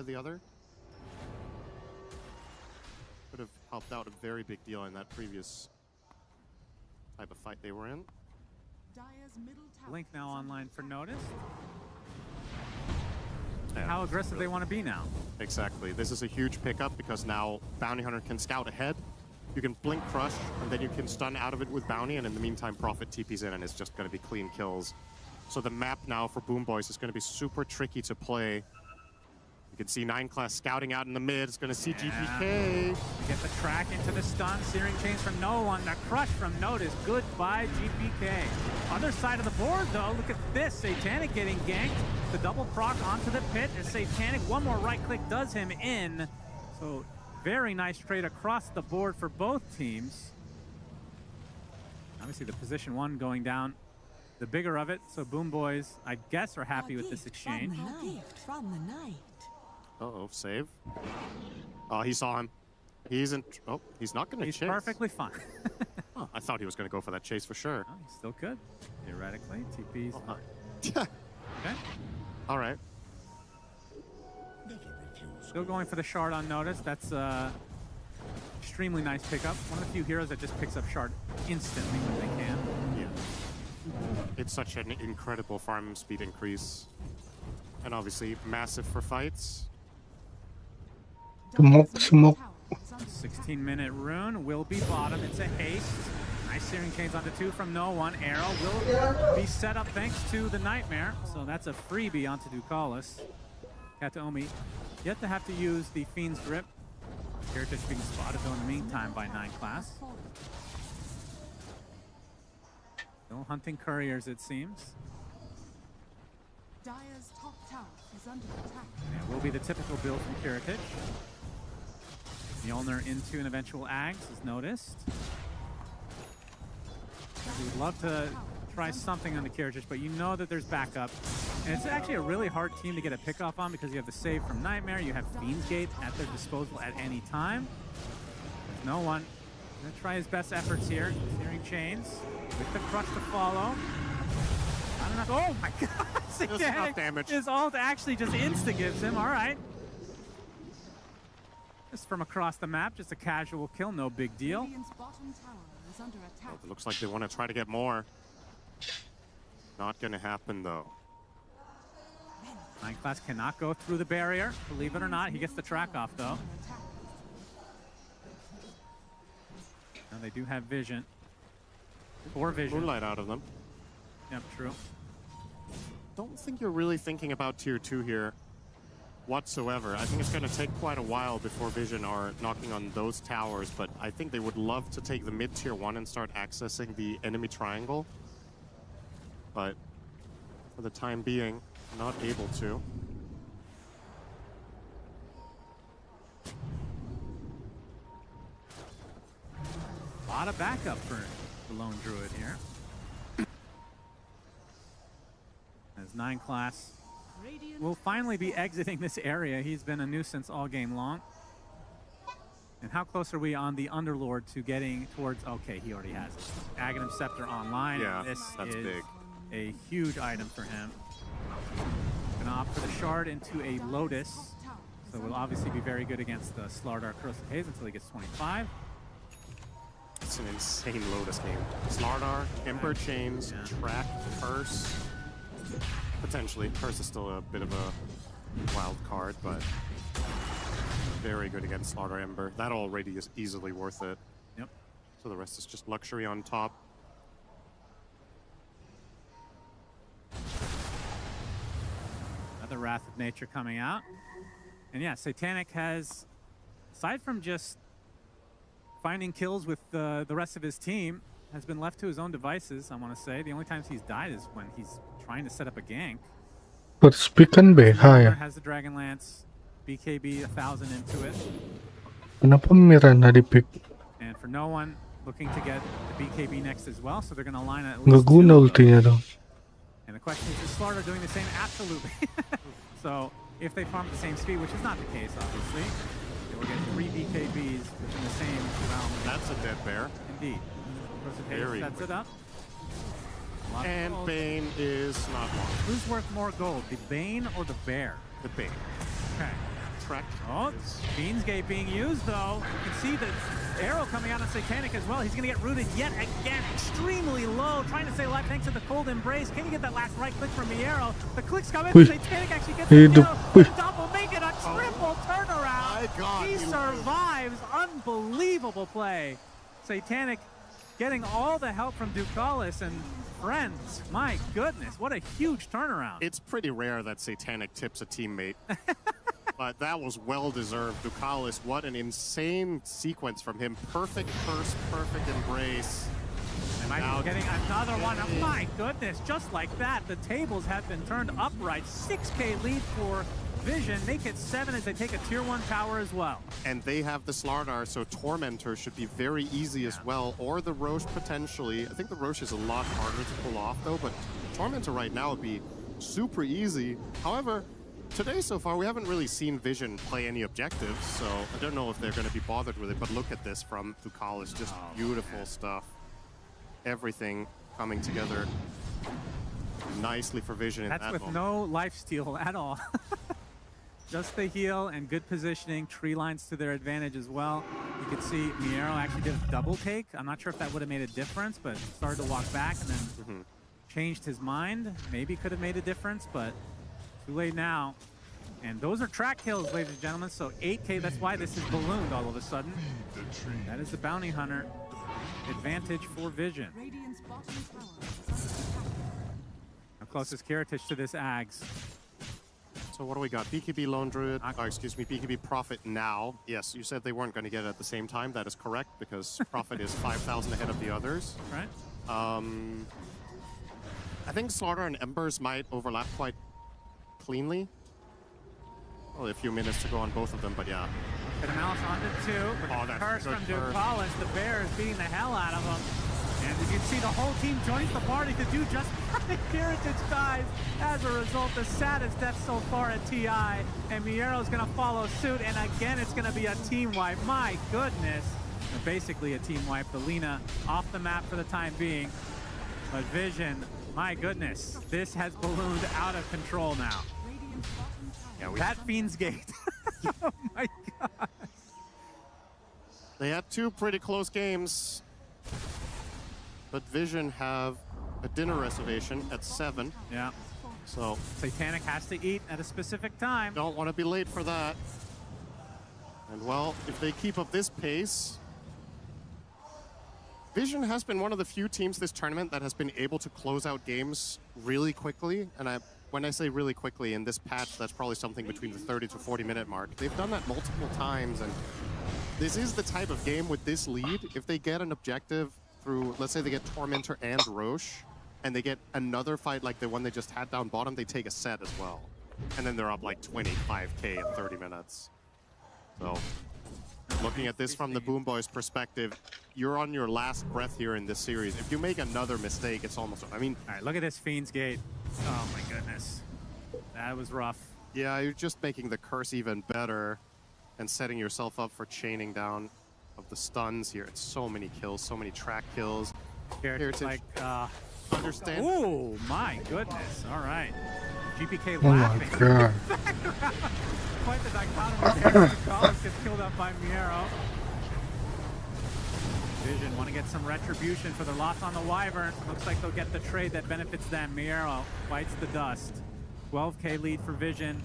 via the other. Could have helped out a very big deal in that previous type of fight they were in. Blink now online for notice. Yeah, How aggressive they want to be now. Exactly. This is a huge pickup because now Bounty Hunter can scout ahead. You can blink crush, and then you can stun out of it with Bounty, and in the meantime, Prophet TP's in, and it's just going to be clean kills. So the map now for Boom Boys is going to be super tricky to play. You can see 9 class scouting out in the mid. It's going to see GPK. We get the track into the stun. Searing Chains from no one. The crush from Notice. Goodbye, GPK. Other side of the board, though. Look at this. Satanic getting ganked. The double proc onto the pit. As Satanic, one more right click does him in. So very nice trade across the board for both teams. Obviously, the position 1 going down. The bigger of it. So Boom Boys, I guess, are happy with this exchange. From the night. Uh-oh, save. Oh, he saw him. He's in. Oh, he's not going to chase. He's perfectly fine. Oh, I thought he was going to go for that chase for sure. Oh, he still could, theoretically. TP's. Oh, okay. All right. Still going for the shard on Notice. That's extremely nice pickup. One of the few heroes that just picks up shard instantly when they can. Yeah. It's such an incredible farm speed increase. And obviously massive for fights. Smoke. 16-minute rune will be bottom. It's a haste. Nice Searing Chains onto 2 from no one. Arrow will be set up thanks to the Nightmare. So that's a freebie onto Ducalis. Kataomi yet to have to use the Fiend's Grip. Heritage being spotted though in the meantime by 9 class. Still hunting couriers, it seems. Dire's top tower is under attack. And it will be the typical build from Heritage. Mjolnir into an eventual Ags is noticed. We would love to try something on the Heritage, but you know that there's backup. And it's actually a really hard team to get a pick off on because you have the save from Nightmare, you have Fiend's Gate at their disposal at any time. There's no one. Gonna try his best efforts here. Searing Chains with the crush to follow. I don't know. Oh my god! Enough damage. His ult actually just insta-gives him. All right. Just from across the map, just a casual kill, no big deal. Oh, it looks like they want to try to get more. Not going to happen, though. 9 class cannot go through the barrier, believe it or not. He gets the track off, though. Now they do have vision. 4 vision. Moonlight out of them. Yep, true. Don't think you're really thinking about tier 2 here whatsoever. I think it's going to take quite a while before Vision are knocking on those towers, but I think they would love to take the mid tier 1 and start accessing the enemy triangle. But for the time being, not able to. A lot of backup for the lone druid here. As 9 class will finally be exiting this area. He's been a nuisance all game long. And how close are we on the Underlord to getting towards... Okay, he already has it. Aghanim Scepter online. Yeah, this that's is big. A huge item for him. Gonna opt for the shard into a Lotus. So will obviously be very good against the Slardar Corrosive Haze until he gets 25. It's an insane Lotus game. Slardar, Ember Chains, Track, Curse. Potentially. Curse is still a bit of a wild card, but very good against Slardar Ember. That already is easily worth it. Yep. So the rest is just luxury on top. Another Wrath of Nature coming out. And yeah, Satanic has, aside from just finding kills with the rest of his team, has been left to his own devices, I want to say. The only times he's died is when he's trying to set up a gank. Perspikan BH ya. Has the Dragon Lance, BKB 1,000 into it. Kenapa Miranda di pick? And for no one looking to get the BKB next as well, so they're going to line at Nggak least guna 2. ultinya dong. And the question is Slardar doing the same? Absolutely. So if they farm at the same speed, which is not the case, obviously, they will get 3 BKBs within the same realm. That's a dead bear. Indeed. Very sets quick. it up. And Bane is not long. Who's worth more gold, the Bane or the Bear? The Bane. Okay. correct. Oh, Fiend's Gate being used though. You can see the arrow coming out of Satanic as well. He's going to get rooted yet again. Extremely low. Trying to stay alive thanks to the cold embrace. Can he get that last right click from Miero? The clicks come in. Uy. Satanic actually gets the arrow. Uy. Double make it a triple turnaround. My God, He survives. Unbelievable play. Satanic getting all the help from Ducalis and friends. My goodness, what a huge turnaround. It's pretty rare that Satanic tips a teammate. But that was well-deserved. Ducalis, what an insane sequence from him. Perfect curse, perfect embrace. Am I getting another one? Oh, my goodness, just like that, the tables have been turned upright. 6K lead for Vision. Make it 7 as they take a tier 1 tower as well. And they have the Slardar, so Tormentor should be very easy as well. Or the Roche potentially. I think the Roche is a lot harder to pull off though, but Tormentor right now would be super easy. However, today so far we haven't really seen Vision play any objectives, so I don't know if they're going to be bothered with it, but look at this from Ducalis, just beautiful stuff. Everything coming together nicely for Vision in That's that with moment. no lifesteal at all. Just the heal and good positioning, tree lines to their advantage as well. You can see Miero actually did a double take. I'm not sure if that would have made a difference, but started to walk back and then changed his mind. Maybe could have made a difference, but too late now. And those are track kills, ladies and gentlemen, so 8K, that's why this is ballooned all of a sudden. That is the Bounty Hunter advantage for Vision. Radiant's bottom tower is under attack. Now closest Kiritage to this Ags. So what do we got? BKB Lone Druid, excuse me, BKB Prophet now. Yes, you said they weren't going to get it at the same time. That is correct, because Prophet is 5,000 ahead of the others. Right. I think Slaughter and Embers might overlap quite cleanly. Only a few minutes to go on both of them, but yeah. Get a mouse onto 2. Oh, that's Curse good from curse. Ducalis. The Bears beating the hell out of him. And as you can see, the whole team joins the party to do just fine. Kiritage dies as a result. The saddest death so far at TI. And Miero's going to follow suit. And again, it's going to be a team wipe. My goodness. Basically a team wipe. The Lina off the map for the time being. But Vision, my goodness, this has ballooned out of control now. Radiant's bottom tower. Yeah, That Fiend's Gate. Oh my god. they had 2 pretty close games. But Vision have a dinner reservation at 7. Yeah. So Satanic has to eat at a specific time. don't want to be late for that. And well, if they keep up this pace, Vision has been one of the few teams this tournament that has been able to close out games really quickly. And when I say really quickly, in this patch, that's probably something between the 30 to 40 minute mark. They've done that multiple times, and this is the type of game with this lead. If they get an objective through, let's say they get Tormentor and Roche, and they get another fight like the one they just had down bottom, they take a set as well. And then they're up like 25K in 30 minutes. So, looking at this from the Boom Boys perspective, you're on your last breath here in this series. If you make another mistake, it's almost, I mean... All right, look at this Fiend's Gate. Oh my goodness. That was rough. Yeah, you're just making the curse even better and setting yourself up for chaining down of the stuns here. It's so many kills, so many track kills. Kiritage like, Understand? oh my goodness. All right. GPK Oh my laughing. god. Quite the dichotomy. Ducalis gets killed up by Miero. Vision want to get some retribution for their loss on the Wyvern. Looks like they'll get the trade that benefits them. Miero bites the dust. 12K lead for Vision.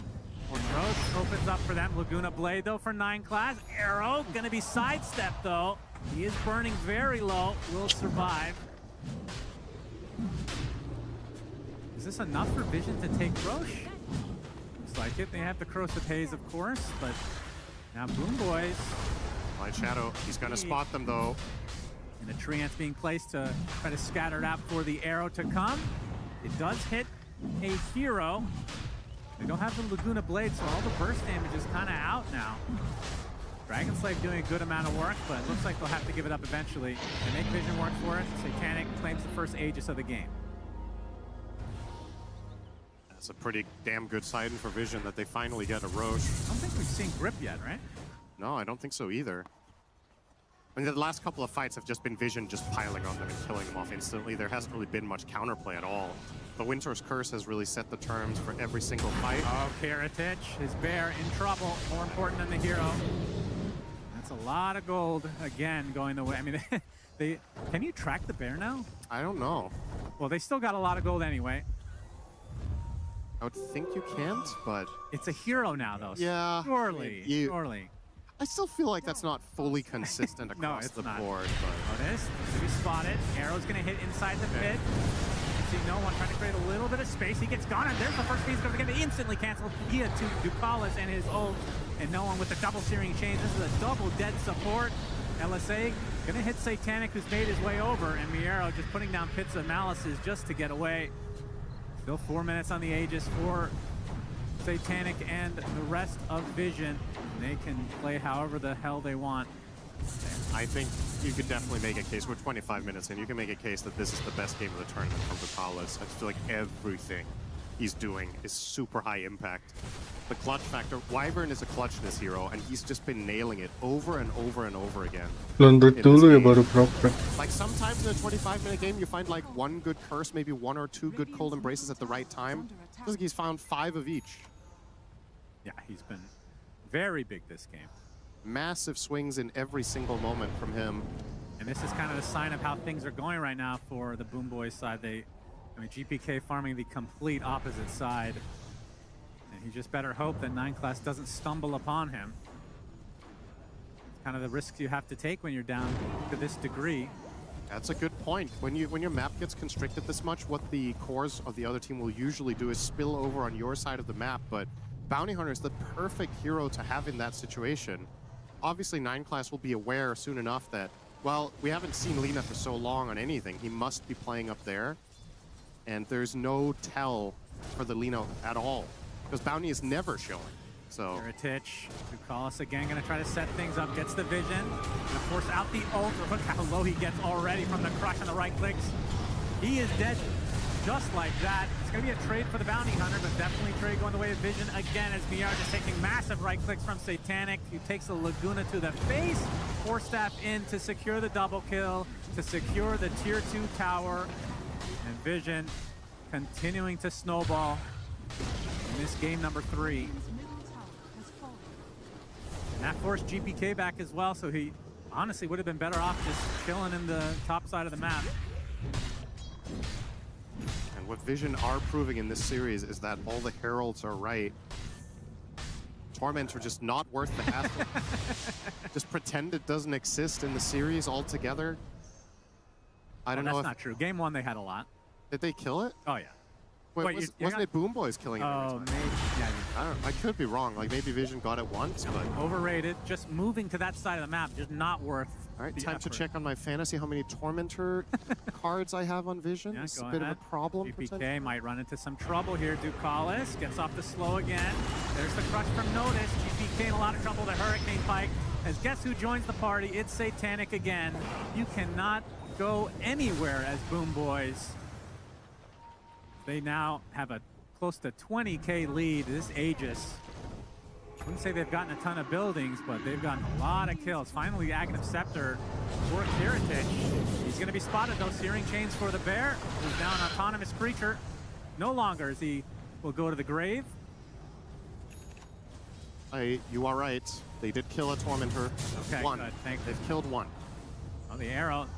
Roche opens up for them. Laguna Blade though for 9 class. Arrow gonna be sidestepped though. He is burning very low. Will survive. Is this enough for Vision to take Roche? Looks like it. They have the Corrosive Haze, of course, but now Boom Boys. Light Shadow, he's gonna spot them though. And the treants being placed to try to scatter it out for the arrow to come. It does hit a hero. They don't have the Laguna Blade, so all the burst damage is kind of out now. Dragon Slave doing a good amount of work, but it looks like they'll have to give it up eventually. They make Vision work for it. Satanic claims the first Aegis of the game. That's a pretty damn good sign for Vision that they finally get a Roche. I don't think we've seen Grip yet, right? No, I don't think so either. I mean, the last couple of fights have just been Vision just piling on them and killing them off instantly. There hasn't really been much counterplay at all. The Winter's Curse has really set the terms for every single fight. Oh, Kiritich, his bear in trouble. More important than the hero. That's a lot of gold again going the way. I mean, can you track the bear now? I don't know. Well, they still got a lot of gold anyway. I would think you can't, but It's a hero now, though. yeah. Surely, surely. I still feel like that's not fully consistent across it's the not. board. But Notice, to be spotted. Arrow's going to hit inside the pit. See no one trying to create a little bit of space. He gets gone, and there's the first piece going to get instantly canceled via to Ducalis and his ult. And no one with the double searing chains. This is a double dead support. LSA going to hit Satanic, who's made his way over, and Miero just putting down pits of malices just to get away. Still 4 minutes on the Aegis for Satanic and the rest of Vision. They can play however the hell they want. I think you could definitely make a case. We're 25 minutes in. You can make a case that this is the best game of the tournament from Ducalis. I feel like everything he's doing is super high impact. The clutch factor. Wyvern is a clutchness hero, and he's just been nailing it over and over and over again. Laundry dulu ya baru proper. Like sometimes in a 25-minute game, you find like one good curse, maybe one or two good cold embraces at the right time. Feels like he's found 5 of each. Yeah, he's been very big this game. Massive swings in every single moment from him. And this is kind of a sign of how things are going right now for the Boom Boys side. I mean, GPK farming the complete opposite side. And he just better hope that 9 Class doesn't stumble upon him. It's kind of the risks you have to take when you're down to this degree. That's a good point. When your map gets constricted this much, what the cores of the other team will usually do is spill over on your side of the map, but Bounty Hunter is the perfect hero to have in that situation. Obviously, 9 Class will be aware soon enough that, well, we haven't seen Lina for so long on anything. He must be playing up there. And there's no tell for the Lina at all, because Bounty is never showing. So Kiritich, Ducalis again, gonna try to set things up, gets the vision, gonna force out the ult. Look how low he gets already from the crush on the right clicks. He is dead just like that. It's gonna be a trade for the Bounty Hunter, but definitely trade going the way of Vision again as VR just taking massive right clicks from Satanic. He takes the Laguna to the face, Force Staff in to secure the double kill, to secure the tier 2 tower, and Vision continuing to snowball in this game number 3. And that forced GPK back as well, so he honestly would have been better off just chilling in the top side of the map. and what Vision are proving in this series is that all the heralds are right. Torments are just not worth the hassle. Just pretend it doesn't exist in the series altogether. I don't know That's if... not true. Game 1, they had a lot. Did they kill it? Oh, yeah. Wait, Wait, wasn't not- it Boom Boys killing it every Oh, time? maybe. Yeah, I could be wrong. Like, maybe Vision got it once, but... overrated. Just moving to that side of the map, just not worth All right, the time to effort. check on my fantasy how many Tormentor cards I have on Vision. Yeah, It's go a bit ahead. of a problem. potentially. GPK might run into some trouble here. Ducalis gets off the slow again. There's the crush from Notice. GPK in a lot of trouble. The Hurricane Pike. As guess who joins the party? It's Satanic again. You cannot go anywhere as Boom Boys. They now have a close to 20K lead. This Aegis. I wouldn't say they've gotten a ton of buildings, but they've gotten a lot of kills. Finally, Aghanim Scepter for Kiritich. He's going to be spotted, though. Searing Chains for the Bear, who's now an autonomous creature. No longer as he will go to the grave. You are right. They did kill a Tormentor. Okay, one. good. Thank you. They've killed one. Oh, the arrow.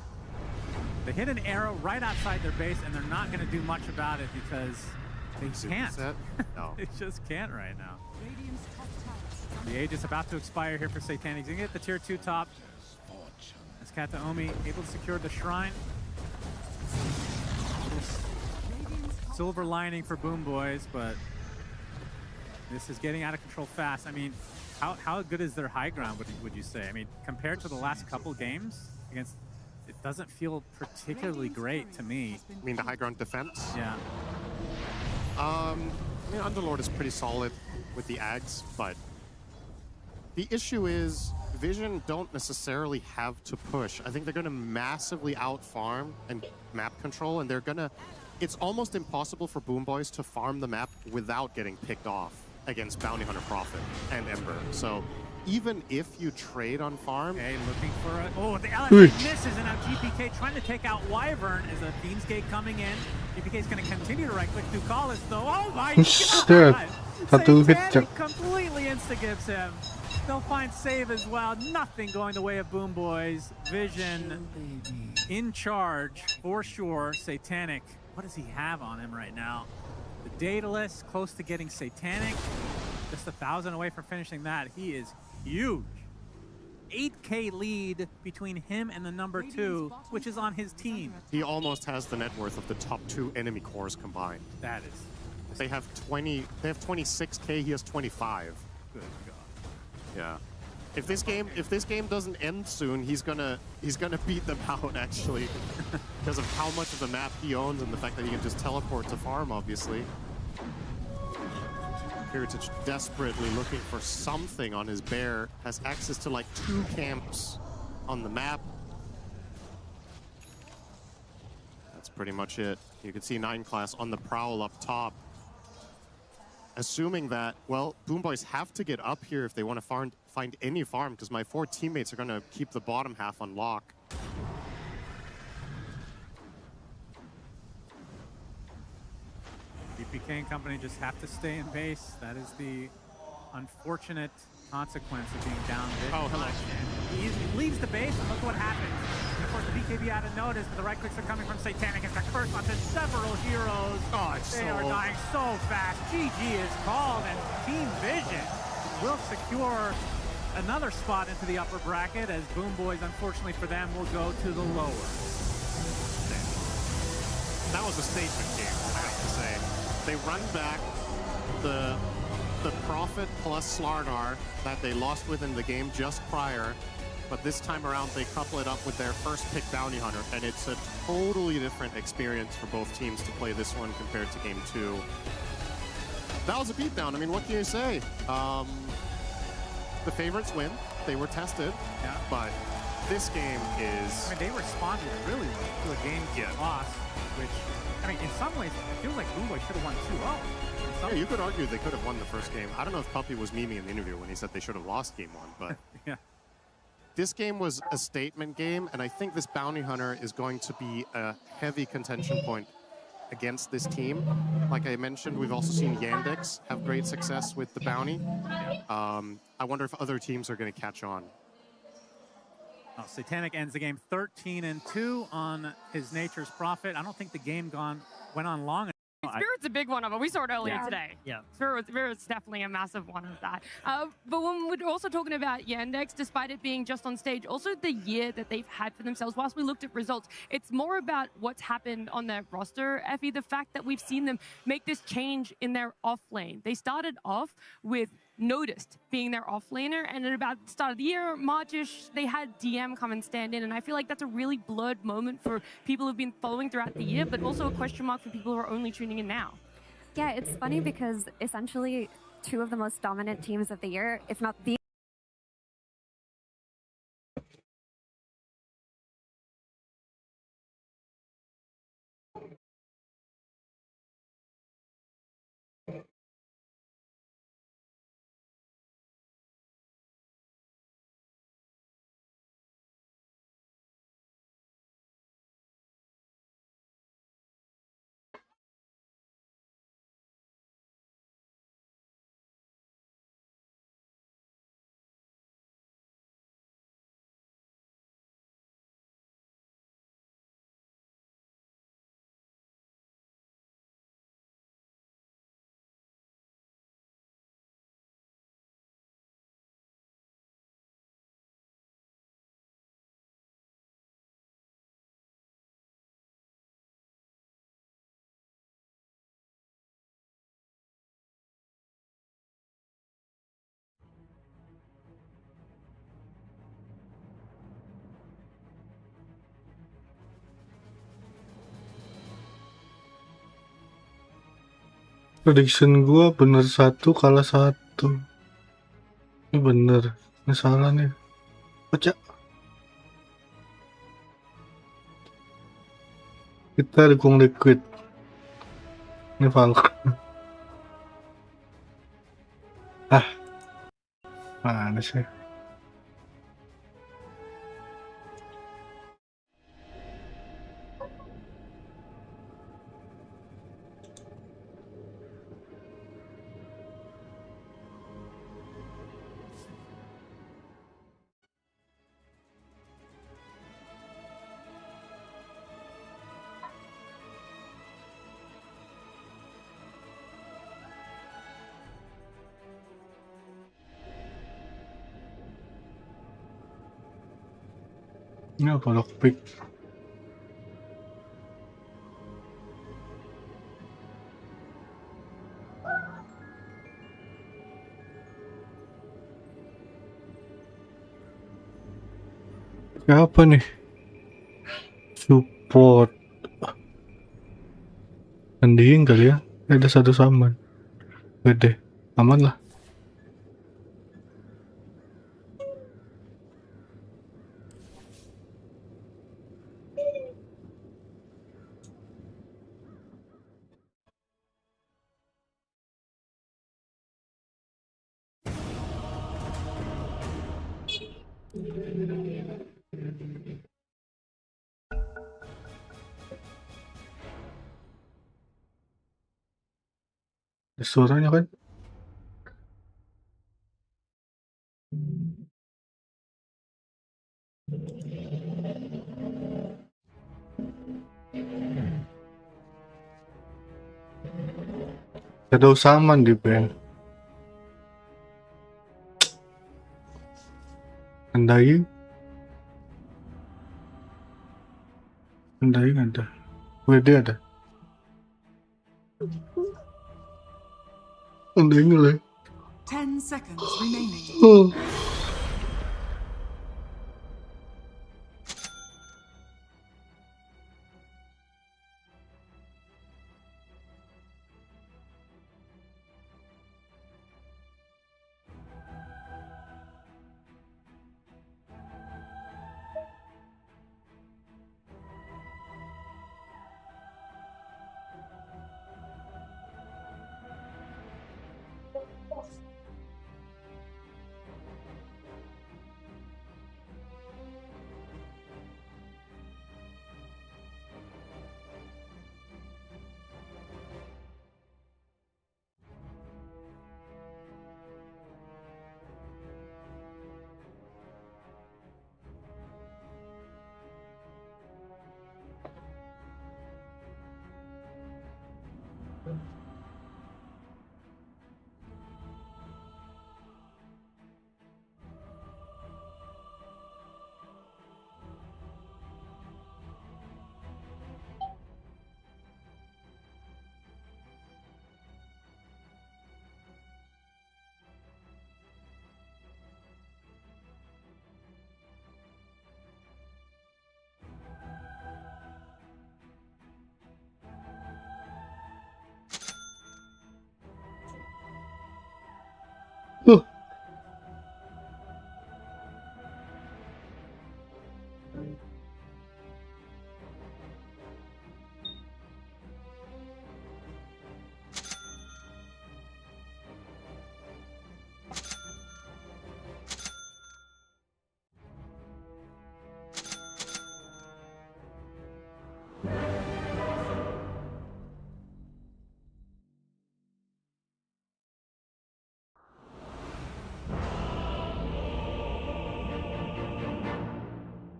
They hit an arrow right outside their base, and they're not going to do much about it because they Super can't. set? No. They just can't right now. Radiant's top tower. The age is about to expire here for Satanic. He's going to get the tier 2 top. As Kataomi able to secure the shrine. Silver lining for Boom Boys, but this is getting out of control fast. I mean, how good is their high ground, would you say? I mean, compared to the last couple games against, it doesn't feel particularly great to me. I mean, the high ground defense? Yeah. I mean, Underlord is pretty solid with the Ags, but the issue is Vision don't necessarily have to push. I think they're going to massively out-farm and map control, and they're going to... It's almost impossible for Boom Boys to farm the map without getting picked off against Bounty Hunter Prophet and Ember. So even if you trade on farm, Okay, looking for a... Oh, the LSA Ui. misses, and now GPK trying to take out Wyvern as a Fiend's Gate coming in. GPK is going to continue to right-click through Collis, though. Oh my Set. god! Satu hit Satanic cak. completely insta-gives him. They'll find save as well. Nothing going the way of Boom Boys. Vision in charge for sure. Satanic, what does he have on him right now? The Daedalus close to getting Satanic. Just 1,000 away from finishing that. He is huge. 8K lead between him and the number 2, which is on his team. he almost has the net worth of the top 2 enemy cores combined. That is They have 26K, he has 25. good God. Yeah. If this game doesn't end soon, he's gonna beat them out actually. Because of how much of the map he owns and the fact that he can just teleport to farm, obviously. Heritage desperately looking for something on his bear, has access to like 2 camps on the map. That's pretty much it. You can see 9 class on the prowl up top. Assuming that, well, Boom Boys have to get up here if they want to find any farm, because my 4 teammates are going to keep the bottom half on lock. GPK and company just have to stay in base. That is the unfortunate consequence of being down this Oh, hello. much. And he leaves the base, and look what happens. And of course, the BKB out of notice, but the right clicks are coming from Satanic as the curse onto several heroes. Oh, it's They so are over. dying so fast. GG is called, and Team Vision will secure another spot into the upper bracket, as Boom Boys, unfortunately for them, will go to the lower. That was a statement game, I have to say. They run back the Prophet plus Slarnar that they lost with in the game just prior, but this time around they couple it up with their first pick Bounty Hunter, and it's a totally different experience for both teams to play this one compared to game 2. That was a beatdown. I mean, what can you say? The favorites win. They were tested, Yeah. but this game is... I mean, they responded really well to a game loss, which, I mean, in some ways, it feels like Boom Boys should have won 2-0. Yeah, you could argue they could have won the first game. I don't know if Puppy was memeing in the interview when he said they should have lost game 1, but Yeah. this game was a statement game, and I think this Bounty Hunter is going to be a heavy contention point against this team. Like I mentioned, we've also seen Yandex have great success with the Bounty. I wonder if other teams are going to catch on. Oh, Satanic ends the game 13-2 on his Nature's Prophet. I don't think the game went on long. Spirit's a big one of it. We saw it earlier today. Yeah. Spirit's definitely a massive one of that. But when we're also talking about Yandex, despite it being just on stage, also the year that they've had for themselves, whilst we looked at results, it's more about what's happened on their roster, Effie, the fact that we've seen them make this change in their off lane. They started off with Noticed being their off laner, and at about the start of the year, Marchish, they had DM come and stand in, and I feel like that's a really blurred moment for people who've been following throughout the year, but also a question mark for people who are only tuning in now. Yeah, it's funny because essentially 2 of the most dominant teams of the year, if not the Prediction gua bener 1, kalah 1. Ini bener. Ini salah nih. Baca. Kita dukung Liquid. Ini Valorant. Mana sih? Ini apa lockpick? Siapa nih? Support. Mending kali ya. Ada satu saman. Gede. Aman lah. Ada suaranya kan? Shadow Saman di band. Andai ada. WD ada. Andai ngelih. 10 seconds remaining. Oh.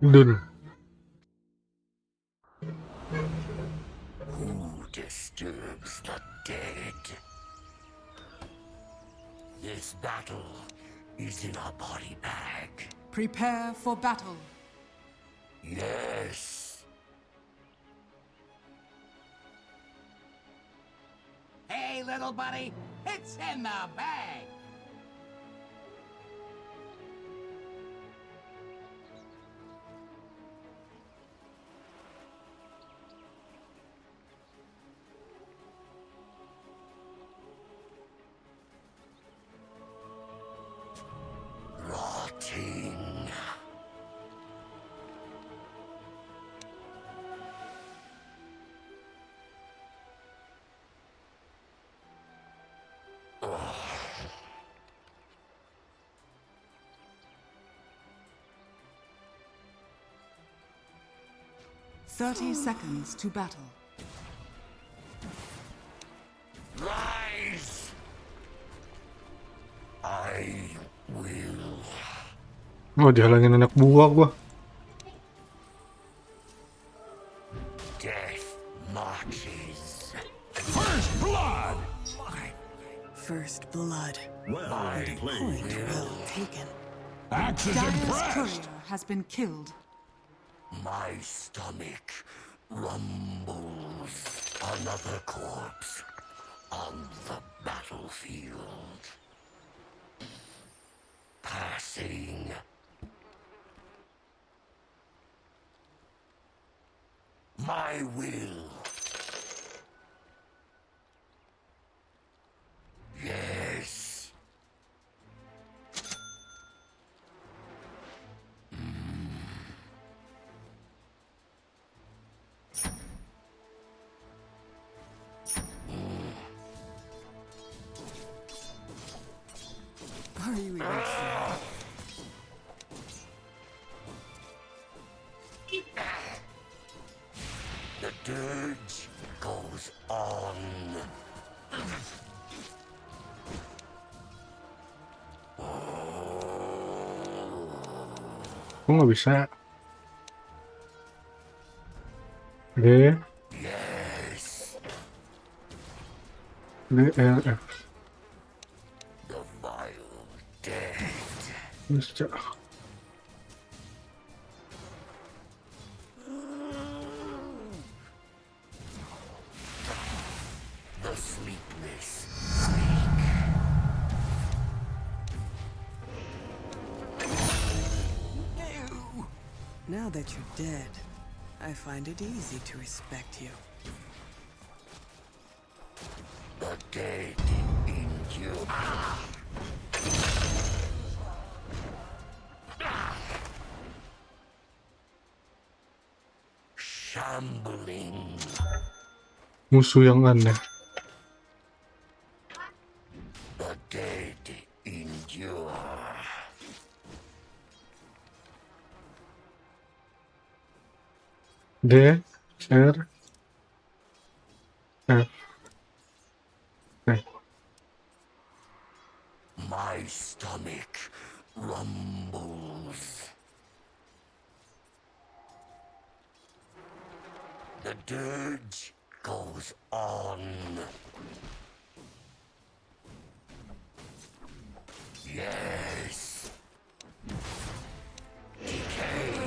Dun. Who disturbs the dead? This battle is in a body bag. Prepare for battle. Yes. Hey, little buddy, it's in the bag. Rotting. 30 seconds to battle. Rise! I will. Oh, dihalangin anak buah gua. Death marches. First blood! First blood. Well played. Well taken. Axis Dire's impressed. courier has been killed. My stomach rumbles. Another corpse on the battlefield. Passing. My will. Yes. Are you even sure? The dirge goes on. Kok nggak bisa? D, Yes. D, R, F. The vile dead. Bisa. The sleepless. Now that you're dead, I find it easy to respect you. The dead endure. Shambling. Musuh yang aneh. The dead endure. D, R, F. My stomach rumbles. The dirge goes on. Yes. Decay.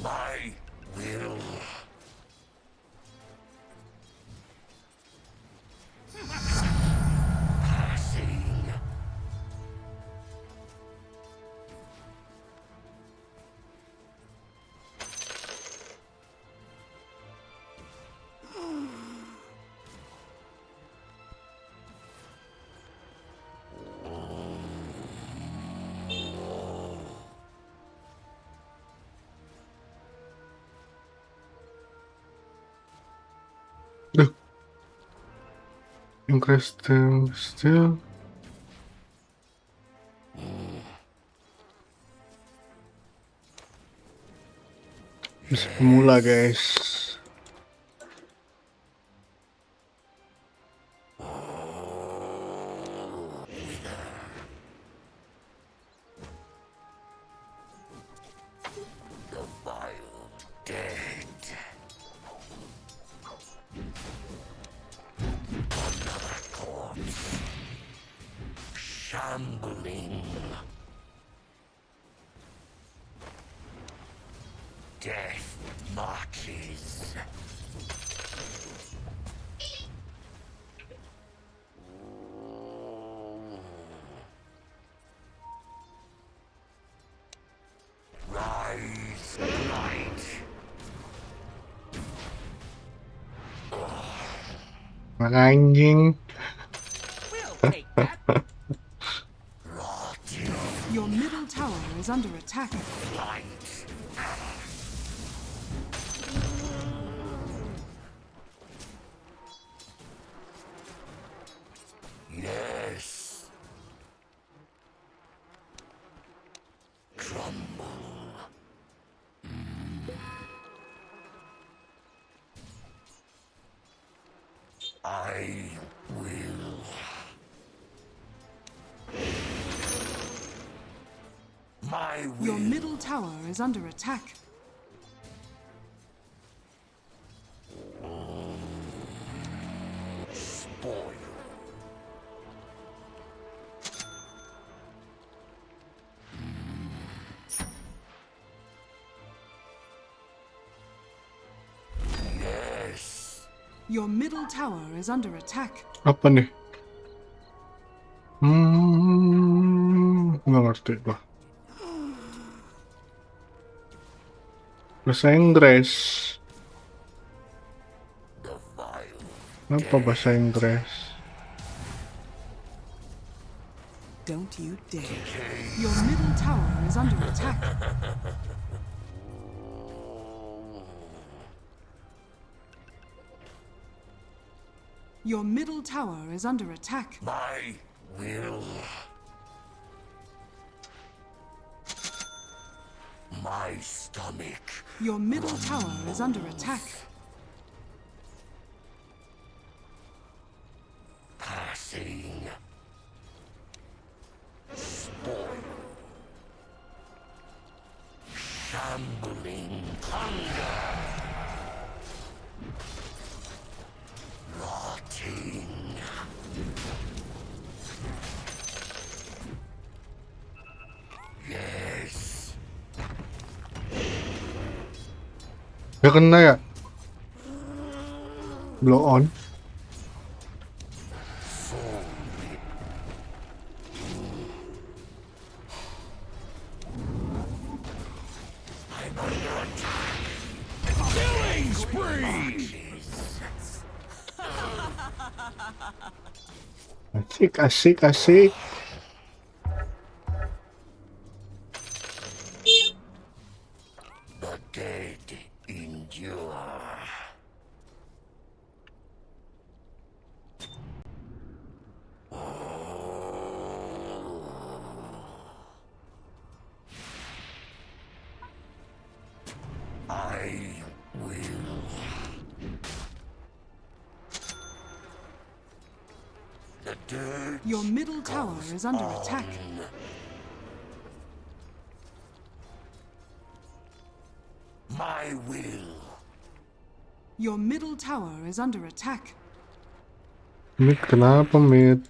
My will. Passing. Duh. Yang crystal still. Bisa pemula, guys. The vile dead. Another corpse. Shambling. Death marches. Rise, light. Mana anjing. Rot, Your middle tower is under attack. light. Yes. Crumble. My Your will. middle tower is under attack. Spoil. Yes. Your middle tower is under attack. Apa nih? Nggak ngerti gua. Bahasa Inggris. The vile. Apa bahasa Inggris? Don't you dare. Your middle tower is under attack. Your middle tower is under attack. My will. My stomach. Your middle tower is under attack. Passing. Spoil. Shambling thunder. Rotting. Yes. Ya kena ya. Blow on. Killing spree! Asik, asik, asik. The dead endure. I will. The dirt. Your middle tower is under attack. My will. Your middle tower is under attack. Mid, kenapa mid?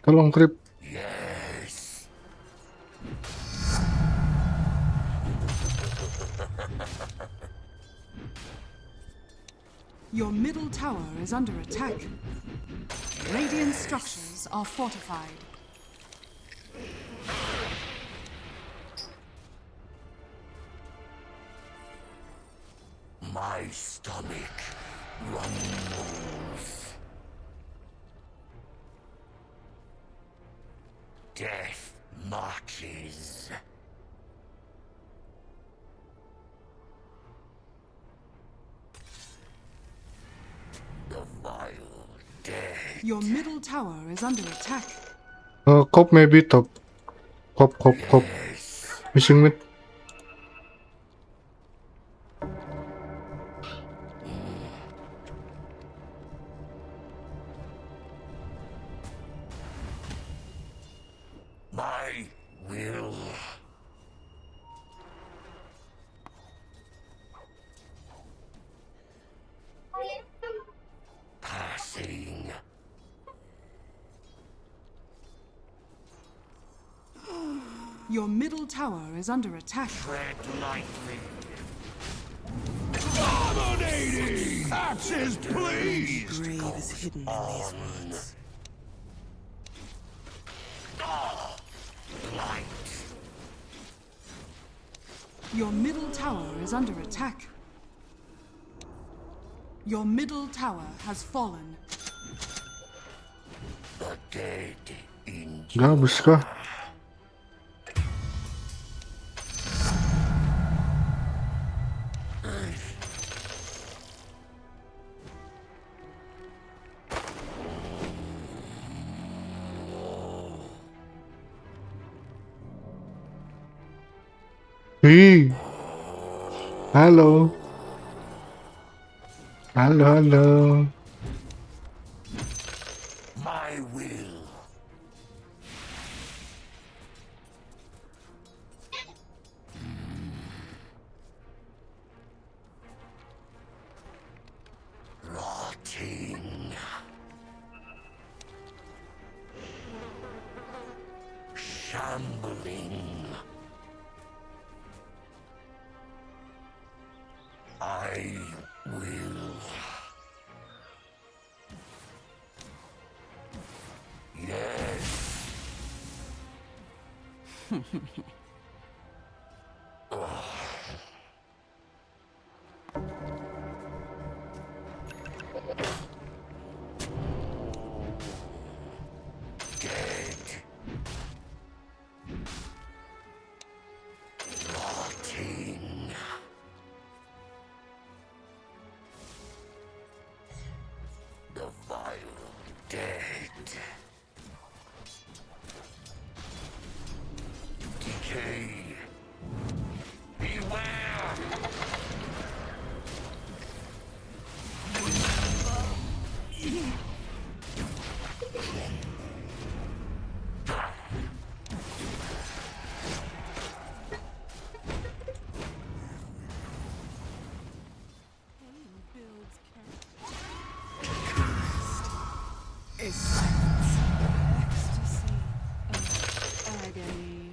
Tolong krip. Yes. Your middle tower is under attack. Radiant structures are fortified. My stomach rumbles. Death marches. The vile dead. Your middle tower is under attack. Cop maybe top. Cop. Yes. Missing mid. My will. Passing. Your middle tower is under attack. Tread lightly. Dominating! Axes, please! Grave is hidden in these woods. Light. Your middle tower is under attack. Your middle tower has fallen. The dead endure. Nggak habis kah? Halo. Halo. My will. shambling. I will. Yes. Dead. Rotting. The vile dead. Decay. Beware! Ecstasy of agony.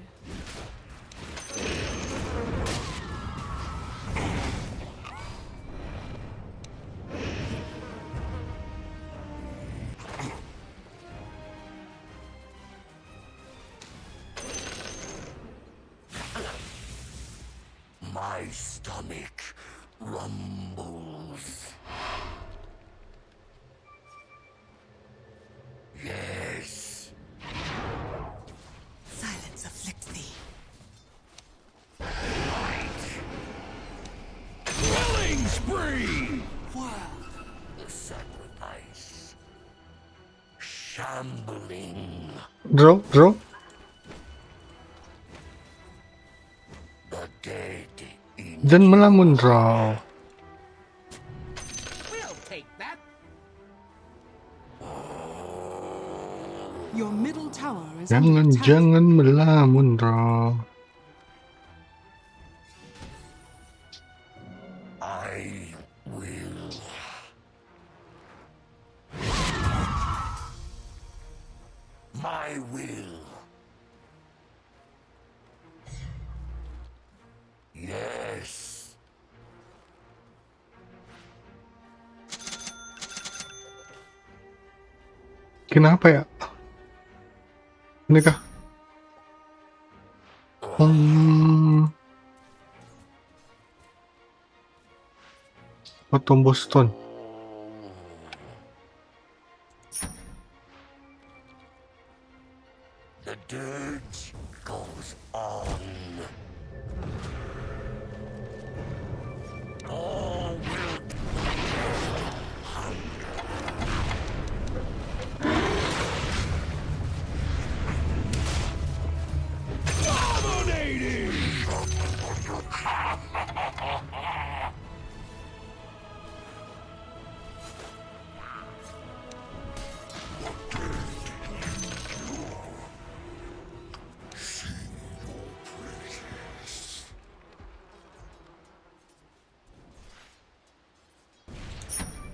My stomach rumbles. Yes. Silence afflict thee. Killing spree! The sacrifice. Shambling. Draw. The dead in Dan melamun draw. We'll take that. Your middle tower is under attack. Jangan melamun draw. I will. My will. Yes. Kenapa ya? Ini kah? Potong Boston. The dirge goes on. All will Dominating!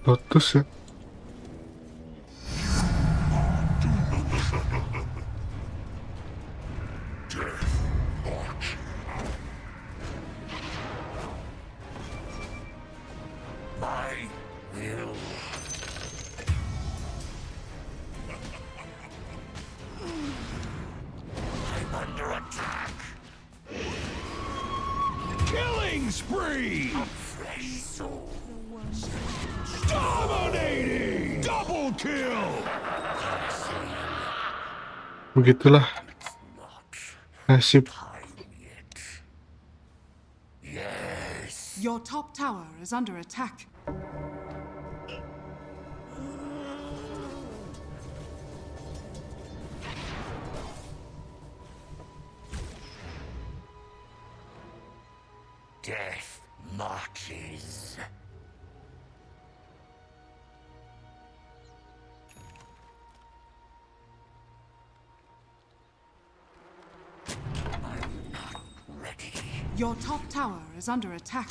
Lotus ya. my will. I'm under attack. Killing spree! Fresh soul. Dominating! Double kill! Begitulah Not nasib. time yet. Yes. Your top tower is under attack. Death marches. I'm not ready. Your top tower is under attack.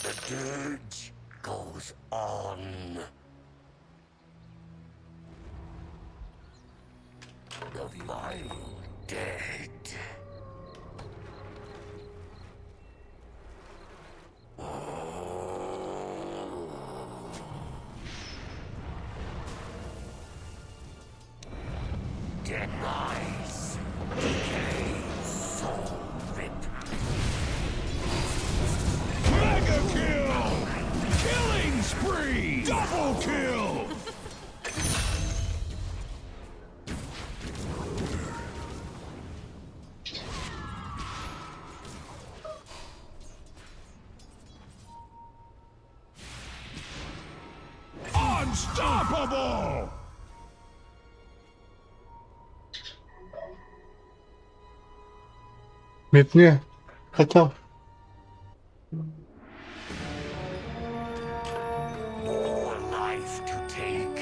The dirge goes on. The vile dead. Demise, decay, soul rip. Mega kill! Killing spree! Double kill! Unstoppable! Midnya kacau. More life to take.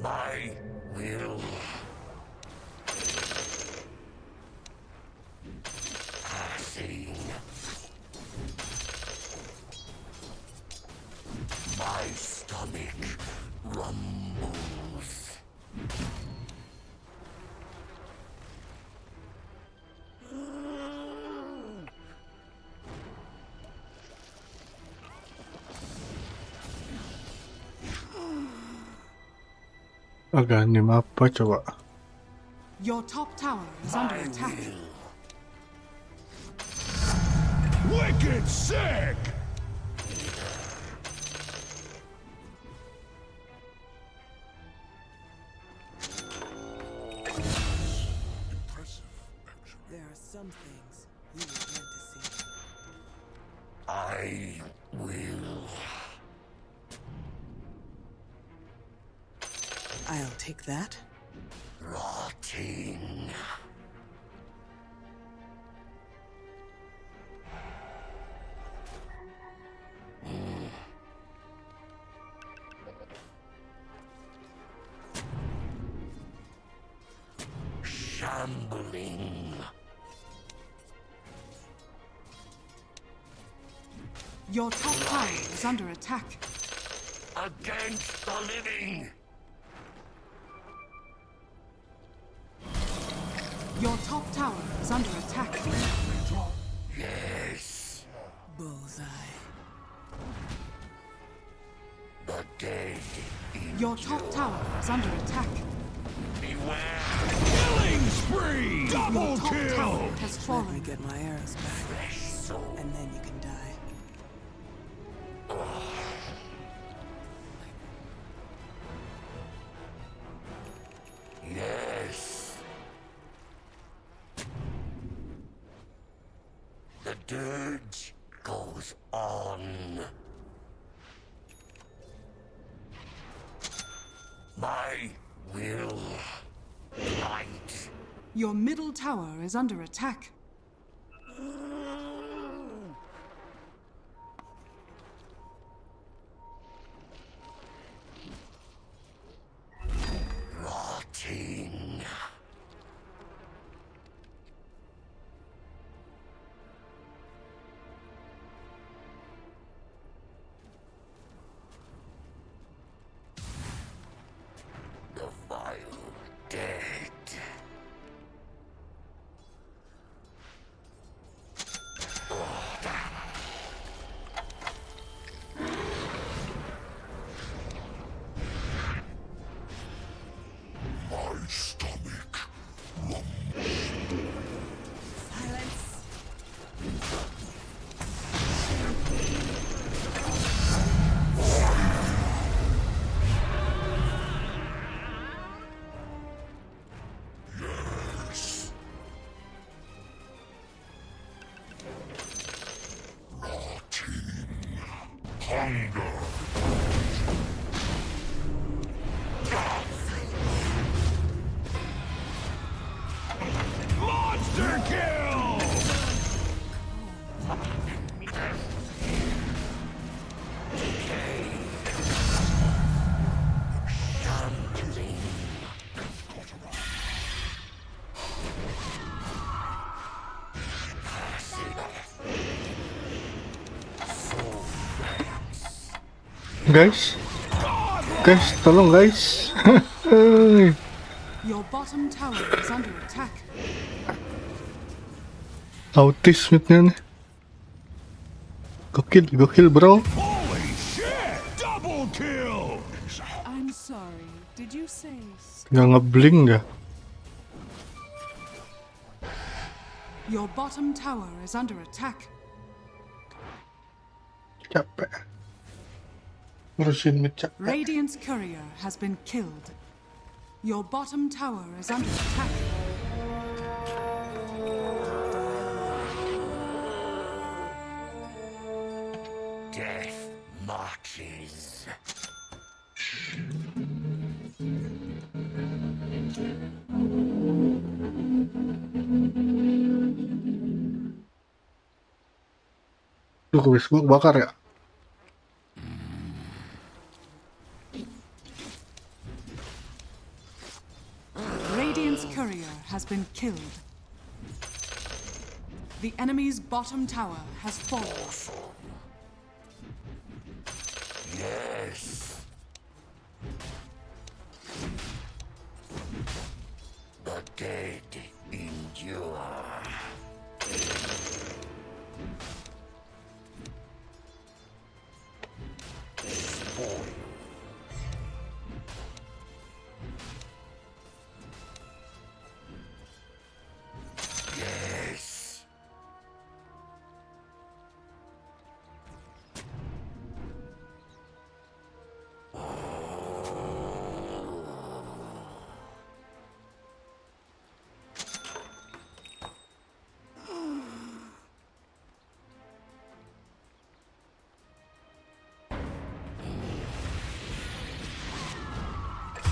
My will. Passing. My stomach rumbles. Agak anim apa coba? Your top tower is under attack. Wicked sick! There are some things you would want to see. I will. I'll take that. Rotting. Shambling. Your top tower is under attack. Against the living. Your top tower is under attack. Yes. Bullseye. The dead. Your top tower is under attack. Beware. Killing spree! Double Your top kill! tower has Let me fallen. get my arrows back, Fresh soul. and then you can die. Yes. The dirge goes on. My will. Light. Your middle tower is under attack. Rotting. The vile dead. Guys, tolong guys. Your bottom tower is under attack. Autis midnya nih. Gokil bro. Holy shit! Double kill! I'm sorry, did you say... Nggak ngeblink ya? Your bottom tower is under attack. Capek. Ngurusin mid capek. Radiant's courier has been killed. Your bottom tower is under attack. Death marches. Tuh kumis gua bakar ya. Radiant's courier has been killed. The enemy's bottom tower has fallen. Yes. The dead endure. Spoil. Yes.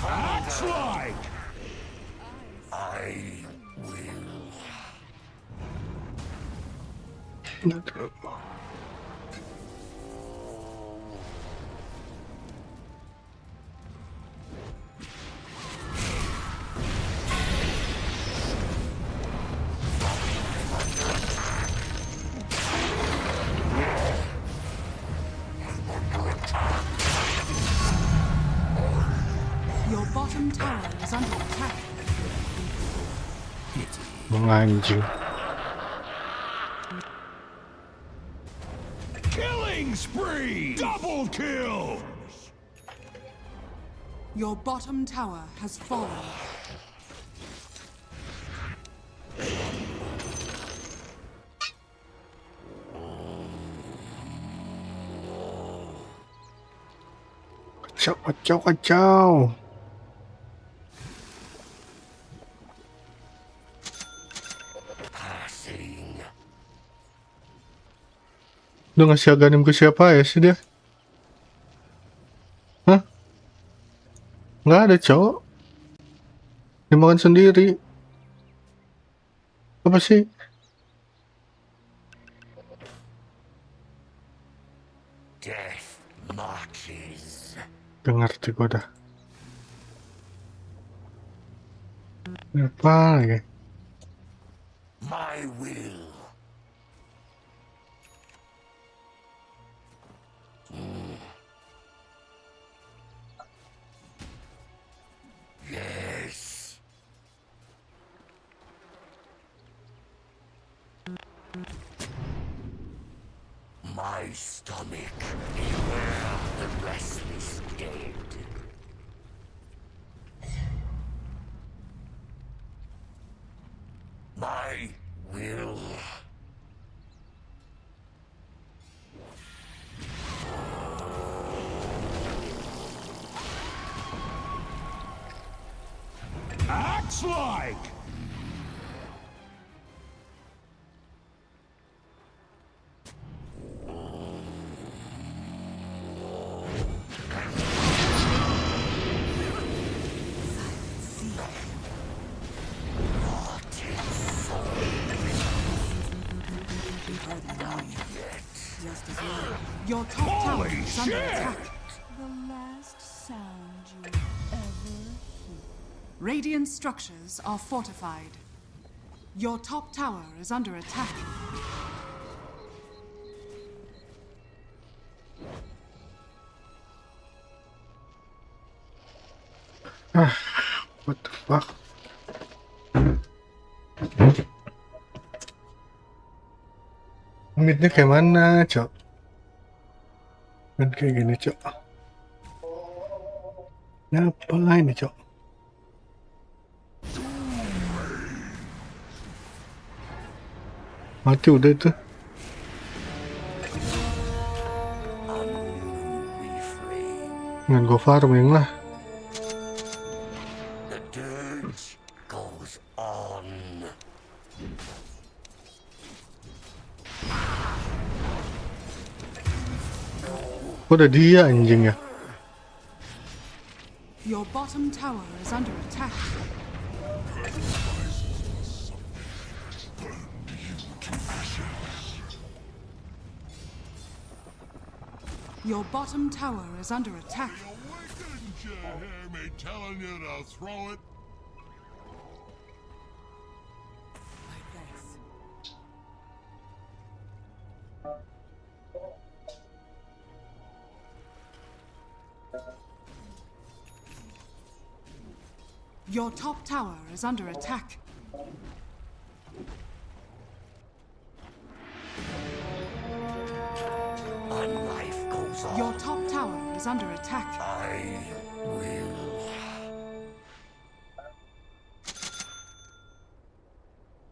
Axe like! I will. Your bottom tower is under attack. Anjing. Killing spree! Double kill! Your bottom tower has fallen. Kacau. Passing. Udah ngasih aganim ke siapa ya sih dia? Hah? Nggak ada cowok. Dia makan sendiri. Apa sih? Death marches. Gak ngerti gua dah. Apa lagi? My will. Yes. My stomach. Beware the restless dead. My will. Axe like! Just as well. Your top tower Holy is under shit! attack. The last sound you ever hear. Radiant structures are fortified. Your top tower is under attack. Ah, what the fuck? Midnya kayak mana, Cok? Kan kayak gini, Cok. Apa ini, Cok? Mati udah itu. Ngan gue farming lah. The dirge goes on. Udah dia anjing ya. Your bottom tower is under attack. Your bottom tower is under attack. Why didn't you hear me telling you to throw it? My thanks. Your top tower is under attack. My life goes on. Your top tower is under attack. I will.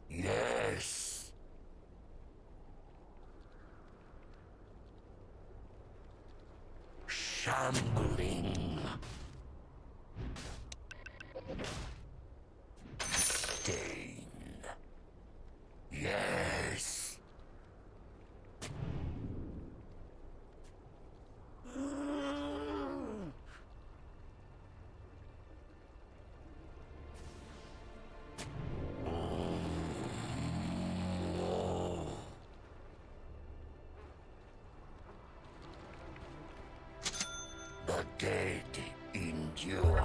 Yes. Shambling. Stain. Yes. The dead endure.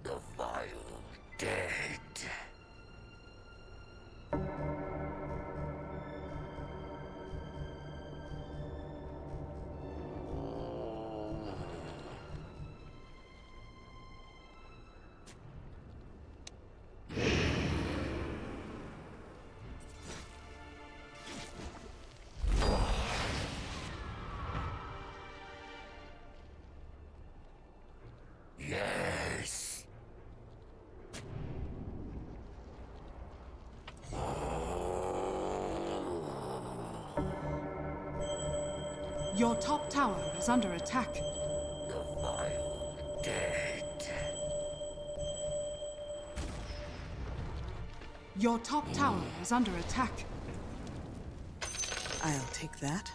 The vile dead. Yes. Your top tower is under attack. The vile dead. Your top tower is under attack. I'll take that.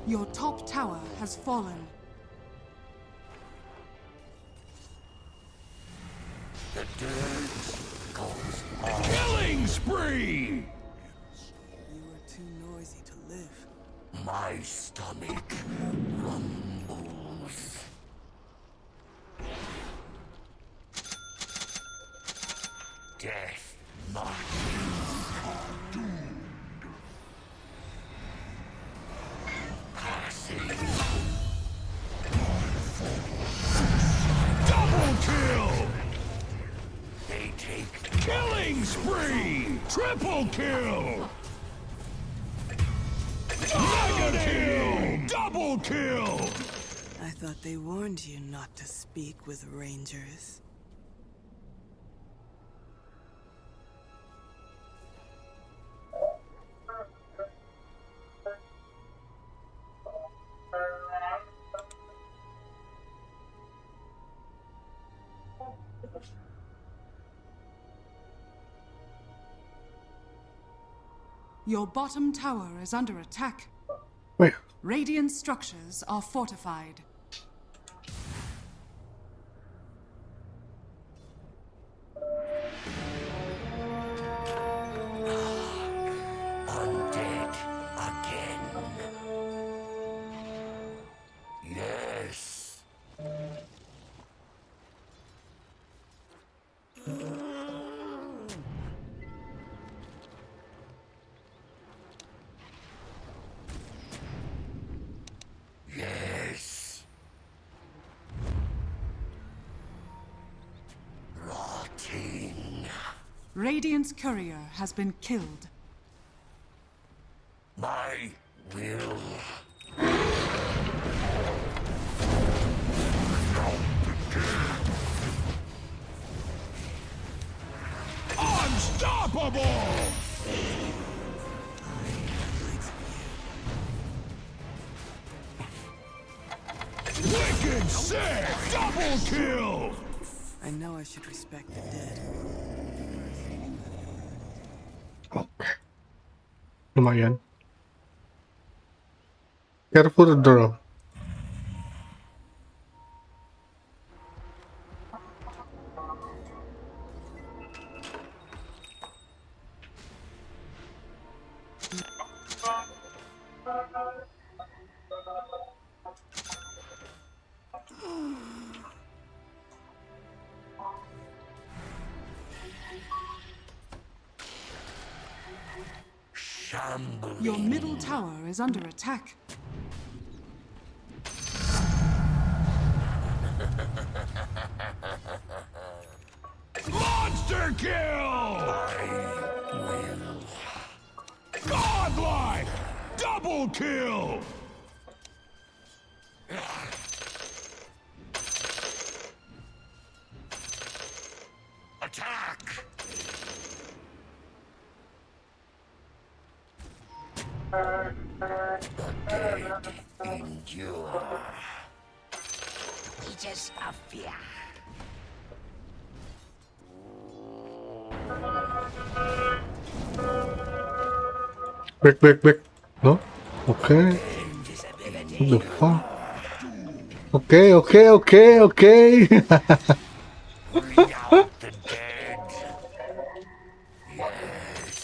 Your top tower has fallen. The dirge goes on. Killing spree! You were too noisy to live. My stomach rumbles. Death marches. Passing. Double kill! They take Killing spree! Triple kill! Mega kill! Double kill! I thought they warned you not to speak with rangers. Your bottom tower is under attack. Wait, Radiant structures are fortified. undead again. Yes. Radiant's courier has been killed. My will. Unstoppable! Wicked sick! Double kill! I know I should respect the dead. Oke. Lumayan. Careful draw. Your middle tower is under attack. Monster kill! Godlike! Double kill! Attack! The dead endure. It is a fear. Back. No? Okay. What the fuck? Okay. Bring out the dead. Yes.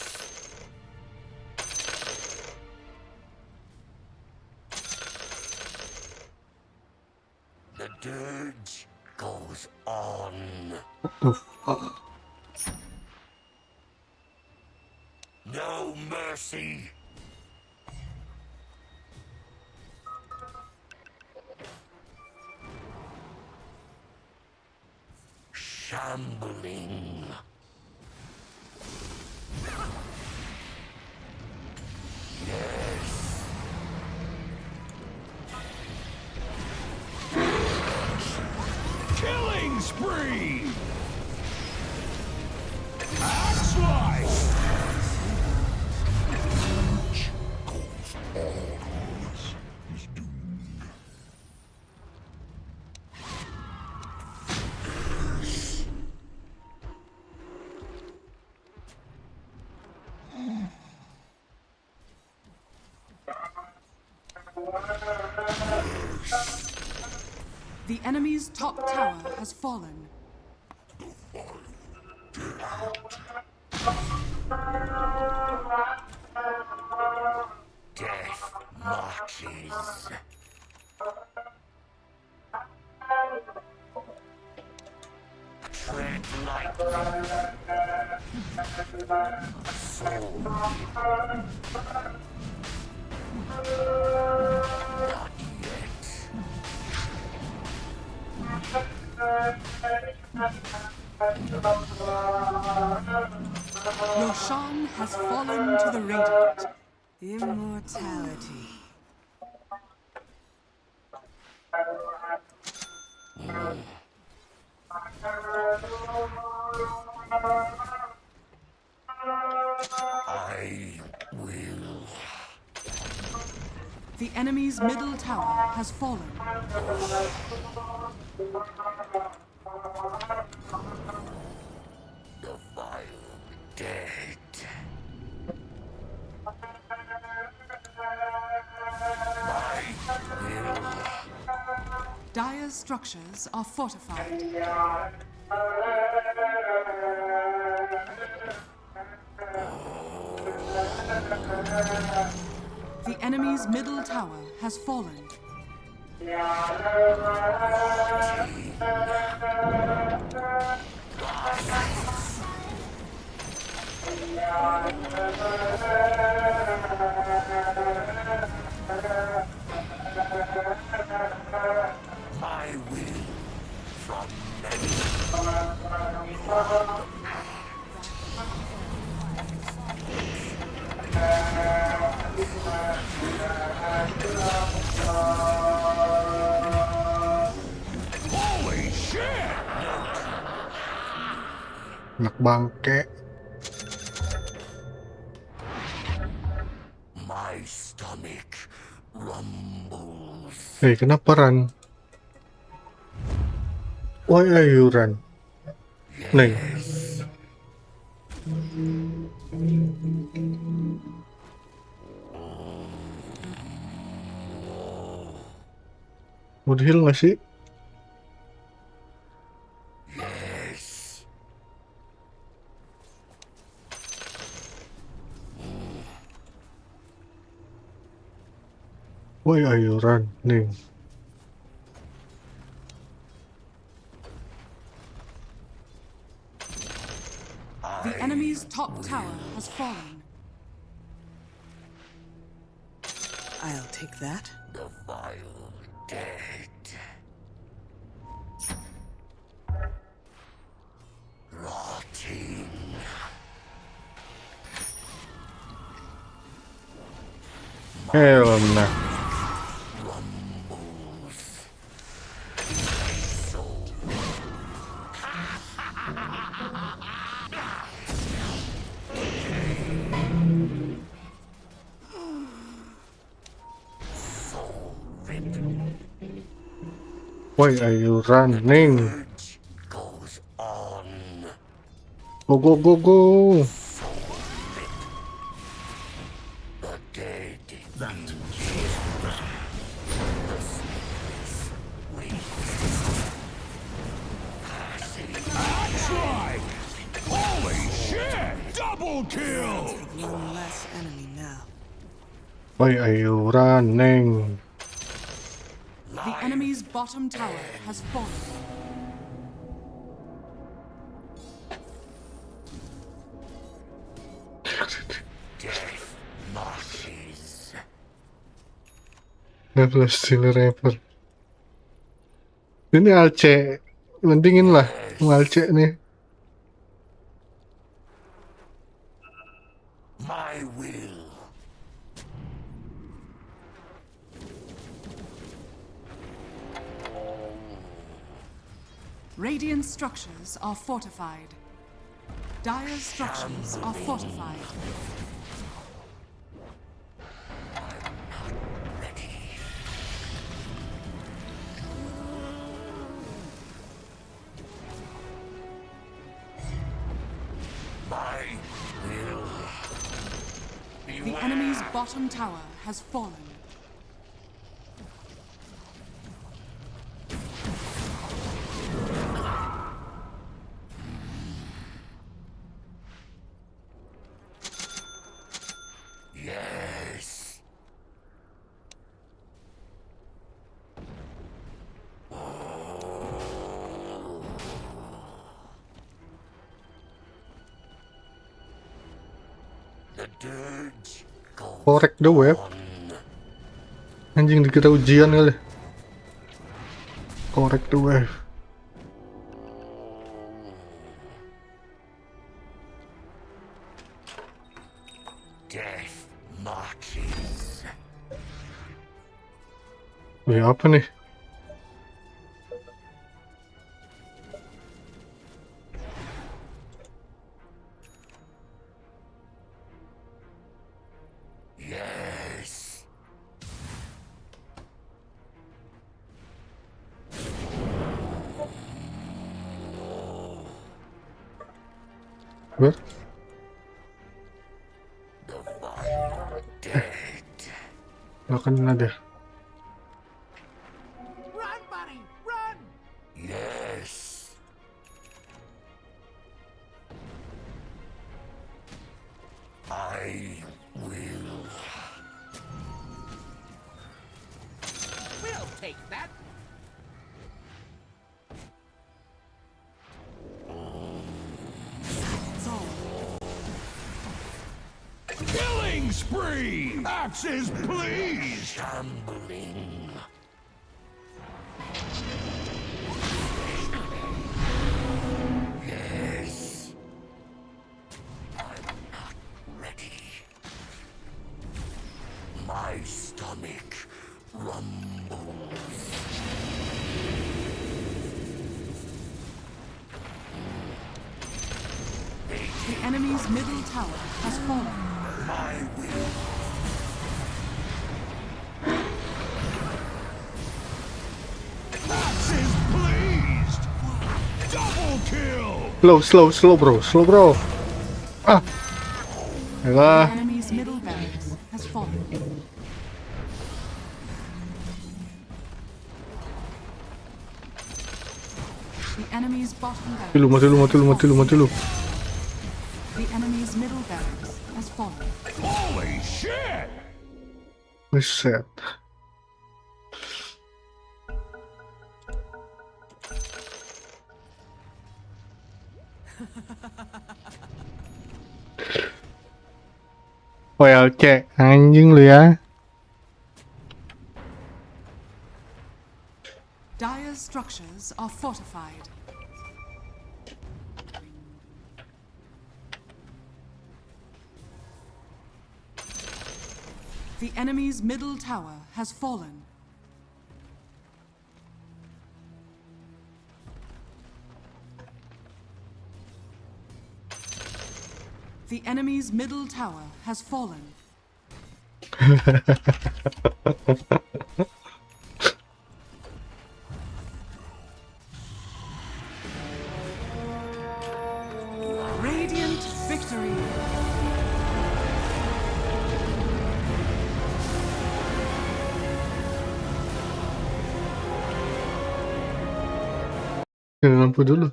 The dirge goes on. What the fuck? No mercy. Shambling. Yes. Killing spree! Axe slice! Goes always is doomed. The enemy's top tower has fallen. Death marches. Tread lightly. Soul. Not yet. Roshan has fallen to the Radiant. Immortality. I will. The enemy's middle tower has fallen. The vile dead. My will. Dire's structures are fortified. The enemy's middle tower has fallen. My will from many. Anak bangke. My stomach rumbles. Hey, kenapa run? Why are you run? Neng. Mau di heal gak sih? Yes. Why are you run? Neng. The enemy's top tower has fallen. I'll take that. The vile dead. Rotting. Hell nah. Rumbles. Why are you running? Goes on. Go go go go! The dead. That Try. holy shit! Double kill! One less enemy now. Why are you running? The enemy's bottom tower has fallen. Death marches. Level still rapper. Ini Alce, mendingin lah Alce nih. My will. Radiant structures are fortified. Dire structures are fortified. My will. The enemy's bottom tower has fallen. Yes. The dirge goes Korek the web. on. Anjing dikira ujian kali. Korek the web. Death marches. Wih, apa nih? Yes. Ber? The vile dead. Gak kena deh. Run, buddy, run! Yes. I will. We'll take that. Killing spree! Axes, please! Shambling. Yes. I'm not ready. enemy's middle tower has fallen. My will. Fox is pleased! Double kill! Slow bro. Ah. Ayolah. The enemy's middle barracks has fallen. The enemy's bottom barracks. Mati lu. The enemy's middle barracks has fallen. Holy shit! Reset. Well, cek anjing lu ya. Dire's structures are fortified. The enemy's middle tower has fallen. The enemy's middle tower has fallen. Radiant victory. Nyalain lampu dulu.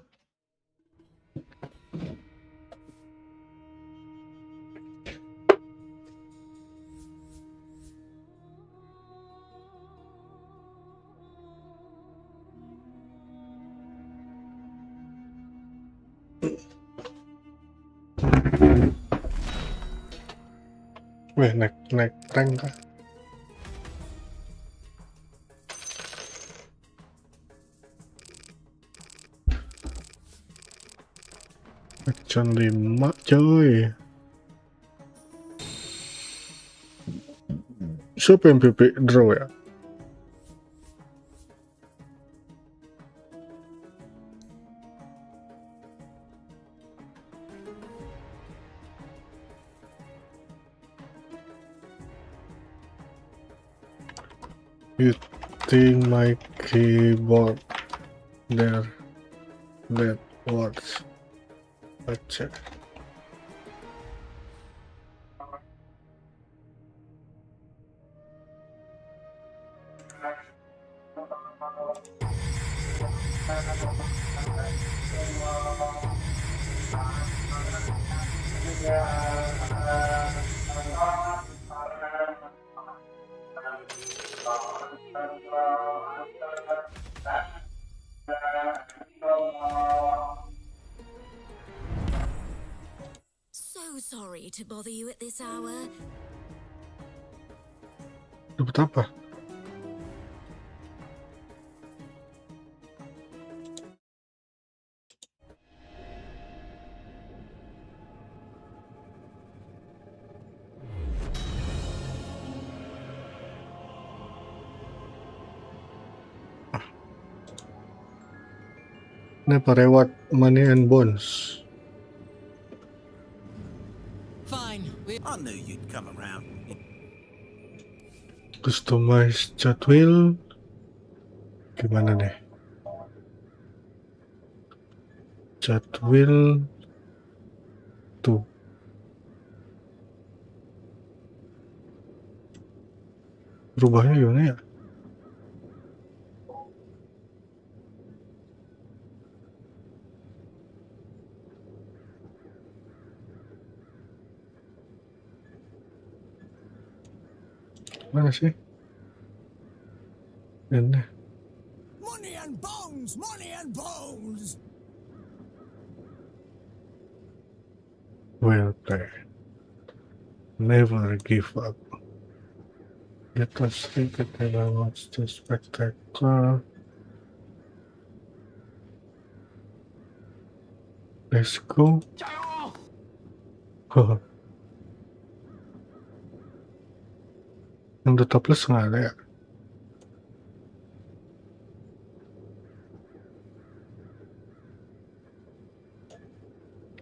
Weh, naik rank kah? Action 5 coy. Siapa yang PP draw ya? Hitting my keyboard there. That words. Baca. So sorry to bother you at this hour. Dapat apa? Ini apa reward money and bonds. Fine. I knew you'd come around. Customize chat wheel. Gimana nih? Chat wheel tuh. Rubahnya gimana ya? Mana sih? Ini. Money and bones! Money and bones! Well played. Never give up. Get us thinking about what's the spectacle. Let's go. Yang udah topless nggak ada ya?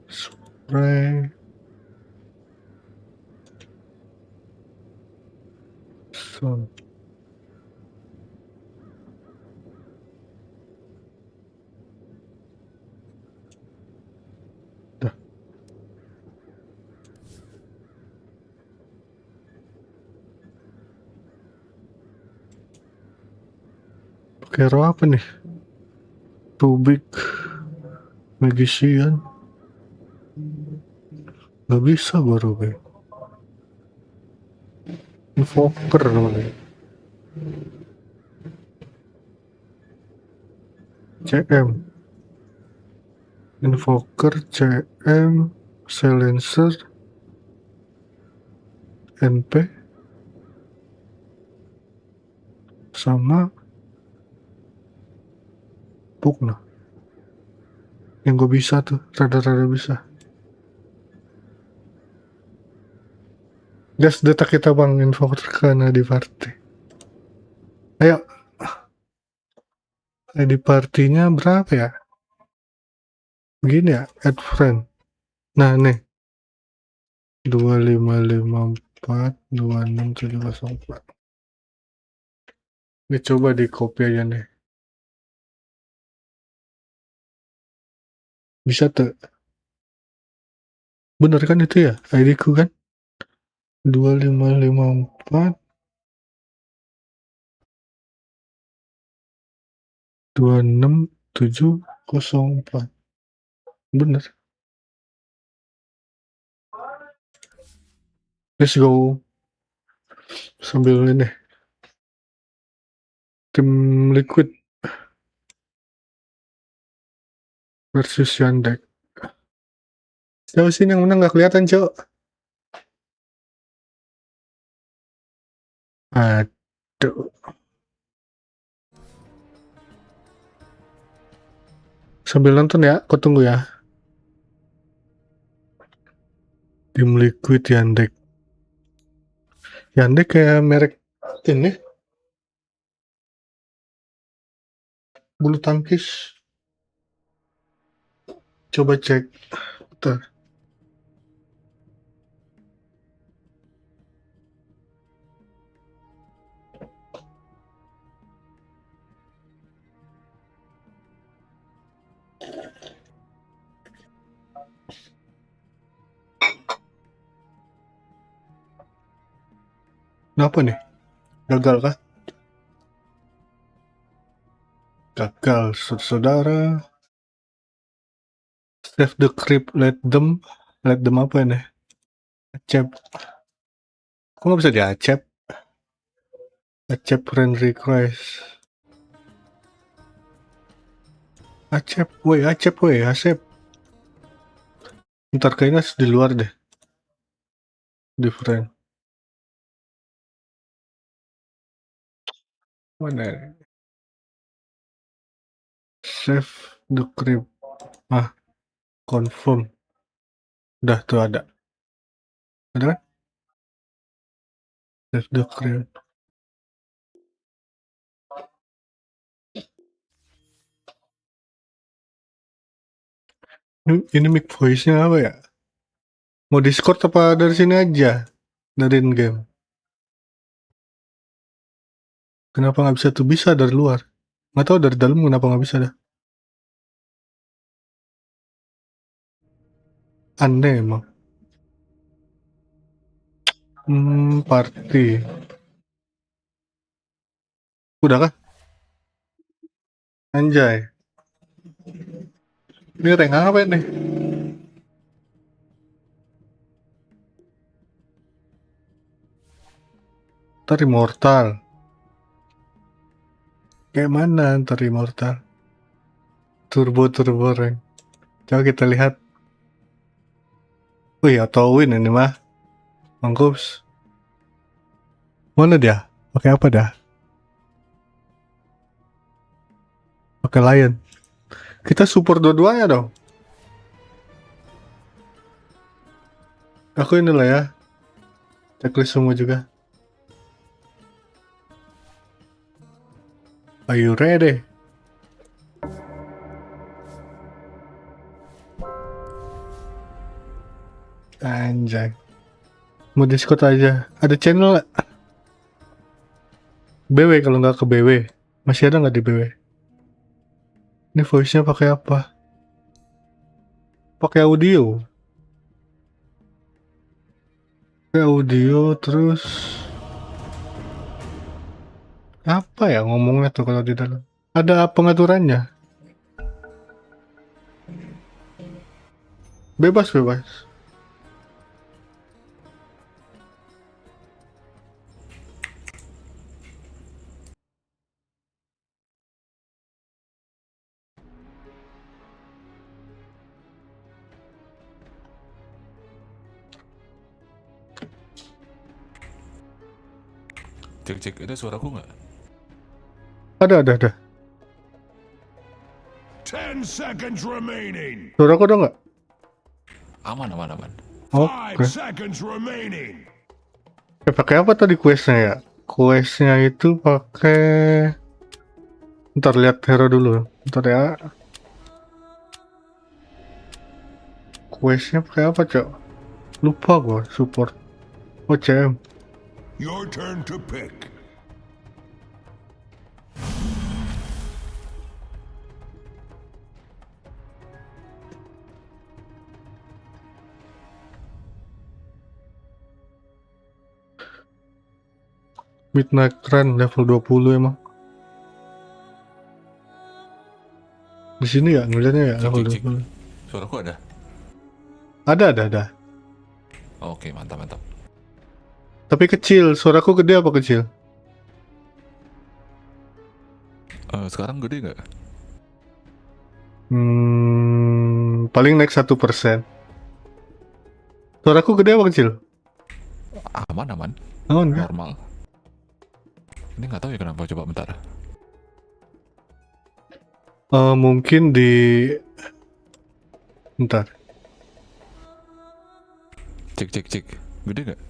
Spray. Hero apa nih? Rubik, Magician. Gak bisa gua Rubik. Invoker namanya. CM. Invoker, CM, Silencer, NP, sama Pugna. Yang gue bisa tuh, rada-rada bisa. Gas data kita bang, Invoker karena di party. Ayo. Di partinya berapa ya? Begini ya, add friend. Nah nih. 2554 26704. Ini coba di copy aja nih. Bisa tuh. Bener kan itu ya? ID ku kan? 2554 26704. Bener. Let's go. Sambil ini. Tim Liquid versus Yandex. Siapa sih yang menang? Gak kelihatan, Cok. Aduh. Sambil nonton ya, aku tunggu ya. Tim Liquid Yandex. Yandex kayak merek ini. Bulu tangkis. Coba cek. Bentar. Kenapa nih? Gagal kah? Gagal, saudara. Save the creep, let them. Let them apa ini? Accept. Kok nggak bisa di-accept? Accept friend request. Accept, accept. Ntar kayaknya di luar deh. Di friend. Mana? Save the creep. Confirm. Udah tuh ada. Ada kan? Save the creep. Ini mic voice-nya apa ya? Mau Discord apa dari sini aja? Dari in-game. Kenapa nggak bisa tuh? Bisa dari luar. Nggak tahu dari dalam kenapa nggak bisa dah. Aneh emang. Party. Udah kah? Anjay. Ini rank apa nih? Ntar immortal. Kayak mana ntar immortal? Turbo rank. Coba kita lihat. Wih, auto win ini mah. Mangkups. Mana dia? Pakai apa dah? Pakai Lion. Kita support dua-duanya dong. Aku inilah ya. Checklist semua juga. Are you ready? Anjay. Mau Discord aja. Ada channel gak? BW kalau nggak ke BW. Masih ada nggak di BW? Ini voice-nya pakai apa? Pakai audio. Pakai audio terus apa ya ngomongnya tuh kalau di dalam? Ada pengaturannya. Bebas. Cek, ada suaraku nggak? Ada. 10 seconds remaining. Suaraku ada nggak? Aman. 5 seconds remaining. Pakai apa tadi questnya ya? Questnya itu pakai. Ntar lihat hero dulu. Ntar ya. Questnya pakai apa, Cok? Lupa gua. Support. Oh, CM. Your turn to pick. Midnight Run level 20 emang. Di sini ya ngeliatnya ya level 20. Suaraku ada? Ada. Oke, mantap. Tapi kecil, suaraku gede apa kecil? Sekarang gede nggak? Paling naik 1%. Suaraku gede apa kecil? Aman. Aman ya? Normal. Ini nggak tahu ya kenapa, coba bentar. Mungkin di... Bentar. Cek. Gede nggak?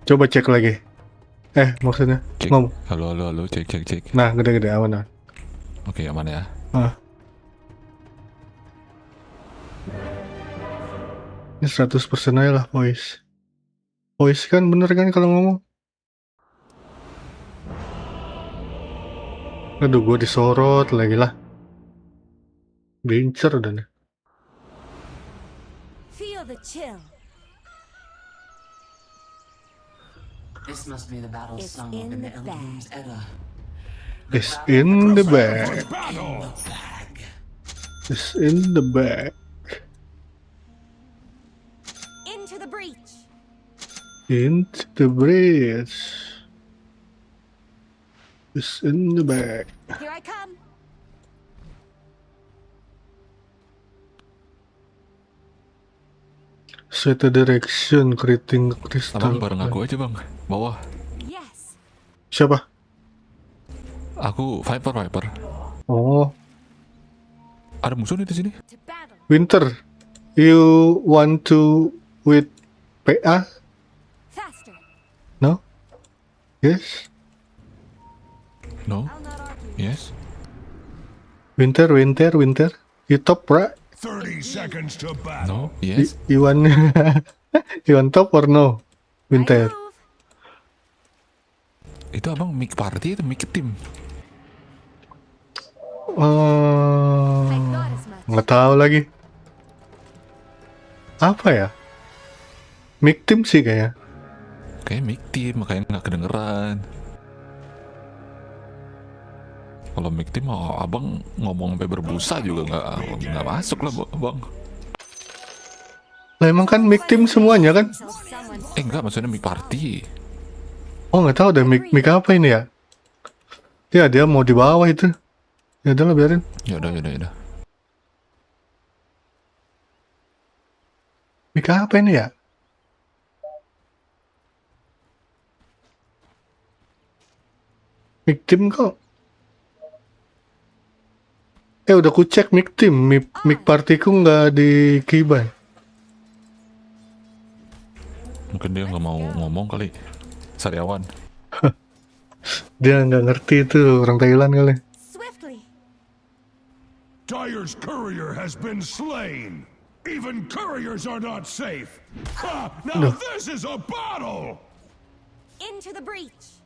Coba cek lagi. Maksudnya Cek. ngomong. Halo, cek. Nah, gede aman. Oke, aman ya. Ini 100% aja lah voice. Voice kan bener kan kalau ngomong. Aduh, gue disorot lagi lah. Bincer udah nih. Feel the chill. This must be the battle song in the Eldrum's era. It's in the bag. It's in the bag. Into the breach. Into the breach. It's in the bag. Here I come. Set a direction, creating crystal. Abang bareng aku aja bang, bawah. Yes. Siapa? Aku Viper. Oh, Ada musuh nih di sini. Winter. You want to with PA? Faster. No? Yes? No. Yes. Winter. You top right? 30 seconds to battle. No. Yes. You want you want top or no? Winter. Itu abang mic party atau mic team? Nggak tahu lagi. Apa ya? Mic team sih kayaknya. Kayak mic team, makanya nggak kedengeran. Kalau mic team, abang ngomong sampai berbusa juga nggak masuk lah, bang. Lah emang kan mic team semuanya kan? Enggak, maksudnya mic party. Oh nggak tahu deh mic apa ini ya? Ya dia mau di bawah itu. Ya udah lah biarin. Ya udah. Mic apa ini ya? Mic team kok? Udah ku cek mic team, mic partiku nggak di keybind. Mungkin dia nggak mau ngomong kali. Sariawan. Dia nggak ngerti itu orang Thailand kali. Dyer's courier has been slain. Even couriers are not safe. Ha! Now this is a battle. Into the breach.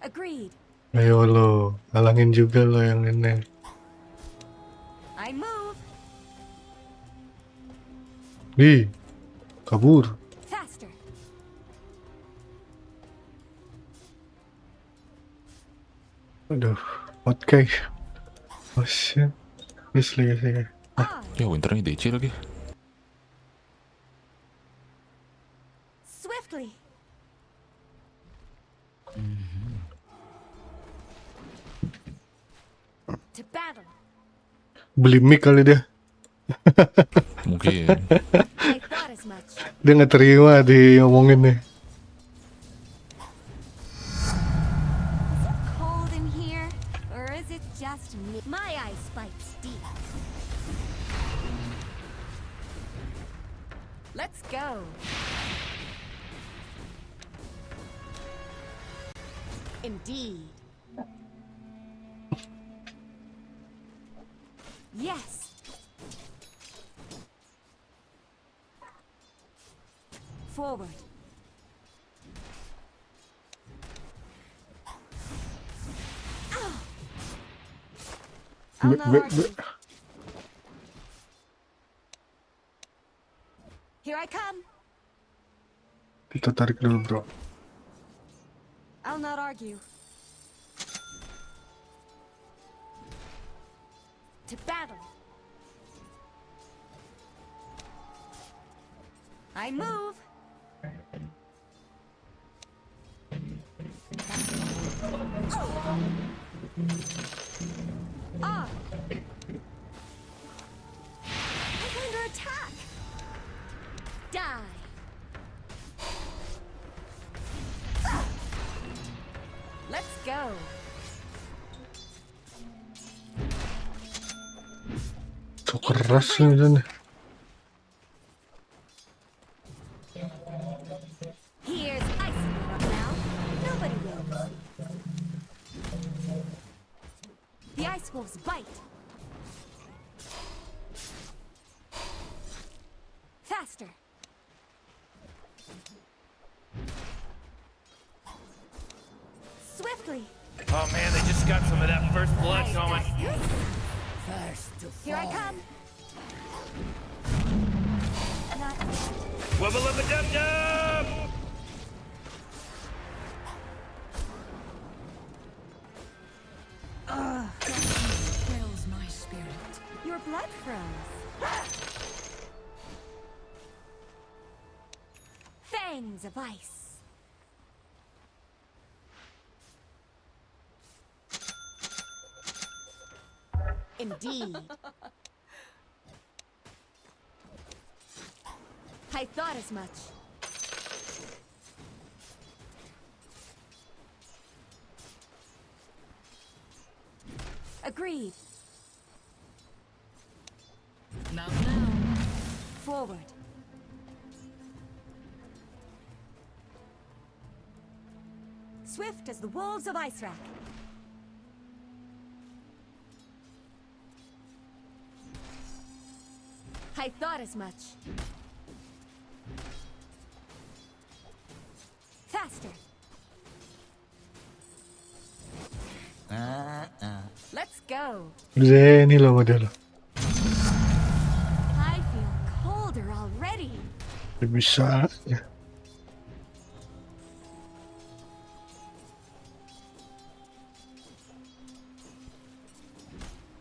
Agreed. Ayo lo, halangin juga lo yang ini. I move. Kabur. Faster. Aduh, oke. Oh shit. Guys, lagi. Ya winternya DC lagi. Swiftly. To battle. Beli mic kali dia. Mungkin. I thought as much. Dia nggak terima diomongin nih. Is it cold in here, or is it just me? My eyes spikes deep. Let's go. Indeed. Yes. Forward. I'll not argue. Here I come. Kita tarik dulu, bro. I'll not argue. To battle. I move. Ah. I'm under attack. Die. Let's go. So keras nih sana. Here's ice now. Nobody wins. The ice wolves bite. Faster. Swiftly. Oh man, they just got some of that first blood going. Here I come. Wubba lubba dub dub! Quells my spirit. Your blood froze. Fangs of ice. Indeed. I thought as much. Agreed. Now. Forward. Swift as the wolves of Ice Rack. I thought as much. Faster. Let's go. Ini loh model. I feel colder already. Bisa.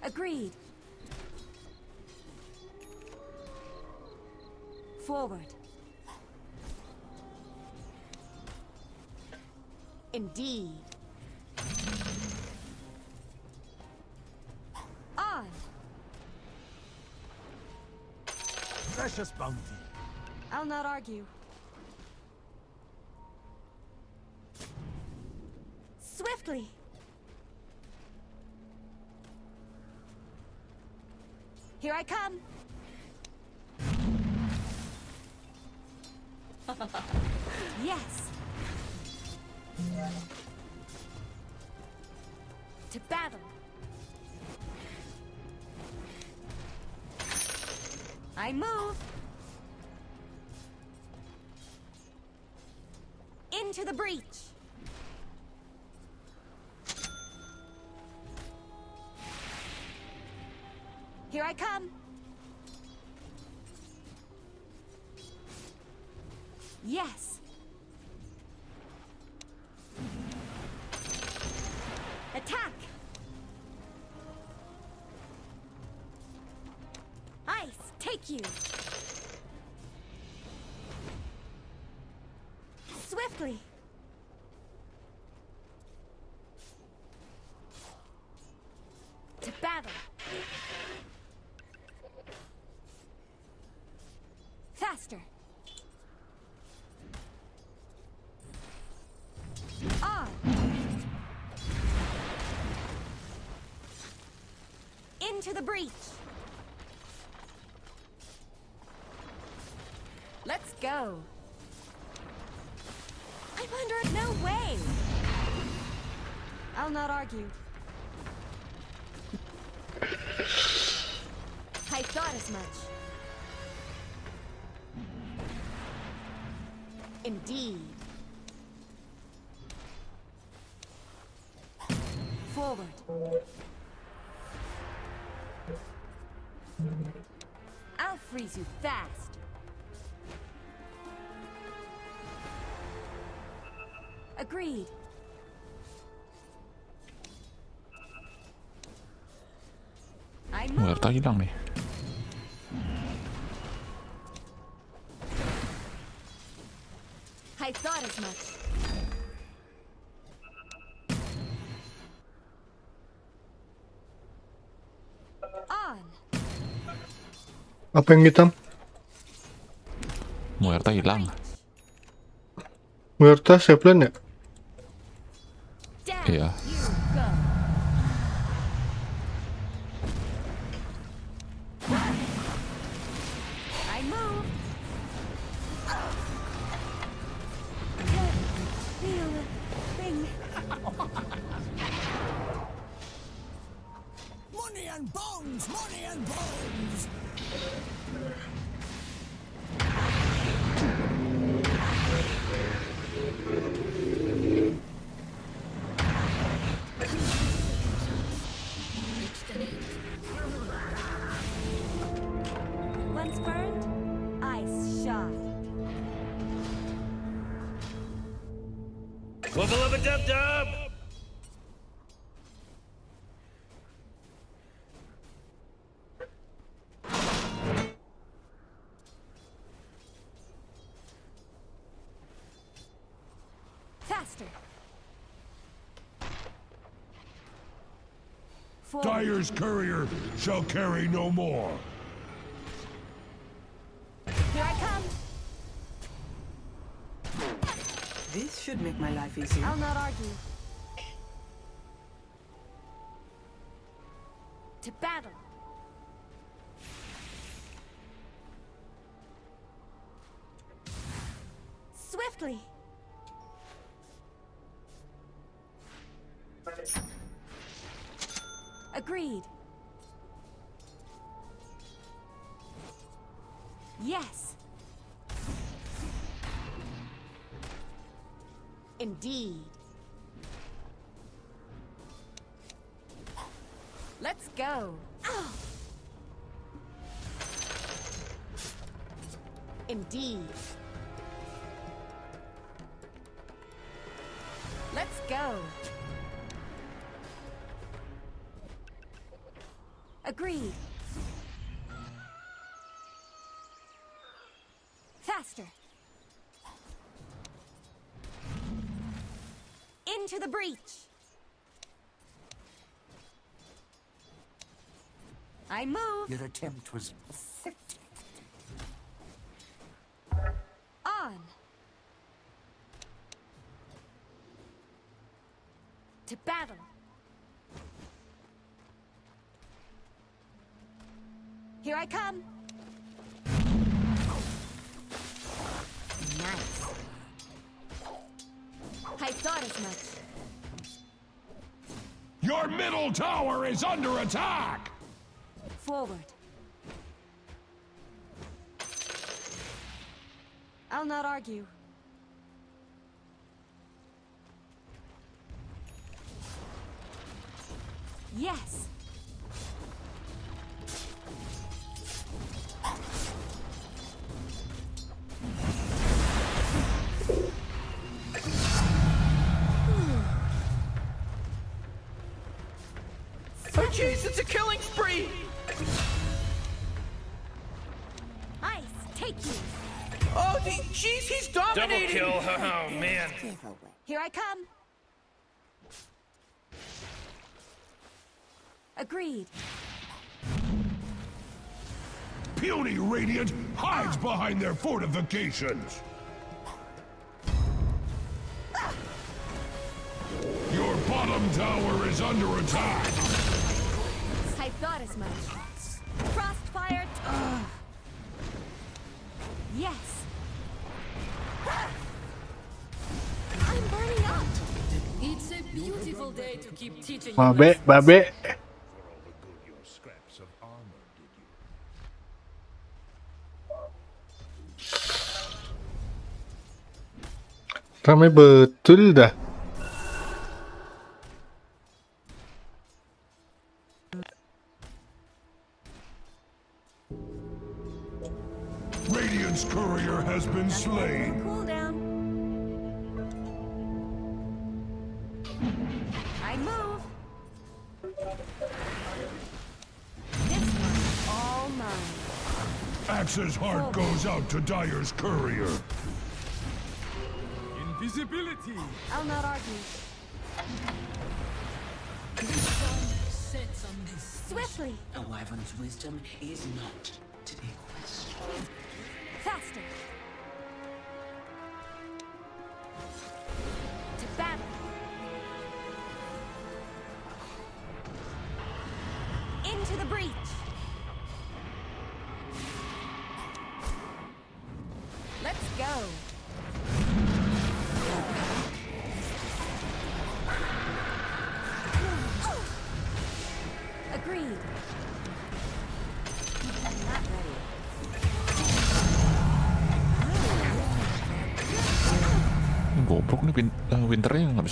Agreed. Forward. Indeed. On. Precious bounty. I'll not argue. Swiftly. Here I come. Yes. To battle. I move. Into the breach. Here I come. Yes. Attack! Ice, take you! Swiftly! To battle! Faster! On! Into the breach! Let's go! I'm under no way! I'll not argue. I thought as much. Indeed. Forward. I'll freeze you fast. Agreed. I move. Muerta hilang nih. I thought as much. On. Apa yang hitam? Muerta hilang. Muerta Seplan ya? Iya. I move. Feel the thing. Money and bones! Money and bones! Once burned, ice shot. Wubba lubba dub dub! Faster. Dyer's courier shall carry no more. Here I come. This should make my life easier. I'll not argue. To battle. Swiftly. Agreed. Yes. Indeed. Let's go. Oh. Indeed. Let's go. Agreed. Faster. Into the breach. I move. Your attempt was pathetic. On. To battle. Here I come. Nice. I thought as much. Your middle tower is under attack! Forward. I'll not argue. Yes. jeez, it's a killing spree! Ice, take you. Oh, jeez, he's dominating! Double kill, oh man. Here I come. Agreed. Puny Radiant hides behind their fortifications. Your bottom tower is under attack. I thought as much. Frostfire. Yes. I'm burning up. It's a beautiful day to keep teaching. Babe, babe. Ramai betul dah. Radiant's courier has been slain. Cool down. I move. This one's all mine. Axe's heart goes out to Dyer's courier. Invisibility! I'll not argue. Swiftly. A wyvern's wisdom is not to be questioned. Faster. To battle. Into the breach. Let's go. Agreed. I'm not ready. Goblok nih Winternya nggak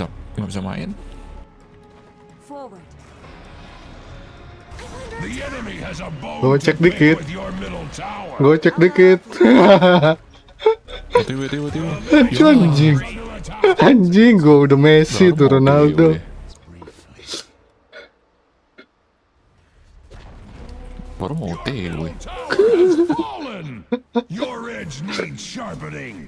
bisa main. Forward. The enemy has a bone Gue to cek pick dikit. with your middle tower. Gue cek dikit. Tiba. Anjing. Anjing, gue udah Messi tuh Ronaldo. Baru mau TW. Your edge needs sharpening.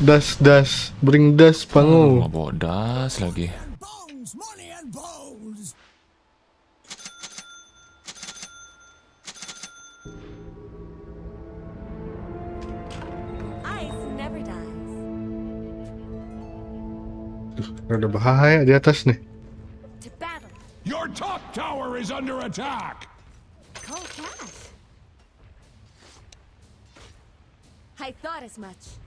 Das, bring das pangu. Mau bawa das lagi. Bones, money and bones. Ice never dies. Ada bahaya di atas nih. To battle. Your top tower is under attack. Cold cash. I thought as much.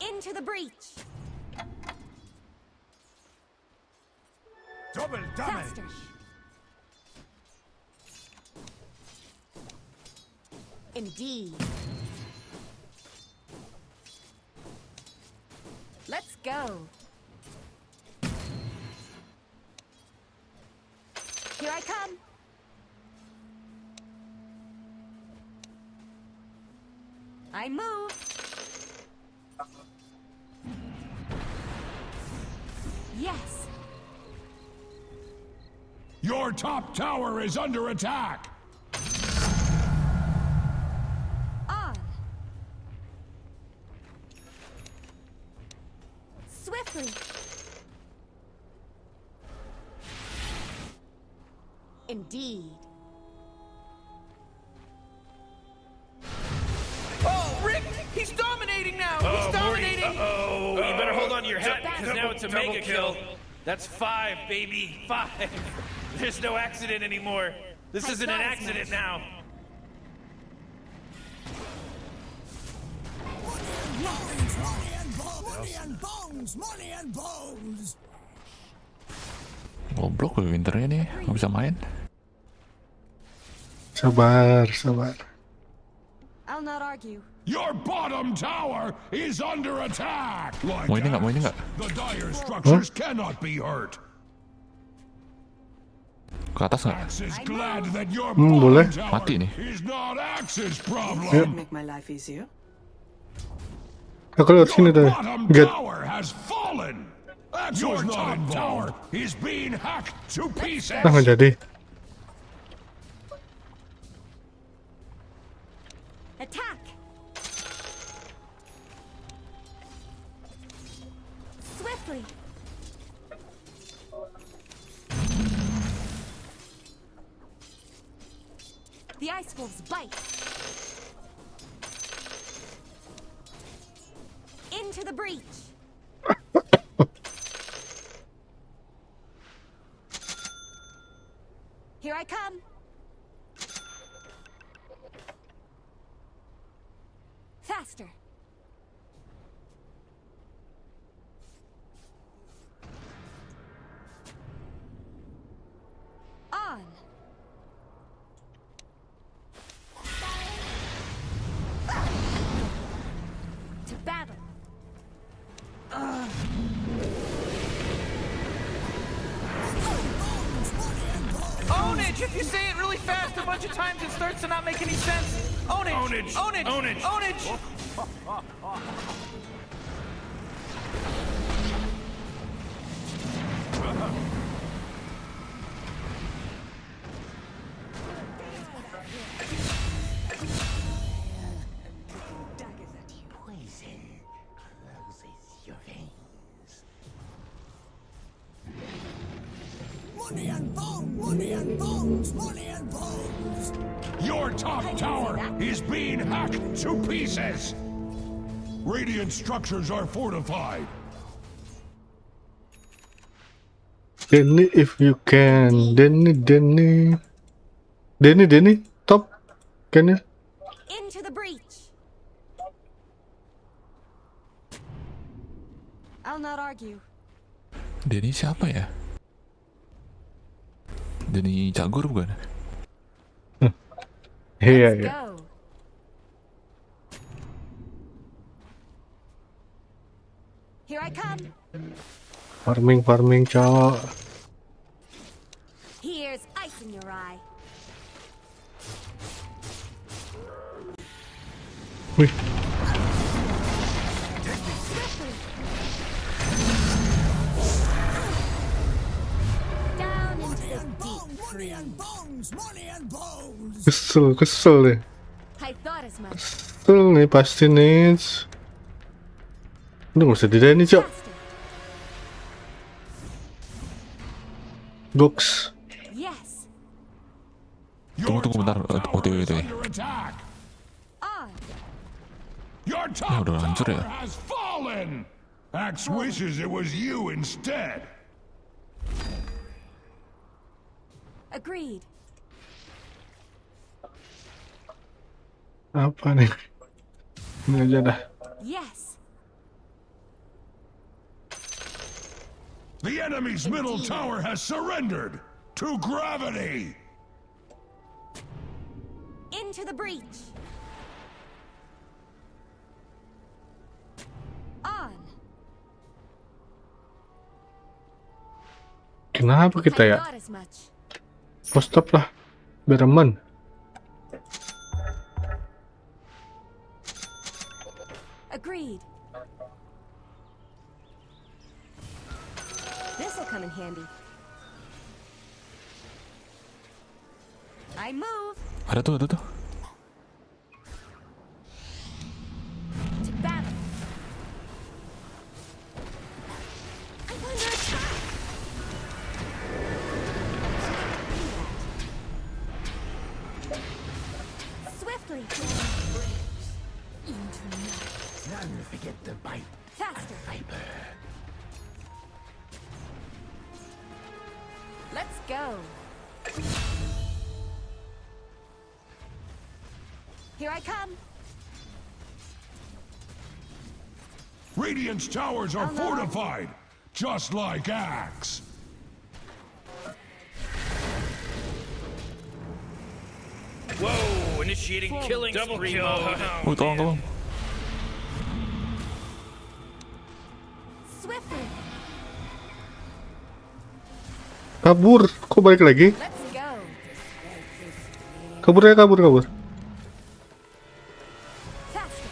Into the breach. Double damage! Faster. Indeed. Let's go. Here I come. I move. Yes. Your top tower is under attack. On. Swiftly. Indeed. Oh, Rick! He's dominating now! He's dominating! Uh-oh! You better hold on to your hat, because now it's a mega kill. That's 5, baby. 5. There's no accident anymore. This isn't an accident now. Money and bones, money and bones. Goblok Winternya nih, nggak bisa main. Sabar. I'll not argue. Your bottom tower is under attack. Like Mau ini nggak? the dire structures cannot be hurt. Ke atas nggak? Axe is glad that your boleh. bottom tower Mati nih. is not Axe's problem. Make my life easier. Aku lewat sini tadi. Bottom Get. tower has fallen. Your top tower is being hacked to pieces. Nah, nggak jadi. Attack! Swiftly! The ice wolves bite. Into the breach. Here I come. Faster. On. To battle. Ownage! If you say it really fast a bunch of times, it starts to not make any sense. Ownage! Ownage! Ownage! Ownage! Ownage! Poison closes your veins. Money and bones! Money and bones! Money and bones! Your top tower is being hacked to pieces! Radiant structures are fortified. Denny, if you can. Denny. Top. Can you? Into the breach. I'll not argue. Denny siapa ya? Denny Cagur bukan? Iya, Let's iya. go. Here I come. Farming, cowok. Here's ice in your eye. Wih, Down into the deep Money and bones! Money and bones! kesel deh. I thought as much. Kesel nih pasti nih. Udah nggak usah Denny, cok. Faster. Goks. Yes. Tunggu bentar. Oh, itu. Under attack! On. Your top udah hancur ya? tower has fallen! Axe wishes it was you instead. Agreed. Apa nih? Ini aja dah. Yes. The enemy's middle tower has surrendered to gravity! Into the breach. On. Kenapa kita I ya? thought as much. Stop lah. Biar aman. Agreed. This'll come in handy. I move Ada tuh. to battle. I'm under attack. Swiftly. None forget the bite. Faster. Viper. Let's go. Here I come. Radiant's towers are fortified, just like Axe. Whoa! Initiating killing Double spree kill. mode. Oh, tolong. Swiftly. Kabur. Kok balik lagi? Let's go. Kabur. Faster.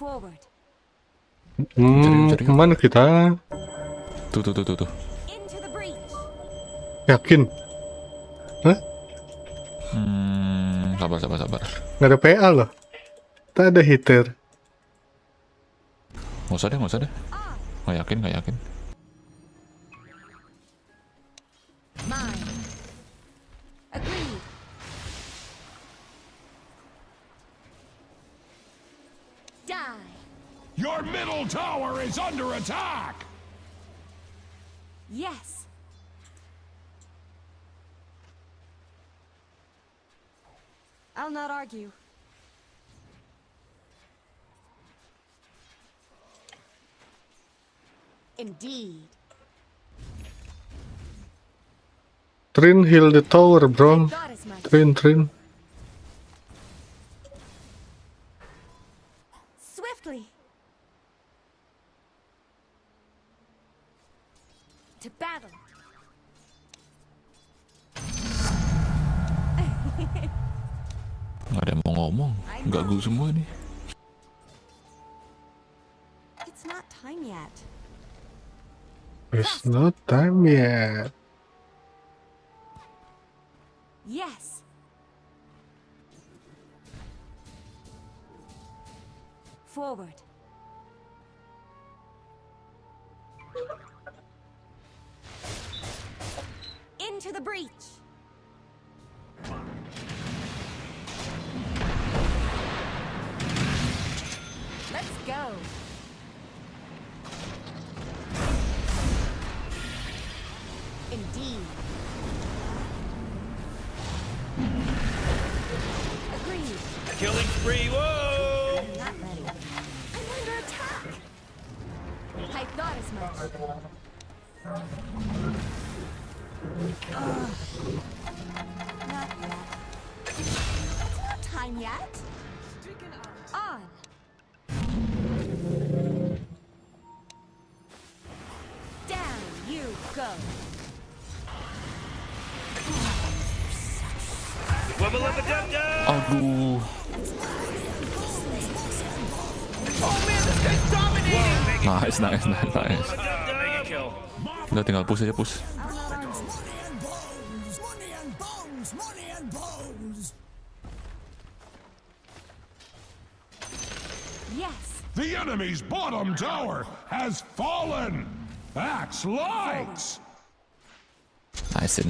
Forward. Kemana kita? Tuh. Into the breach. Yakin? Hah? Sabar. Nggak ada PA loh. Tak ada hitter. Nggak usah deh. Nggak yakin. Mine. Agreed. Die. Your middle tower is under attack! Yes. I'll not argue. Indeed. Trin heal the tower, bro. Trin. Swiftly. To battle. Nggak ada yang mau ngomong. Gagal semua nih. It's not time yet. It's not time yet. Yes. Forward. Into the breach. Let's go. Indeed. Agreed. Killing spree, whoa! I'm not ready. I'm under attack. I thought as much. Not yet. It's not time yet. On. Down you go. Wubba lubba dub dub! Aduh. Oh man, this guy's dominating! Nice. Mega kill. Udah tinggal push aja, push. Yes. The enemy's bottom tower has fallen! Axe lights! Nice.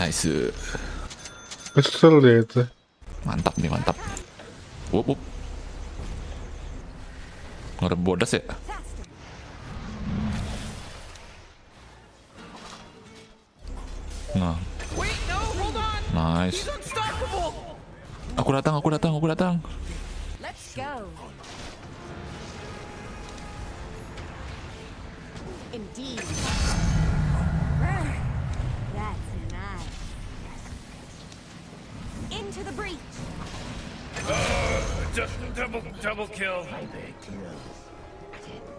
Kesel deh itu. Mantap. Wup. Nggak ada bodas ya? Nah. Wait, no, hold on! Nice. He's unstoppable! Aku datang. Let's go. Indeed. That's nice. Into the breach. Just double kill.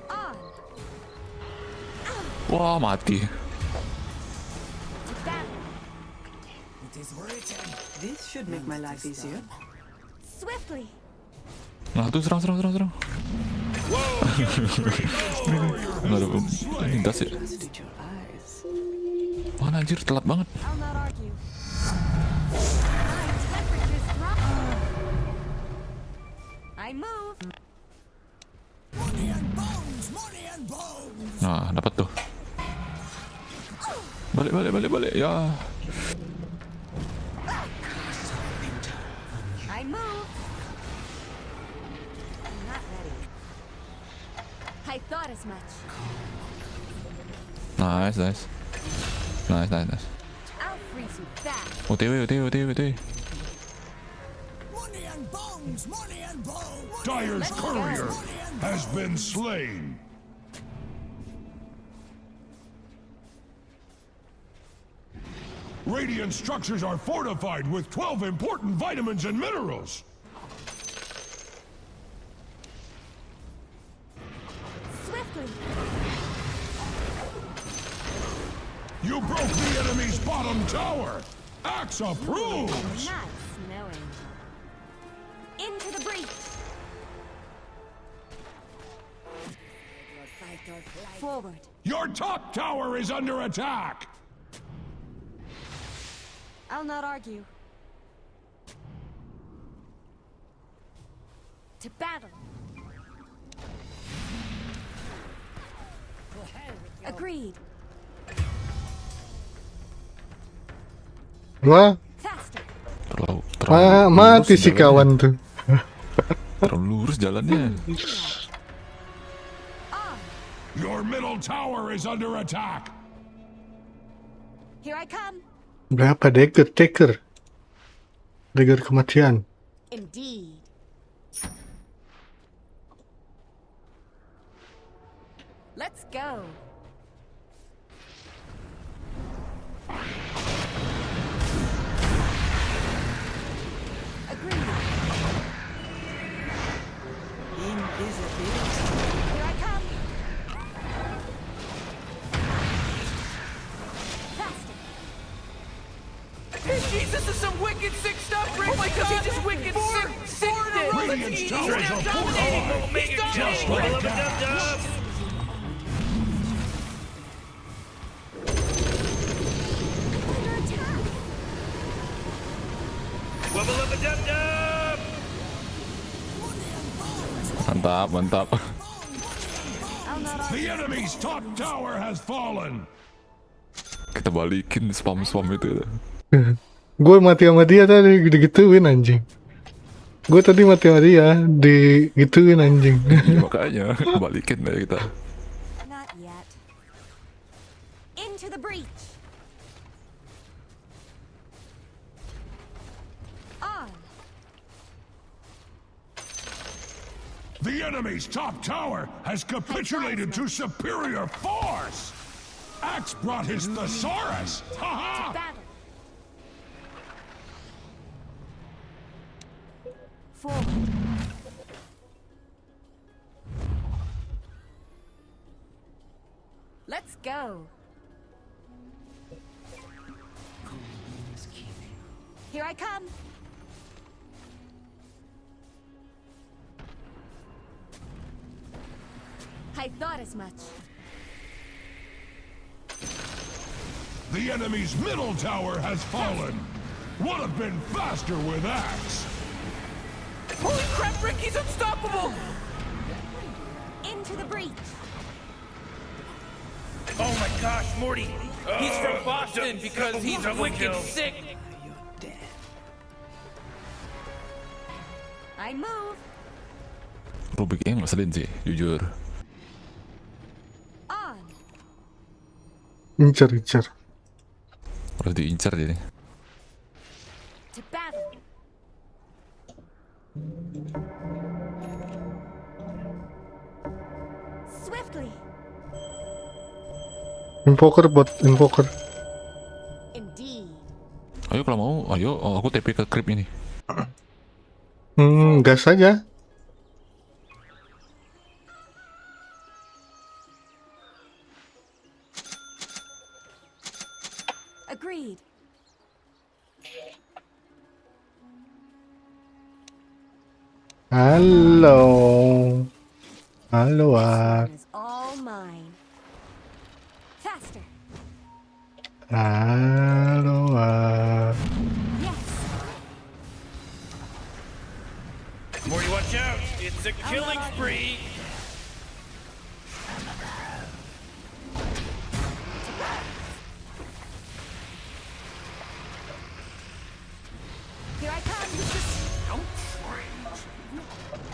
On. Wah, mati. This should make my life easier. Swiftly. Nah, tuh serang. Nggak ada lintas ya. Wah, anjir, telat banget. I'll not argue. My temperature's dropping. I move. Nah, dapat tuh. Balik. Ya. I move. I'm not ready. I thought as much. Nice. I'll freeze you fast. OTW. Dyer's courier has been slain! Radiant structures are fortified with 12 important vitamins and minerals! Swiftly. You broke the enemy's bottom tower! Axe approves! Nice knowing. Into the breach. Forward. Your top tower is under attack! I'll not argue. To battle. Agreed. Wah, Faster. mati si kawan tuh. Terlalu lurus jalannya. Your middle tower is under attack! Here I come. Berapa dagger kematian. Indeed. Let's go. Agreed. Invisibility. Here I come. Faster. Jesus is some wicked sick stuff, Rick. Oh my God, he just wicked sick it. Radiant's towers are fortified! Mega Just kill. like Level up a that. dub-dub. Level up a dub-dub. Mantap. The enemy's top tower has fallen! Kita balikin spam itu. Gue mati sama dia tadi digituin anjing. Gue tadi mati sama dia digituin anjing. Iya, makanya balikin deh kita. Not yet. Into the breach. On. The enemy's top tower has capitulated to superior force! Axe brought his thesaurus! Ha-ha! Battle. Forward. Let's go. Here I come. I thought as much. The enemy's middle tower has fallen! Would have been faster with axe! Holy crap, Rick, he's unstoppable. Into the breach. Oh my gosh, Morty. He's from Boston because he's wicked sick. I move. Rubiknya ngeselin sih, jujur. On. Incer. Harus diincar jadi. To battle. Swiftly. Invoker. Indeed. Ayo kalau mau, aku TP ke creep ini. Gas saja. Agreed. Halo. Is all mine. Faster. Halo. Yes. Morty, watch out. It's a killing spree. Here I come.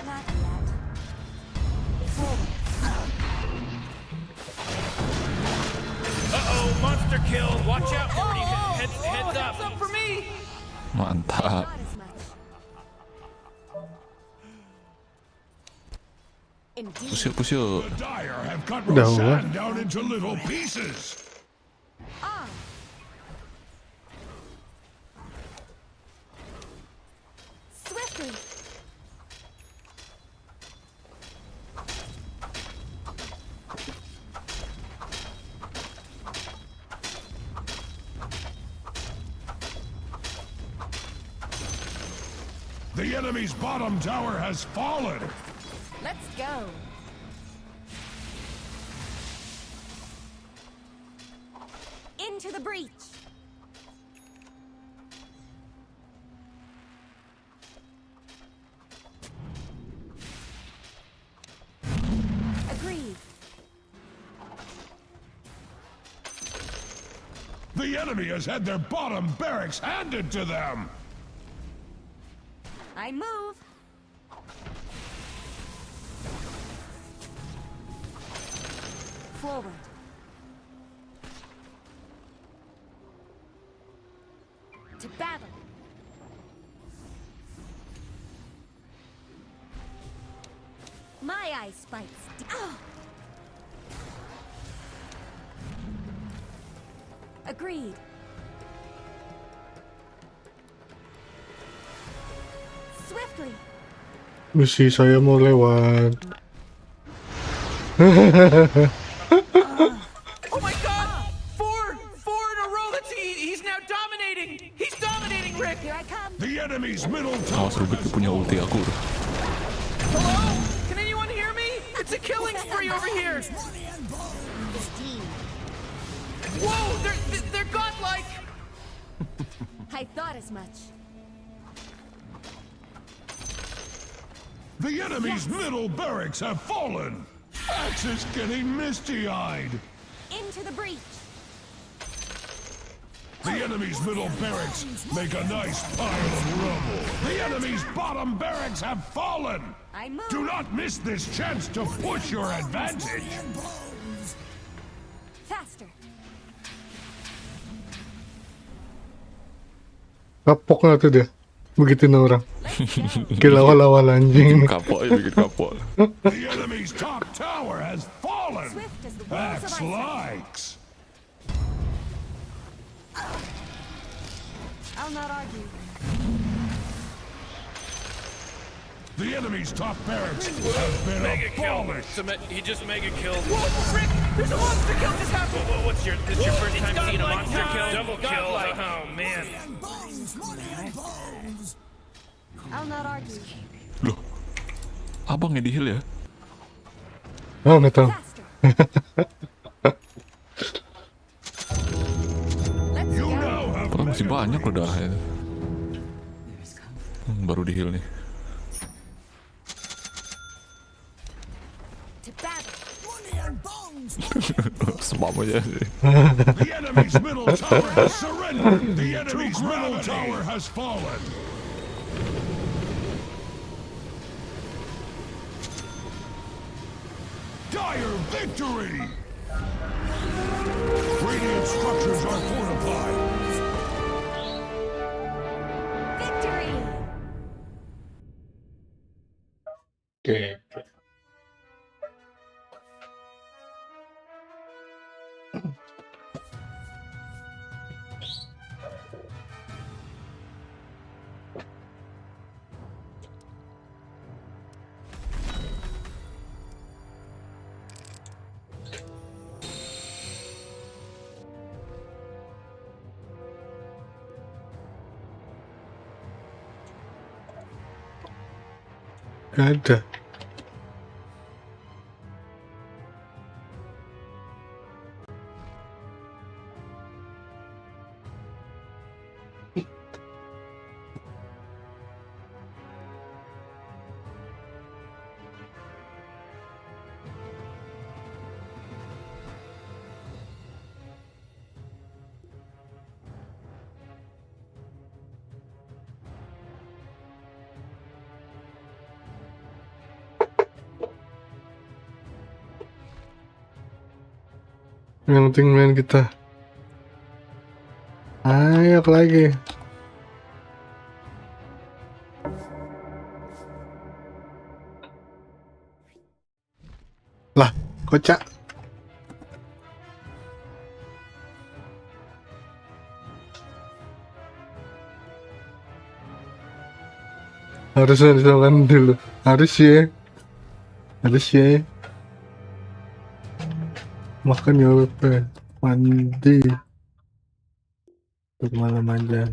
Not yet. Forward. Uh-oh, monster kill. Watch out, Morty. Heads up. Heads up for me. Mantap. Not as much. Indeed. Push yuk. The Dire have cut Rosanne down into little pieces! On. Swiftly. The enemy's bottom tower has fallen! Let's go. Into the breach. Agreed. The enemy has had their bottom barracks handed to them! I move. Forward. To battle. My eye spites. Oh. Agreed. Swiftly. Misi saya mau lewat. Oh my god! Four in a row. He's now dominating. He's dominating, Rick. Here I come. The enemy's middle Awas Rubik punya ulti aku. Hello? Can anyone hear me? It's a killing spree over here. Whoa! They're godlike. I thought as much. The enemy's middle barracks have fallen! Axe is getting misty-eyed! Into the breach. The enemy's middle barracks make a nice pile of rubble. The enemy's bottom barracks have fallen! I move. Do not miss this chance to push your advantage! Faster. Kapok na tuh dia. Begitu na orang. Kilawal-awal anjing. Kapok ya, bikin kapok. The enemy's top tower has fallen! Axe likes! I'll not argue. The enemy's top barracks have been abolished! He just mega killed. Whoa, Rick! There's a monster kill just happened! What's your first time seeing a monster kill? Double kill. Oh, man. I'll not argue. Loh, abang yang di heal ya? Oh, nggak tahu. Padahal masih banyak loh darahnya. Baru di heal nih. Sebab aja sih. The enemy's middle tower has surrendered! The enemy's middle tower has fallen! Dire victory! Radiant structures are fortified! Victory! Oke. Gak ada. Yang penting main kita. Ayo lagi. Lah, kocak. Harusnya dilawan dulu. Harus ya. Makan ya Pepe, mandi untuk malam aja.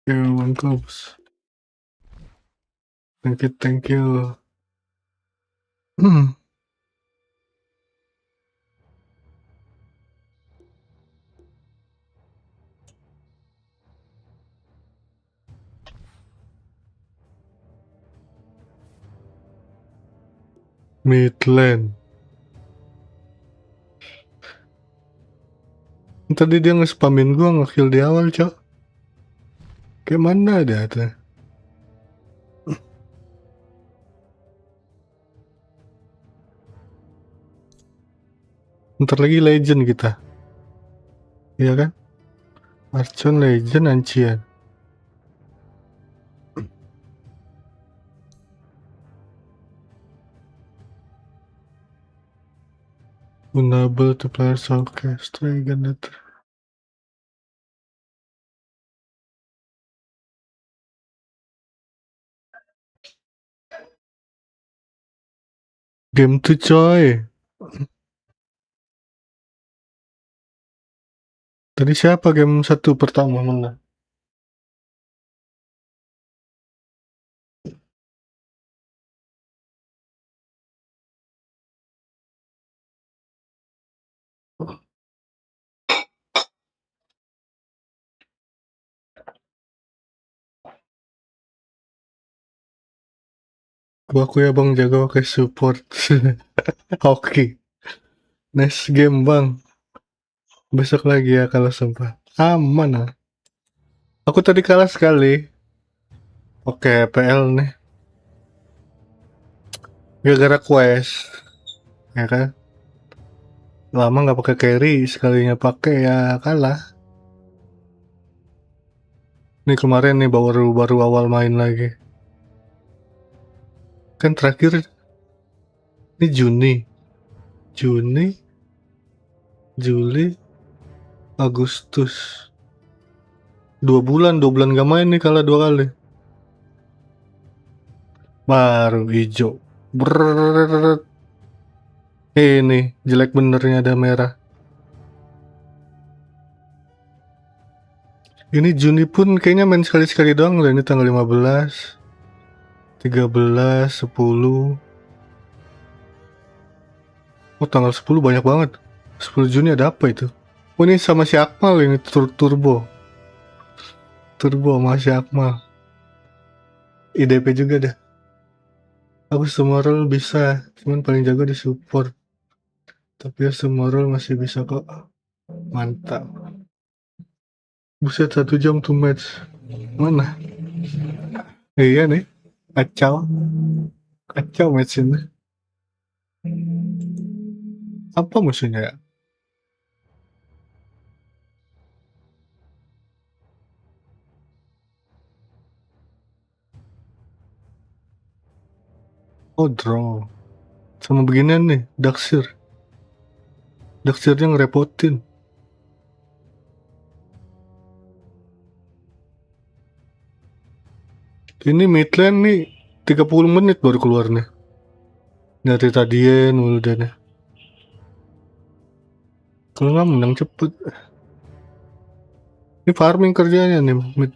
Ya mantap. Thank you. Midland. Tadi dia nge-spamin gua nge-kill di awal, cok. Kayak mana dia tuh? Ntar lagi legend kita. Iya kan? Archon legend ancian. Vulnerable to players showcase Dragon Letter. Game 2 coy. Tadi siapa game 1 pertama menang? Aku ya bang jago pakai support. Oke. Next game bang. Besok lagi ya kalau sempat. Aman lah. Aku tadi kalah sekali. Oke, PL nih. Gara-gara quest. Ya kan? Lama nggak pakai carry, sekalinya pakai ya kalah. Nih kemarin nih baru awal main lagi. Kan terakhir ini Juni, Juli, Agustus. 2 bulan gak main nih, kalah 2 kali. Baru hijau. Brrrr. Ini jelek benernya ada merah. Ini Juni pun kayaknya main sekali-sekali doang lah. Ini tanggal 15, 13, 10. Oh tanggal 10 banyak banget. 10 Juni ada apa itu? Oh ini sama si Akmal ini Turbo sama si Akmal. IDP juga dah. Aku semua role bisa, cuman paling jago di support. Tapi ya semua role masih bisa kok. Mantap. Buset 1 jam to match. Mana? Iya nih. Kacau match ini. Apa musuhnya ya? Oh draw. Sama beginian nih, Daxirnya ngerepotin. Ini midlane nih 30 menit baru keluar nih. Nyari Radiant udah nih. Kalau nggak menang cepet. Ini farming kerjanya nih mid.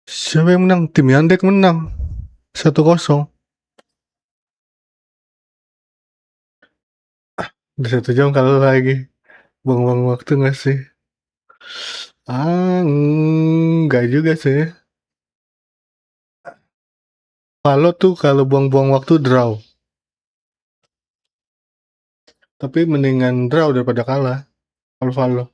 Siapa yang menang? Tim Yandek menang 1-0. Udah 1 jam kalau lagi. Buang-buang waktu nggak sih? Enggak juga sih. Valo tuh kalau buang-buang waktu draw. Tapi mendingan draw daripada kalah. Kalau Valo.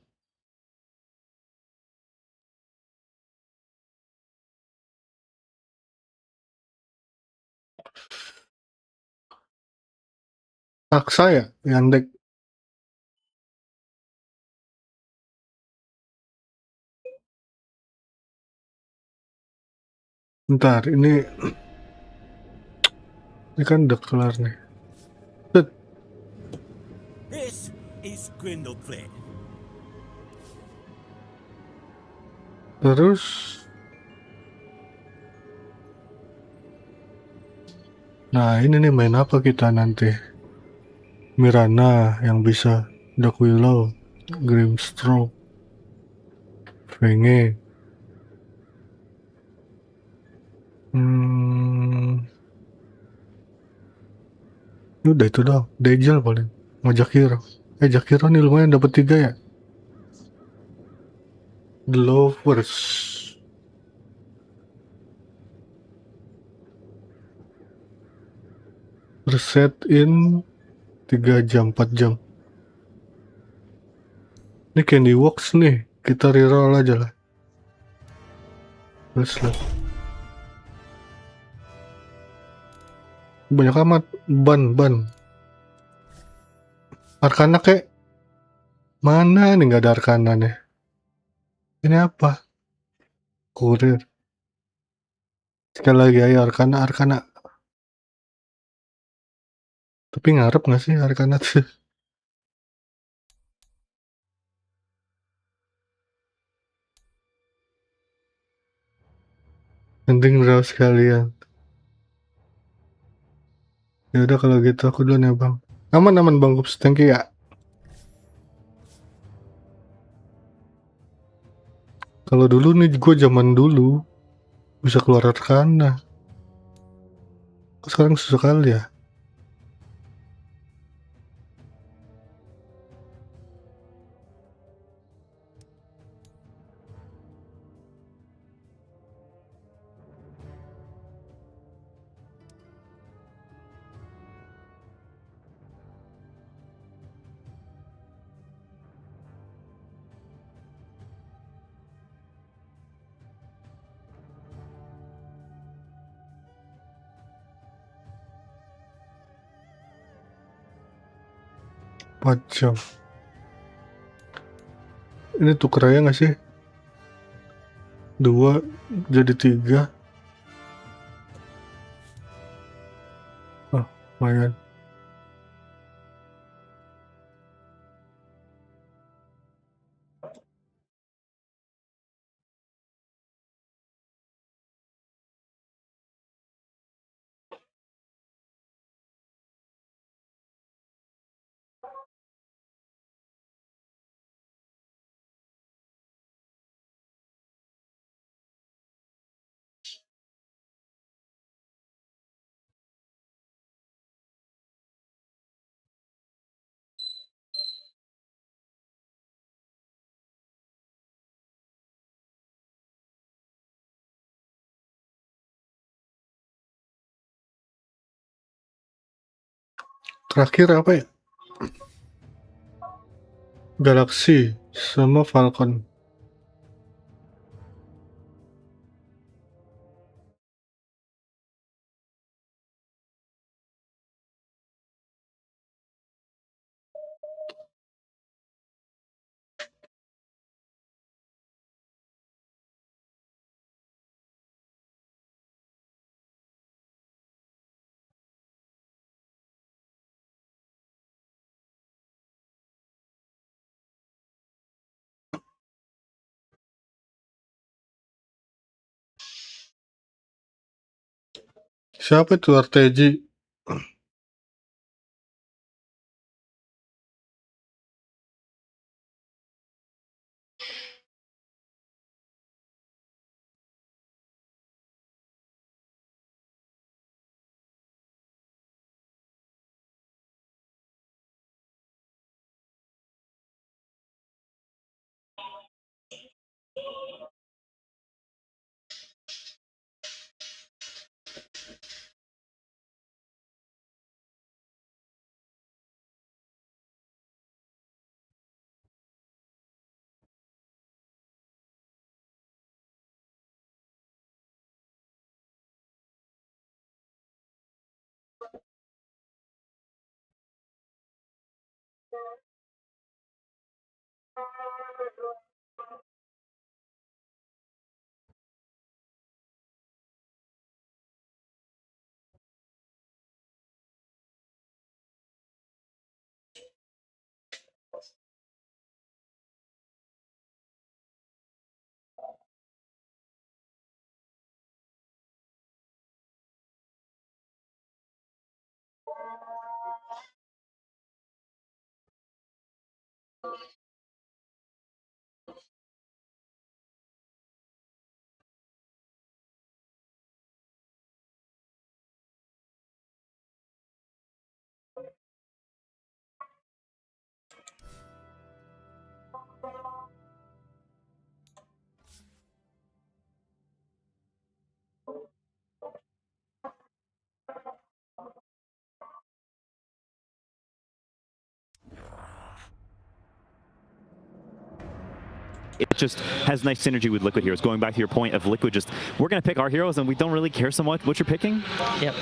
Paksa ya, Yandek. Bentar, ini kan udah kelar nih. This is INDOPRIDE. Terus nah ini nih main apa kita nanti? Mirana yang bisa Dark Willow, Grimstroke, Venge. Udah itu dong, Dejel paling ngajak hero. Jakiro nih lumayan dapat 3 ya. The Lovers. Reset in 3 jam, 4 jam. Ini Candy Works nih, kita reroll aja lah. Let's lah. Banyak amat ban. Arkana kek. Mana nih nggak ada Arkana nih. Ini apa? Kurir. Sekali lagi ayo Arkana. Tapi ngarep nggak sih Arkana tuh? Mending draw sekalian. Ya udah kalau gitu aku duluan ya bang. Aman bang, Gups, thank you ya. Kalau dulu nih gue zaman dulu bisa keluar Arkana. Kok sekarang susah kali ya. Macam. Ini tuker aja nggak sih? 2 jadi 3. Oh, lumayan. Terakhir apa ya? Galaxy sama Falcon. Siapa itu RTG? it just has nice synergy with Liquid heroes. Going back to your point of Liquid, just we're going to pick our heroes and we don't really care so much what you're picking. Yep.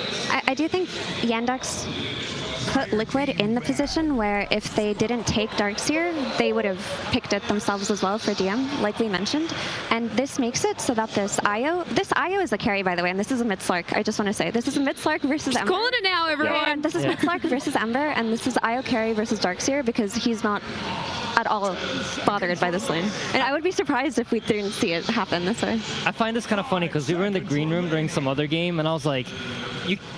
I do think Yandex put Liquid in the position where if they didn't take Darkseer, they would have picked it themselves as well for DM, like we mentioned. And this makes it so that this IO is a carry, by the way, and this is a mid Slark. I just want to say, this is a mid Slark versus Ember. Calling it now, everyone. And this is mid Slark versus Ember, and this is IO carry versus Darkseer because he's not at all bothered by this lane. And I would be surprised if we didn't see it happen this way. I find this kind of funny because we were in the green room during some other game, and I was like,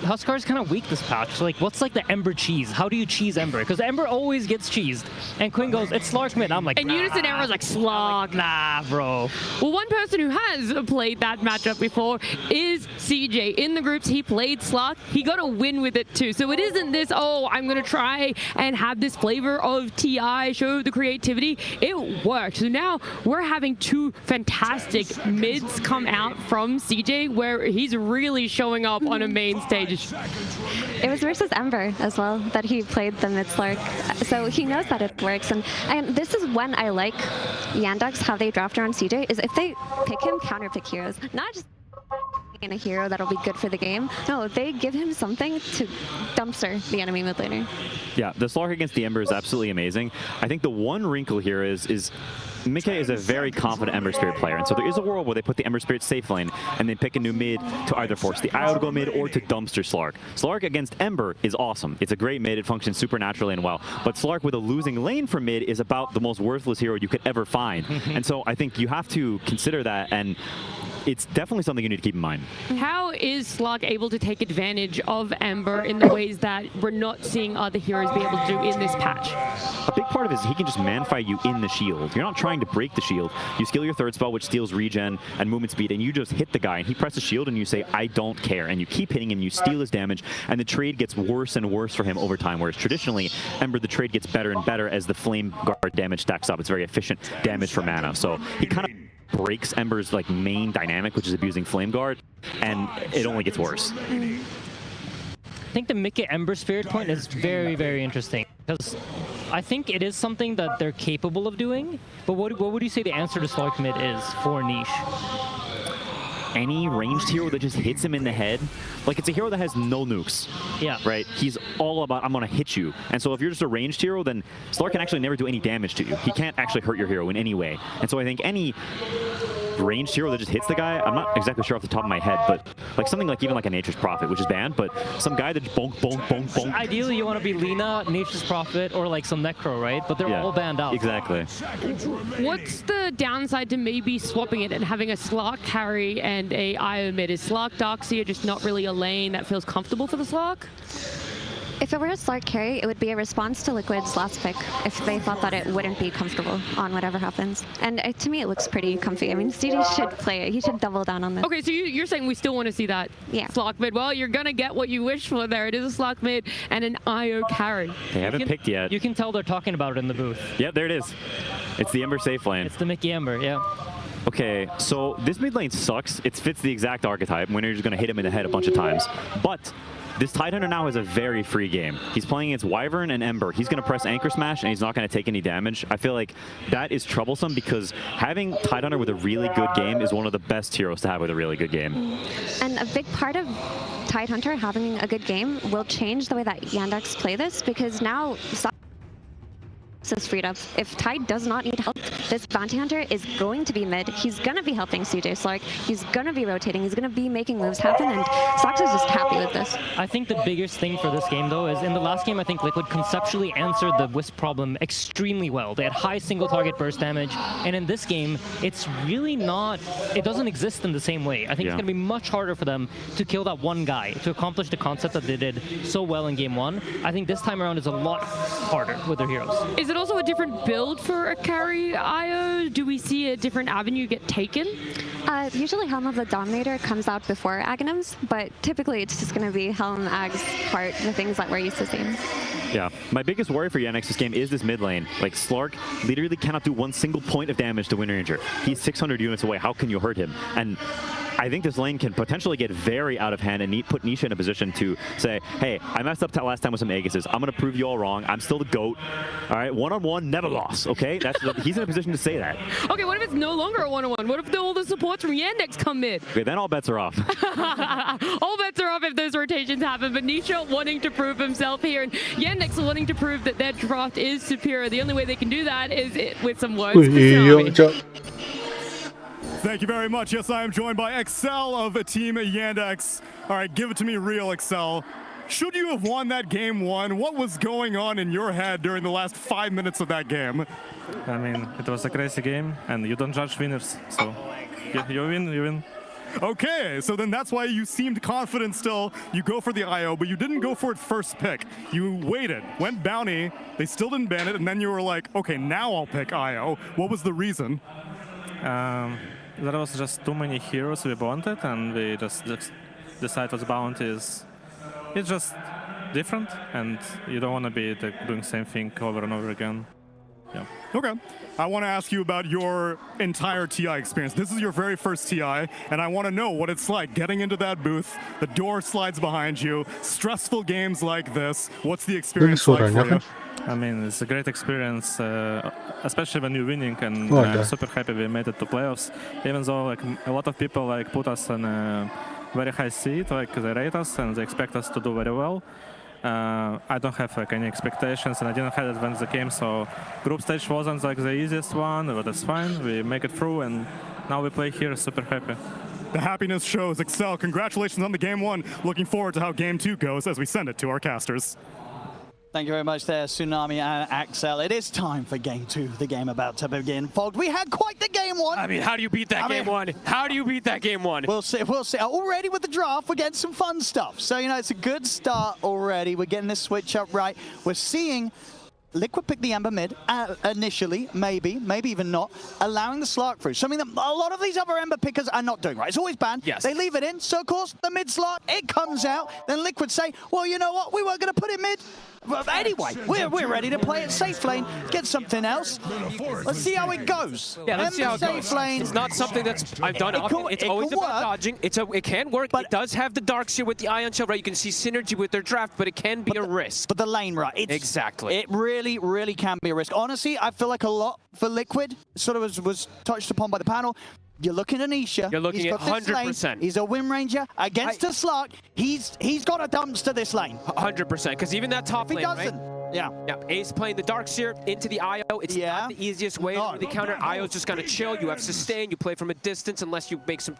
Huskar's kind of weak this patch. Like, what's like the Ember cheese? How do you cheese Ember? Because Ember always gets cheesed. And Quinn goes, it's Slark mid. I'm like, and Unison Ember's like, Slark. Nah, bro. Well, one person who has played that matchup before is CJ. In the groups, he played Slark. He got a win with it too. So it isn't this, oh, I'm going to try and have this flavor of TI, show the creativity. It worked. So now we're having two fantastic mids come out from CJ where he's really showing up on a main stage. It was versus Ember as well that he played the mid Slark, so he knows that it works. And this is when I like Yandex, how they draft around CJ, is if they pick him, counter pick heroes, not just in a hero that'll be good for the game. No, they give him something to dumpster the enemy mid laner. Yeah, the Slark against the Ember is absolutely amazing. I think the one wrinkle here is Mickey is a very confident Ember Spirit player, and so there is a world where they put the Ember Spirit safe lane and they pick a new mid to either force the IO to go mid or to dumpster Slark. Slark against Ember is awesome. It's a great mid, it functions super naturally and well, but Slark with a losing lane for mid is about the most worthless hero you could ever find. And so I think you have to consider that, and it's definitely something you need to keep in mind. How is Slark able to take advantage of Ember in the ways that we're not seeing other heroes be able to do in this patch? A big part of it is he can just man-fight you in the shield. You're not trying to break the shield. You skill your third spell, which steals regen and movement speed, and you just hit the guy, and he presses shield, and you say, I don't care. And you keep hitting him, you steal his damage, and the trade gets worse and worse for him over time, whereas traditionally, Ember, the trade gets better and better as the Flame Guard damage stacks up. It's very efficient damage for mana. So he kind of breaks Ember's like main dynamic, which is abusing Flame Guard, and it only gets worse. I think the Mickey Ember Spirit point is very, very interesting because I think it is something that they're capable of doing, but what would you say the answer to Slark mid is for niche? Any ranged hero that just hits him in the head, like it's a hero that has no nukes. Yeah. Right? He's all about, I'm going to hit you. And so if you're just a ranged hero, then Slark can actually never do any damage to you. He can't actually hurt your hero in any way. And so I think any ranged hero that just hits the guy, I'm not exactly sure off the top of my head, but like something like even like a Nature's Prophet, which is banned, but some guy that bonk, bonk, bonk, bonk. Ideally, you want to be Lina, Nature's Prophet, or like some Necro, right? But they're all banned out. Exactly. What's the downside to maybe swapping it and having a Slark carry and a IO mid? Is Slark Darkseer just not really a lane that feels comfortable for the Slark? If it were a Slark carry, it would be a response to Liquid's last pick if they thought that it wouldn't be comfortable on whatever happens. And to me, it looks pretty comfy. I mean, CD should play it. He should double down on this. Okay, so you're saying we still want to see that Slark mid. Well, you're going to get what you wish for there. It is a Slark mid and an IO carry. They haven't picked yet. You can tell they're talking about it in the booth. Yep, there it is. It's the Ember safe lane. It's the Mickey Ember, yeah. Okay, so this mid lane sucks. It fits the exact archetype. Winner's just going to hit him in the head a bunch of times. But this Tidehunter now has a very free game. He's playing against Wyvern and Ember. He's going to press Anchor Smash, and he's not going to take any damage. I feel like that is troublesome because having Tidehunter with a really good game is one of the best heroes to have with a really good game. And a big part of Tidehunter having a good game will change the way that Yandex play this, because now is freed up. If Tide does not need help, this Bounty Hunter is going to be mid. He's going to be helping CJ Slark. He's going to be rotating. He's going to be making moves happen, and Sox is just happy with this. I think the biggest thing for this game, though, is in the last game, I think Liquid conceptually answered the Wisp problem extremely well. They had high single target burst damage, and in this game, it's really not, it doesn't exist in the same way. I think it's going to be much harder for them to kill that one guy, to accomplish the concept that they did so well in game one. I think this time around is a lot harder with their heroes. Is it also a different build for a carry IO? Do we see a different avenue get taken? Usually Helm of the Dominator comes out before Aghanims, but typically it's just going to be Helm, Aghs, Heart, the things that we're used to seeing. Yeah, my biggest worry for Yandex this game is this mid lane. Like, Slark literally cannot do one single point of damage to Wind Ranger. He's 600 units away. How can you hurt him? And I think this lane can potentially get very out of hand and put Nisha in a position to say, hey, I messed up last time with some Aegises. I'm going to prove you all wrong. I'm still the GOAT. All right, one-on-one, never lost, okay? He's in a position to say that. Okay, what if it's no longer a one-on-one? What if all the supports from Yandex come mid? Okay, then all bets are off. All bets are off if those rotations happen, but Nisha wanting to prove himself here, and Yandex wanting to prove that their draft is superior. The only way they can do that is with some words. Thank you very much. Yes, I am joined by Excel of Team Yandex. All right, give it to me real, Excel. Should you have won that game one? What was going on in your head during the last 5 minutes of that game? I mean, it was a crazy game, and you don't judge winners, so you win, you win. Okay, so then that's why you seemed confident still. You go for the IO, but you didn't go for it first pick. You waited, went bounty, they still didn't ban it, and then you were like, okay, now I'll pick IO. What was the reason? There was just too many heroes we wanted, and we just decided what bounty is. It's just different, and you don't want to be doing the same thing over and over again. Yeah. Okay. I want to ask you about your entire TI experience. This is your very first TI, and I want to know what it's like getting into that booth, the door slides behind you, stressful games like this. What's the experience like for you? I mean, it's a great experience, especially when you're winning, and I'm super happy we made it to playoffs. Even though like a lot of people like put us on a very high seat, like they rate us and they expect us to do very well. I don't have like any expectations, and I didn't have advance the game, so group stage wasn't like the easiest one, but that's fine. We make it through, and now we play here. Super happy. The happiness shows. Excel, congratulations on the game one. Looking forward to how game two goes as we send it to our casters. Thank you very much there, Tsunami and Axel. It is time for game two, the game about to begin. Fogged, we had quite the game one. I mean, how do you beat that game one? How do you beat that game one? We'll see, we'll see. Already with the draft, we're getting some fun stuff. So, you know, it's a good start already. We're getting this switch up right. We're seeing Liquid pick the Ember mid initially, maybe even not, allowing the Slark through. Something that a lot of these other Ember pickers are not doing, right? It's always banned. Yes. They leave it in, so of course the mid Slark, it comes out. Then Liquid say, well, you know what? We weren't going to put it mid. But anyway, we're ready to play it safe lane, get something else. Let's see how it goes. Yeah, let's see how it goes. Lane. It's not something that's I've done often. It's always about dodging. It can work. But it does have the darks here with the Ion Shell, right? You can see synergy with their draft, but it can be a risk. But the lane, right? Exactly. It really can be a risk. Honestly, I feel like a lot for Liquid, sort of was touched upon by the panel. You're looking at Nisha. You're looking at 100%. He's a Wind Ranger against a Slark. He's got a dumpster this lane. 100%, because even that top lane, right? Yeah. Ace playing the Dark Seer into the IO. It's not the easiest way to really counter. IO's just going to chill. You have sustain. You play from a distance. Unless you make some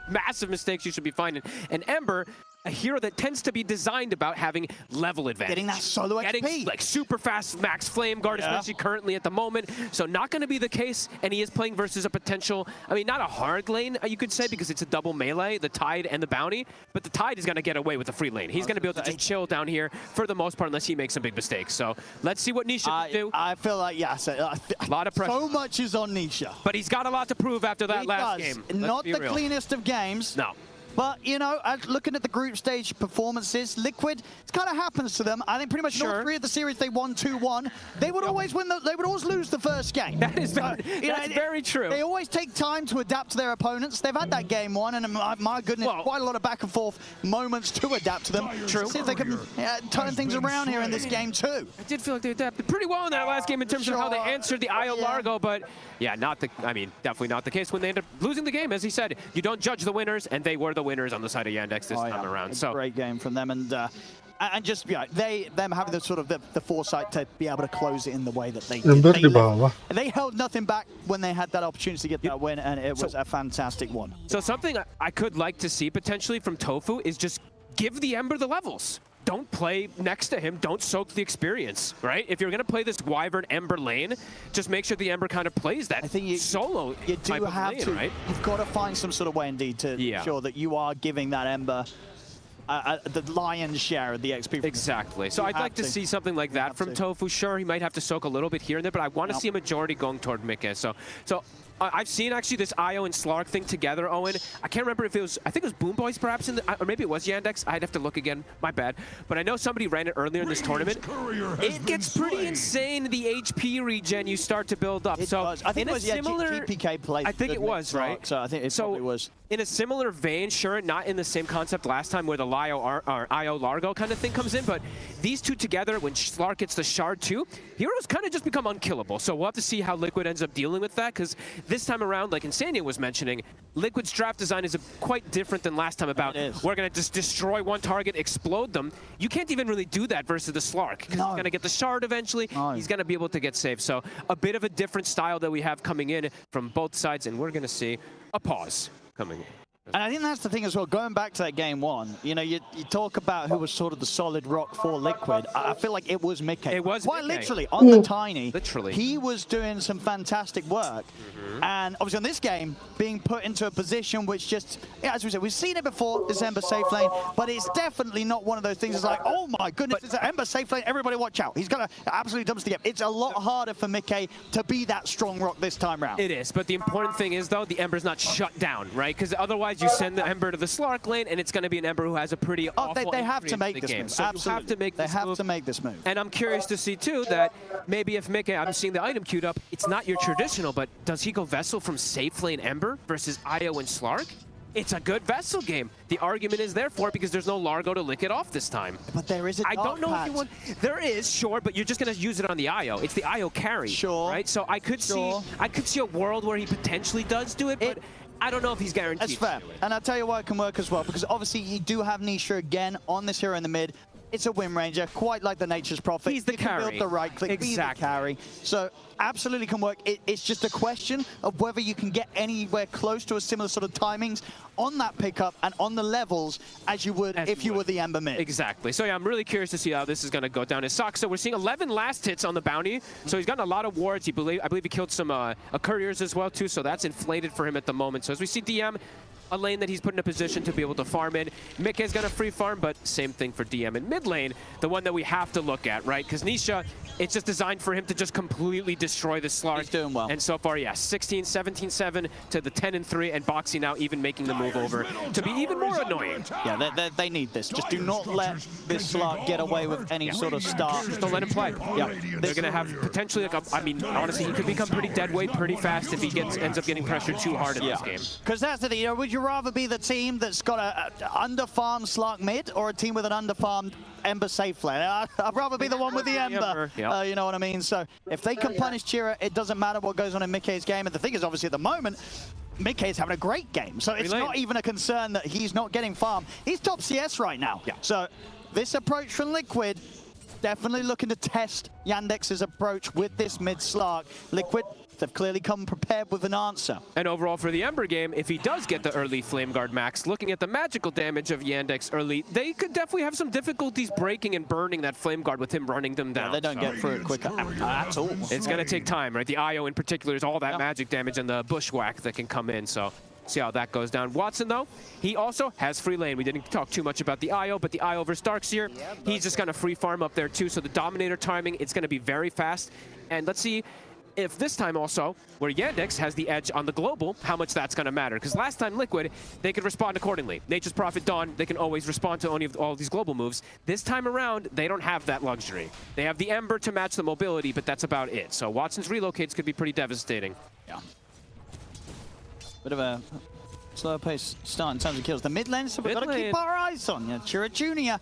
massive mistakes, you should be fine. And Ember, a hero that tends to be designed about having level advantage. Getting that solo XP. Getting like super fast max flame guard, especially currently at the moment. So not going to be the case, and he is playing versus a potential, I mean, not a hard lane, you could say, because it's a double melee, the Tide and the Bounty, but the Tide is going to get away with the free lane. He's going to be able to just chill down here for the most part, unless he makes some big mistakes. So let's see what Nisha can do. I feel like, a lot of pressure. So much is on Nisha. But he's got a lot to prove after that last game. Not the cleanest of games. No. But, you know, looking at the group stage performances, Liquid, it kind of happens to them. I think pretty much all three of the series they won 2-1. They would always win. They would always lose the first game. That is very true. They always take time to adapt to their opponents. They've had that game one, and my goodness, quite a lot of back and forth moments to adapt to them. True. See if they can turn things around here in this game too. I did feel like they adapted pretty well in that last game in terms of how they answered the IO Largo, but yeah, definitely not the case when they ended up losing the game. As he said, you don't judge the winners, and they were the winners on the side of Yandex this time around. So great game from them, and just them having the sort of the foresight to be able to close it in the way that they did. They held nothing back when they had that opportunity to get that win, and it was a fantastic one. So something I could like to see potentially from Tofu is just give the Ember the levels. Don't play next to him. Don't soak the experience, right? If you're going to play this Wyvern Ember lane, just make sure the Ember kind of plays that solo. You do have lane, to. Right? You've got to find some sort of way, indeed, to ensure that you are giving that Ember the lion's share of the XP. Exactly. So I'd like to see something like that from Tofu. Sure, he might have to soak a little bit here and there, but I want to see a majority going toward Mickey. So I've seen actually this IO and Slark thing together, Owen. I can't remember if it was, I think it was Boom Boys perhaps, or maybe it was Yandex. I'd have to look again, my bad. But I know somebody ran it earlier in this tournament. It gets pretty insane, the HP regen you start to build up. So I think it was similar, GPK played. I think it was, right? So I think it probably was. In a similar vein, sure, not in the same concept last time where the IO Largo kind of thing comes in, but these two together, when Slark gets the Shard too, heroes kind of just become unkillable. So we'll have to see how Liquid ends up dealing with that, because this time around, like Insania was mentioning, Liquid's draft design is quite different than last time about we're going to just destroy one target, explode them. You can't even really do that versus the Slark, because he's going to get the Shard eventually. He's going to be able to get saved. So a bit of a different style that we have coming in from both sides, and we're going to see a pause coming in. And I think that's the thing as well, going back to that game one, you know, you talk about who was sort of the solid rock for Liquid. I feel like it was Mickey. It was quite Mickey. literally, on the Tiny. Literally. He was doing some fantastic work. And obviously on this game, being put into a position which just, yeah, as we said, we've seen it before, this Ember safe lane, but it's definitely not one of those things that's like, oh my goodness, it's an Ember safe lane, everybody watch out. He's going to absolutely dumps the game. It's a lot harder for Mickey to be that strong rock this time round. It is, but the important thing is, though, the Ember's not shut down, right? Because otherwise you send the Ember to the Slark lane, and it's going to be an Ember who has a pretty awful they have entry to make into the this game. move. So Absolutely. you have to make they this have move. to make this move. And I'm curious to see, too, that maybe if Mickey, I'm seeing the item queued up, it's not your traditional, but does he go Vessel from safe lane Ember versus IO and Slark? It's a good Vessel game. The argument is there for it because there's no Largo to lick it off this time. But there is a I don't know pad. if you want... There is, sure, but you're just going to use it on the IO. It's the IO carry, right? So I could see a world where he potentially does do it, but I don't know if he's guaranteed. That's fair. And I'll tell you why it can work as well, because obviously you do have Nisha again on this hero in the mid. It's a Wind Ranger, quite like the Nature's Prophet. He's the you carry. Can build the right click, Exactly. be the carry. So absolutely can work. It's just a question of whether you can get anywhere close to a similar sort of timings on that pickup and on the levels as you would if you were the Ember mid. Exactly. So yeah, I'm really curious to see how this is going to go down. It sucks. So we're seeing 11 last hits on the bounty. So he's gotten a lot of wards. I believe he killed some couriers as well too. So that's inflated for him at the moment. So as we see DM, a lane that he's put in a position to be able to farm in. Mickey's going to free farm, but same thing for DM in mid lane, the one that we have to look at, right? Because Nisha, it's just designed for him to just completely destroy the Slark. He's doing well. And so far, yeah, 16, 17-7 to the 10-3, and Boxy now even making the move over to be even more annoying. Yeah, they need this. Just do not let this Slark get away with any sort of start. Just don't let him play. Yeah. They're going to have potentially, like I mean, honestly, he could become pretty dead weight pretty fast if he ends up getting pressured too hard in this game. Because that's the thing, you know, would you rather be the team that's got a underfarmed Slark mid or a team with an underfarmed Ember safe lane? I'd rather be the one with the Ember. You know what I mean? So if they can punish Chira, it doesn't matter what goes on in Mickey's game. And the thing is, obviously, at the moment, Mickey's having a great game. So it's not even a concern that he's not getting farm. He's top CS right now. So this approach from Liquid, definitely looking to test Yandex's approach with this mid Slark. Liquid, they've clearly come prepared with an answer. And overall for the Ember game, if he does get the early Flame Guard max, looking at the magical damage of Yandex early, they could definitely have some difficulties breaking and burning that Flame Guard with him running them down. They don't get through it quicker at all. It's going to take time, right? The IO in particular is all that magic damage and the bushwhack that can come in, so see how that goes down. Watson, though, he also has free lane. We didn't talk too much about the IO, but the IO versus Darkseer, he's just going to free farm up there, too. So the Dominator timing, it's going to be very fast. And let's see if this time also, where Yandex has the edge on the global, how much that's going to matter. Because last time Liquid, they could respond accordingly. Nature's Prophet, Dawn, they can always respond to all of these global moves. This time around, they don't have that luxury. They have the Ember to match the mobility, but that's about it. So Watson's relocates could be pretty devastating. Yeah. Bit of a slower pace start in terms of kills. The mid lane, so we've got to keep our eyes on. Chira Jr.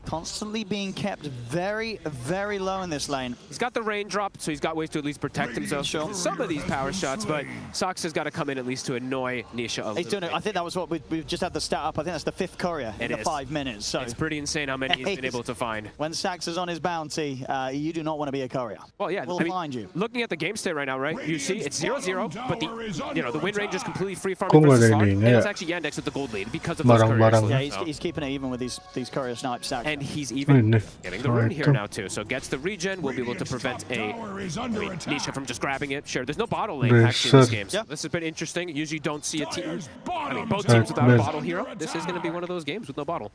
constantly being kept very, very low in this lane. He's got the raindrop, so he's got ways to at least protect himself from some of these power shots, but Sox has got to come in at least to annoy Nisha a little He's doing it. I think that was what we've just had the stat up. I think that's the 5th courier in the 5 minutes. So it's pretty insane how many he's been able to find. When Sax is on his bounty, you do not want to be a courier. Well, yeah, we'll find you. Looking at the game state right now, right? You see it's 0-0, but the Wind Range is completely free farming versus Slark, and it's actually Yandex with the gold lead because of those couriers. Yeah, he's keeping it even with these courier snipes. And he's even getting the rune here now too, so gets the regen, will be able to prevent Nisha from just grabbing it. Sure, there's no bottle lane actually in this game, so this has been interesting. Usually don't see a team, both teams without a bottle hero. This is going to be one of those games with no bottle.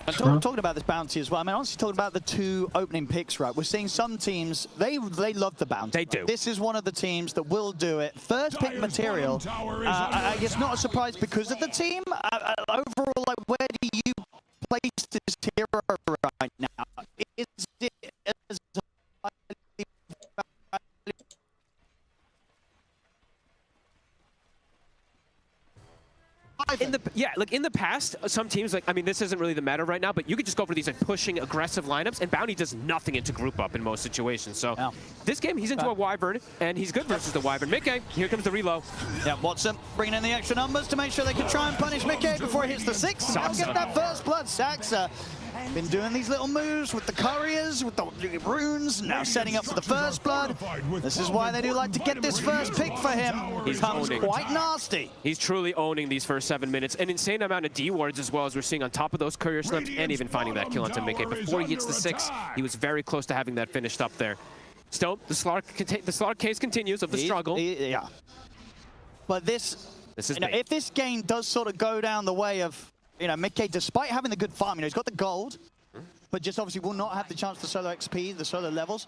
Talking about this bounty as well, I mean, honestly, talking about the 2 opening picks, right? We're seeing some teams, they love the bounty. They do. This is one of the teams that will do it. First pick material, I guess not a surprise because of the team. Overall, like, where do you place this hero right now? Is it as in the past, some teams, like, I mean, this isn't really the meta right now, but you could just go for these like pushing aggressive lineups, and Bounty does nothing into group up in most situations. So this game, he's into a Wyvern, and he's good versus the Wyvern. Mickey, here comes the reload. Yeah, Watson bringing in the extra numbers to make sure they can try and punish Mickey before he hits the 6. They'll get that first blood. Saxa been doing these little moves with the couriers, with the runes, now setting up for the first blood. This is why they do like to get this first pick for him. He comes quite nasty. He's truly owning these first 7 minutes. An insane amount of D wards as well, as we're seeing on top of those courier slips, and even finding that kill onto Mickey. Before he hits the 6, he was very close to having that finished up there. Still, the Slark case continues of the struggle. Yeah. But this is if this game does sort of go down the way of, Mickey, despite having the good farm, he's got the gold, but just obviously will not have the chance to solo XP, the solo levels.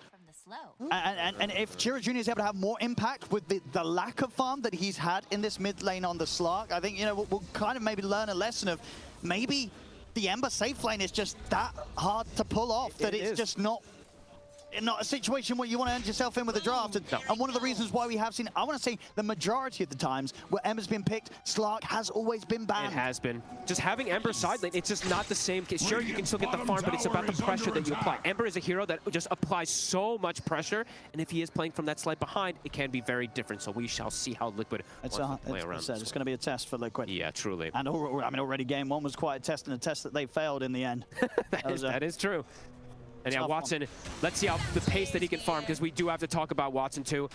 And if Chiro Jr. is able to have more impact with the lack of farm that he's had in this mid lane on the Slark, I think, we'll kind of maybe learn a lesson of maybe the Ember safe lane is just that hard to pull off, that it's just not a situation where you want to end yourself in with a draft. And one of the reasons why we have seen, I want to say, the majority of the times where Ember's been picked, Slark has always been banned. It has been. Just having Ember side lane, it's just not the same case. Sure, you can still get the farm, but it's about the pressure that you apply. Ember is a hero that just applies so much pressure, and if he is playing from that slight behind, it can be very different. So we shall see how Liquid wants to play around this. It's going to be a test for Liquid. Yeah, truly. And already game 1 was quite a test, and a test that they failed in the end. that is true. And yeah, Watson, let's see how the pace that he can farm, because we do have to talk about Watson too.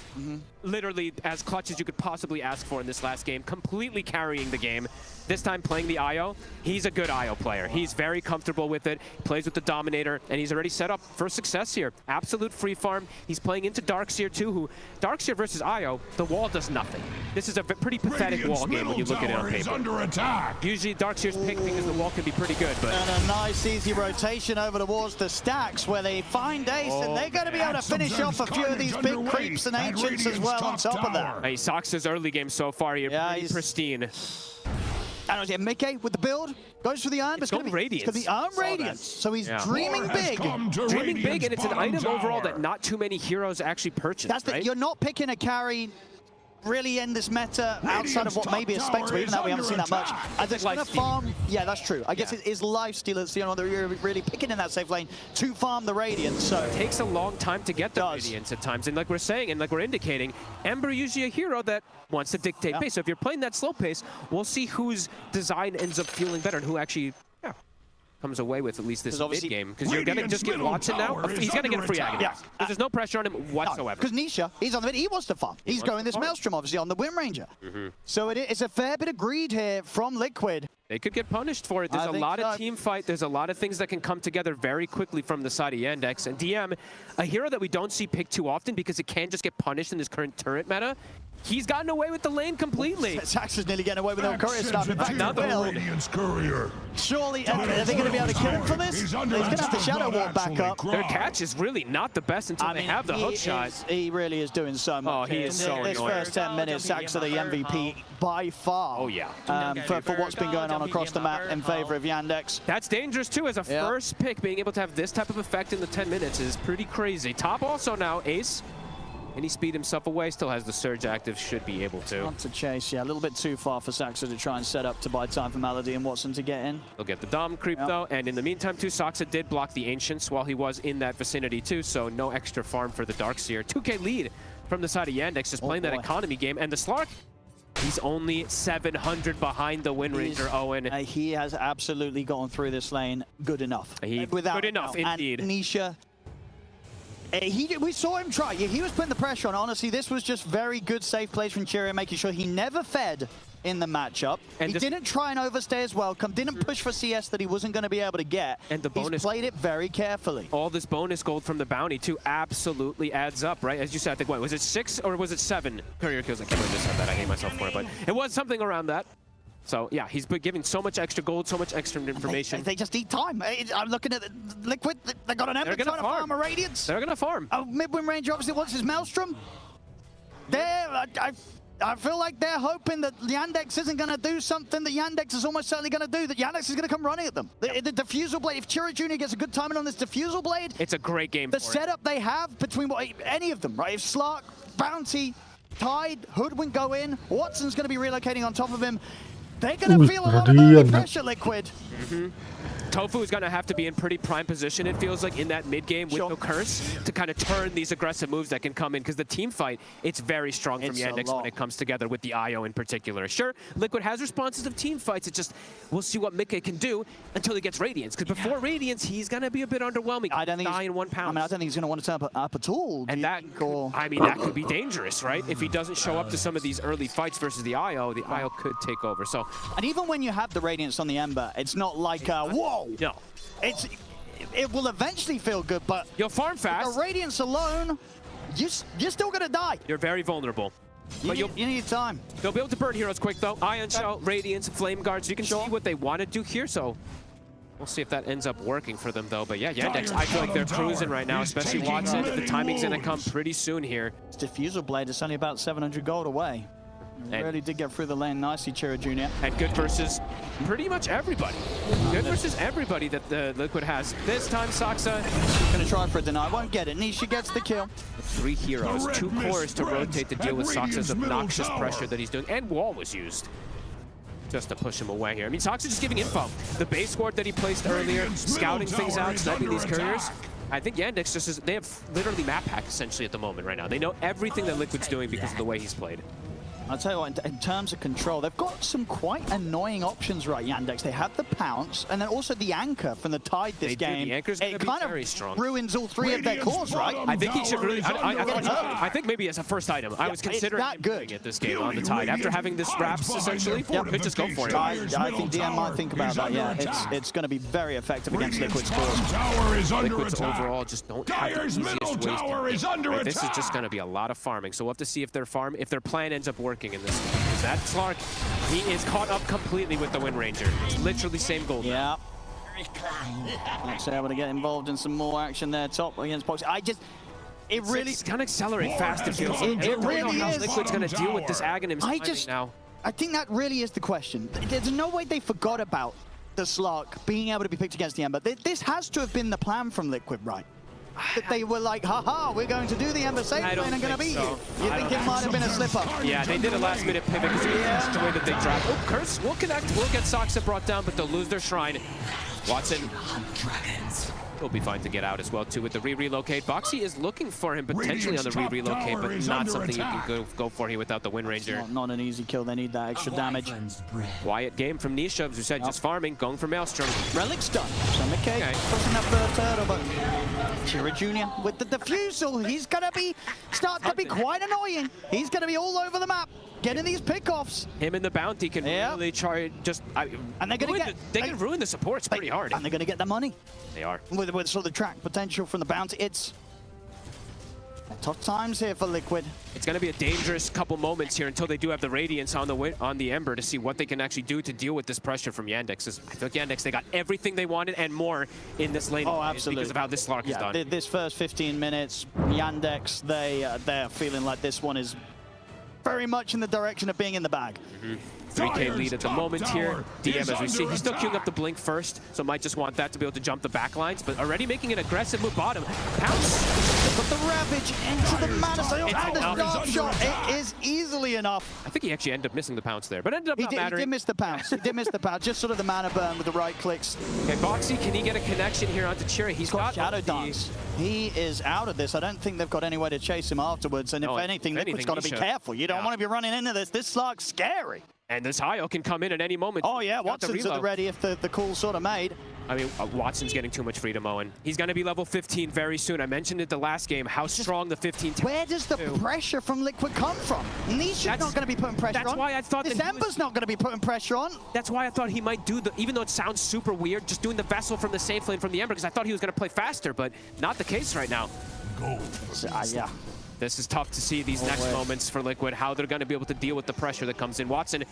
Literally as clutch as you could possibly ask for in this last game, completely carrying the game. This time playing the IO, he's a good IO player. He's very comfortable with it, plays with the Dominator, and he's already set up for success here. Absolute free farm. He's playing into Darkseer too, who Darkseer versus IO, the wall does nothing. This is a pretty pathetic wall game when you look at it on paper. Under attack. Usually Darkseer's picked because the wall can be pretty good, but... And a nice easy rotation over towards the stacks where they find Ace, and they're going to be able to finish off a few of these big creeps and ancients as well on top of that. Hey, Sox's early game so far here, pretty pristine. And Mickey with the build goes for the iron, but it's going to be Radiance. It's going to be Radiance. So he's dreaming big. Dreaming big, and it's an item overall that not too many heroes actually purchase. That's right? You're not picking a carry really in this meta outside of what maybe is Spectre, even though we haven't seen that much. And it's going to farm. Yeah, that's true. I guess it is Lifesteal that's that you're really picking in that safe lane to farm the Radiance. So it takes a long time to get the Radiance at times. And like we're saying, and like we're indicating, Ember usually a hero that wants to dictate pace. So if you're playing that slow pace, we'll see whose design ends up feeling better and who actually comes away with at least this mid game, because you're gonna just get Watson now. He's gonna get a free agony. There's no pressure on him whatsoever. Because Nisha, he's on the mid. He wants to farm. He's going this Maelstrom, obviously, on the Wind Ranger. So it's a fair bit of greed here from Liquid. They could get punished for it. There's a lot of team fight. There's a lot of things that can come together very quickly from the side of Yandex. And DM, a hero that we don't see picked too often because it can just get punished in this current turret meta. He's gotten away with the lane completely. Saxon's nearly getting away with the courier stuff. In fact, another Radiance courier. Surely, are they going to be able to kill him for this? He's going to have the Shadow Walk back up. Their catch is really not the best until they have the hook shot. He really is doing so much. Oh, he is so annoying. This first 10 minutes, Sax are the MVP by far. Oh, yeah. For what's been going on across the map in favor of Yandex. That's dangerous, too. As a first pick, being able to have this type of effect in the 10 minutes is pretty crazy. Top also now, Ace. And he speed himself away, still has the Surge active, should be able to. Want to chase, a little bit too far for Saxa to try and set up to buy time for Malady and Watson to get in. He'll get the Dom creep though, and in the meantime too, Saxa did block the Ancients while he was in that vicinity too, so no extra farm for the Darkseer. 2K lead from the side of Yandex, just playing that economy game, and the Slark, he's only 700 behind the Wind Ranger, Owen. He has absolutely gone through this lane good enough. Good enough, indeed. And Nisha, we saw him try. He was putting the pressure on. Honestly, this was just very good safe plays from Cheerio, making sure he never fed in the matchup. And he didn't try and overstay his welcome, didn't push for CS that he wasn't going to be able to get. And the bonus, he's played it very carefully. All this bonus gold from the bounty too absolutely adds up, right? As you said, I think, what, was it 6 or was it 7 courier kills? I can't remember just said that. I hate myself for it, but it was something around that. So yeah, he's been giving so much extra gold, so much extra information. They just need time. I'm looking at Liquid. They got an Ember trying to farm a Radiance. They're gonna farm. Oh, mid-win Ranger obviously wants his Maelstrom. I feel like they're hoping that Yandex isn't going to do something that Yandex is almost certainly going to do, that Yandex is going to come running at them. The Diffusal Blade, if Chira Jr. gets a good timing on this Diffusal Blade, it's a great game the for setup they have between any of them, right? If Slark, Bounty, Tide, Hoodwink go in, Watson's going to be relocating on top of him. They're going to feel a lot of early pressure, Liquid. Tofu is going to have to be in pretty prime position, it feels like, in that mid-game with no curse to kind of turn these aggressive moves that can come in, because the team fight, it's very strong from Yandex when it comes together with the IO in particular. Sure, Liquid has responses of team fights, it's just, we'll see what Mickey can do until he gets Radiance, because before Radiance, he's going to be a bit underwhelming. I don't think die in 1 pound. I mean, I don't think he's going to want to turn up at all. And that, I mean, that could be dangerous, right? If he doesn't show up to some of these early fights versus the IO could take over. So, and even when you have the Radiance on the Ember, it's not like, whoa! No. It will eventually feel good, but you'll farm fast. The Radiance alone, you're still gonna die. You're very vulnerable. But you need time. They'll be able to burn heroes quick though. Ion Shell, Radiance, Flame Guard, so you can see what they want to do here. So we'll see if that ends up working for them though. But yeah, Yandex, I feel like they're cruising right now, especially Watson. The timing's gonna come pretty soon here. This Diffusal Blade is only about 700 gold away. Really did get through the lane nicely, Chira Jr. And good versus pretty much everybody. Good versus everybody that the Liquid has. This time, Saksa gonna try for a deny, won't get it. Nisha gets the kill. 3 heroes, 2 cores to rotate to deal with Saksa's obnoxious pressure that he's doing. And Wall was used just to push him away here. I mean, Saksa just giving info. The base ward that he placed earlier, scouting things out, sniping these couriers. I think Yandex just is, they have literally map hack essentially at the moment right now. They know everything that Liquid's doing because of the way he's played. I'll tell you what, in terms of control, they've got some quite annoying options, right, Yandex. They have the Pounce, and then also the Anchor from the Tide this game. The Anchor's going to be very strong. Ruins all 3 of their cores, right? I think he should really, I think maybe as a first item. I was considering doing it this game on the Tide. After having this wraps, essentially, could just go for it. I think DM might think about that, yeah. It's going to be very effective against Liquid's cores. Liquid's overall just don't have the easiest ways to this is just going to be a lot of farming. So we'll have to see if their plan ends up working in this one. Because that Slark, he is caught up completely with the Wind Ranger. It's literally same gold. Yeah. Actually able to get involved in some more action there, top against Poxy. It's gonna accelerate fast. It feels like. It really is. Liquid's gonna deal with this Aghanim now. I think that really is the question. There's no way they forgot about the Slark being able to be picked against the Ember. This has to have been the plan from Liquid, right? That they were like, haha, we're going to do the Ember safe lane and going to beat you. You think it might have been a slip-up? Yeah, they did a last-minute pivot because of the way that they dropped. Oh, Curse will connect. We'll get Saksa brought down, but they'll lose their Shrine. Watson will be fine to get out as well, too, with the re-relocate. Boxy is looking for him potentially on the re-relocate, but not something you can go for here without the Wind Ranger. Not an easy kill. They need that extra damage. Quiet game from Nisha, as we said, just farming, going for Maelstrom. Relic's done. So McKay pushing up the turtle, but Chira Jr. with the Diffusal, he's going to start to be quite annoying. He's going to be all over the map, getting these pickoffs. Him and the Bounty can really try just... and they're going to get... They can ruin the supports pretty hard. And they're going to get the money. They are. With sort of the track potential from the Bounty, it's tough times here for Liquid. It's going to be a dangerous couple moments here until they do have the Radiance on the Ember to see what they can actually do to deal with this pressure from Yandex. I feel like Yandex, they got everything they wanted and more in this lane. Oh, absolutely. Because of how this Slark is done. This first 15 minutes, Yandex, they're feeling like this one is very much in the direction of being in the bag. 3K lead at the moment here. DM, as we see, he's still queuing up the Blink first, so might just want that to be able to jump the back lines, but already making an aggressive move bottom. Pounce! Put the Ravage into the Mana Sail, and the drop shot, it is easily enough. I think he actually ended up missing the Pounce there, but ended up not mattering. He did miss the Pounce. He did miss the Pounce, just sort of the mana burn with the right clicks. Okay, Boxy, can he get a connection here onto Chira? He's got Shadow Dance. He is out of this. I don't think they've got any way to chase him afterwards, and if anything, Liquid's got to be careful. You don't want to be running into this. This Slark's scary. And this IO can come in at any moment. Oh yeah, Watson's at the ready if the call's sort of made. I mean, Watson's getting too much freedom, Owen. He's going to be level 15 very soon. I mentioned it the last game, how strong the 15... Where does the pressure from Liquid come from? Nisha's not going to be putting pressure on. That's why I thought this Ember's not going to be putting pressure on. That's why I thought he might do the... Even though it sounds super weird, just doing the Vessel from the safe lane from the Ember, because I thought he was going to play faster, but not the case right now. Yeah. This is tough to see these next moments for Liquid, how they're going to be able to deal with the pressure that comes in. Watson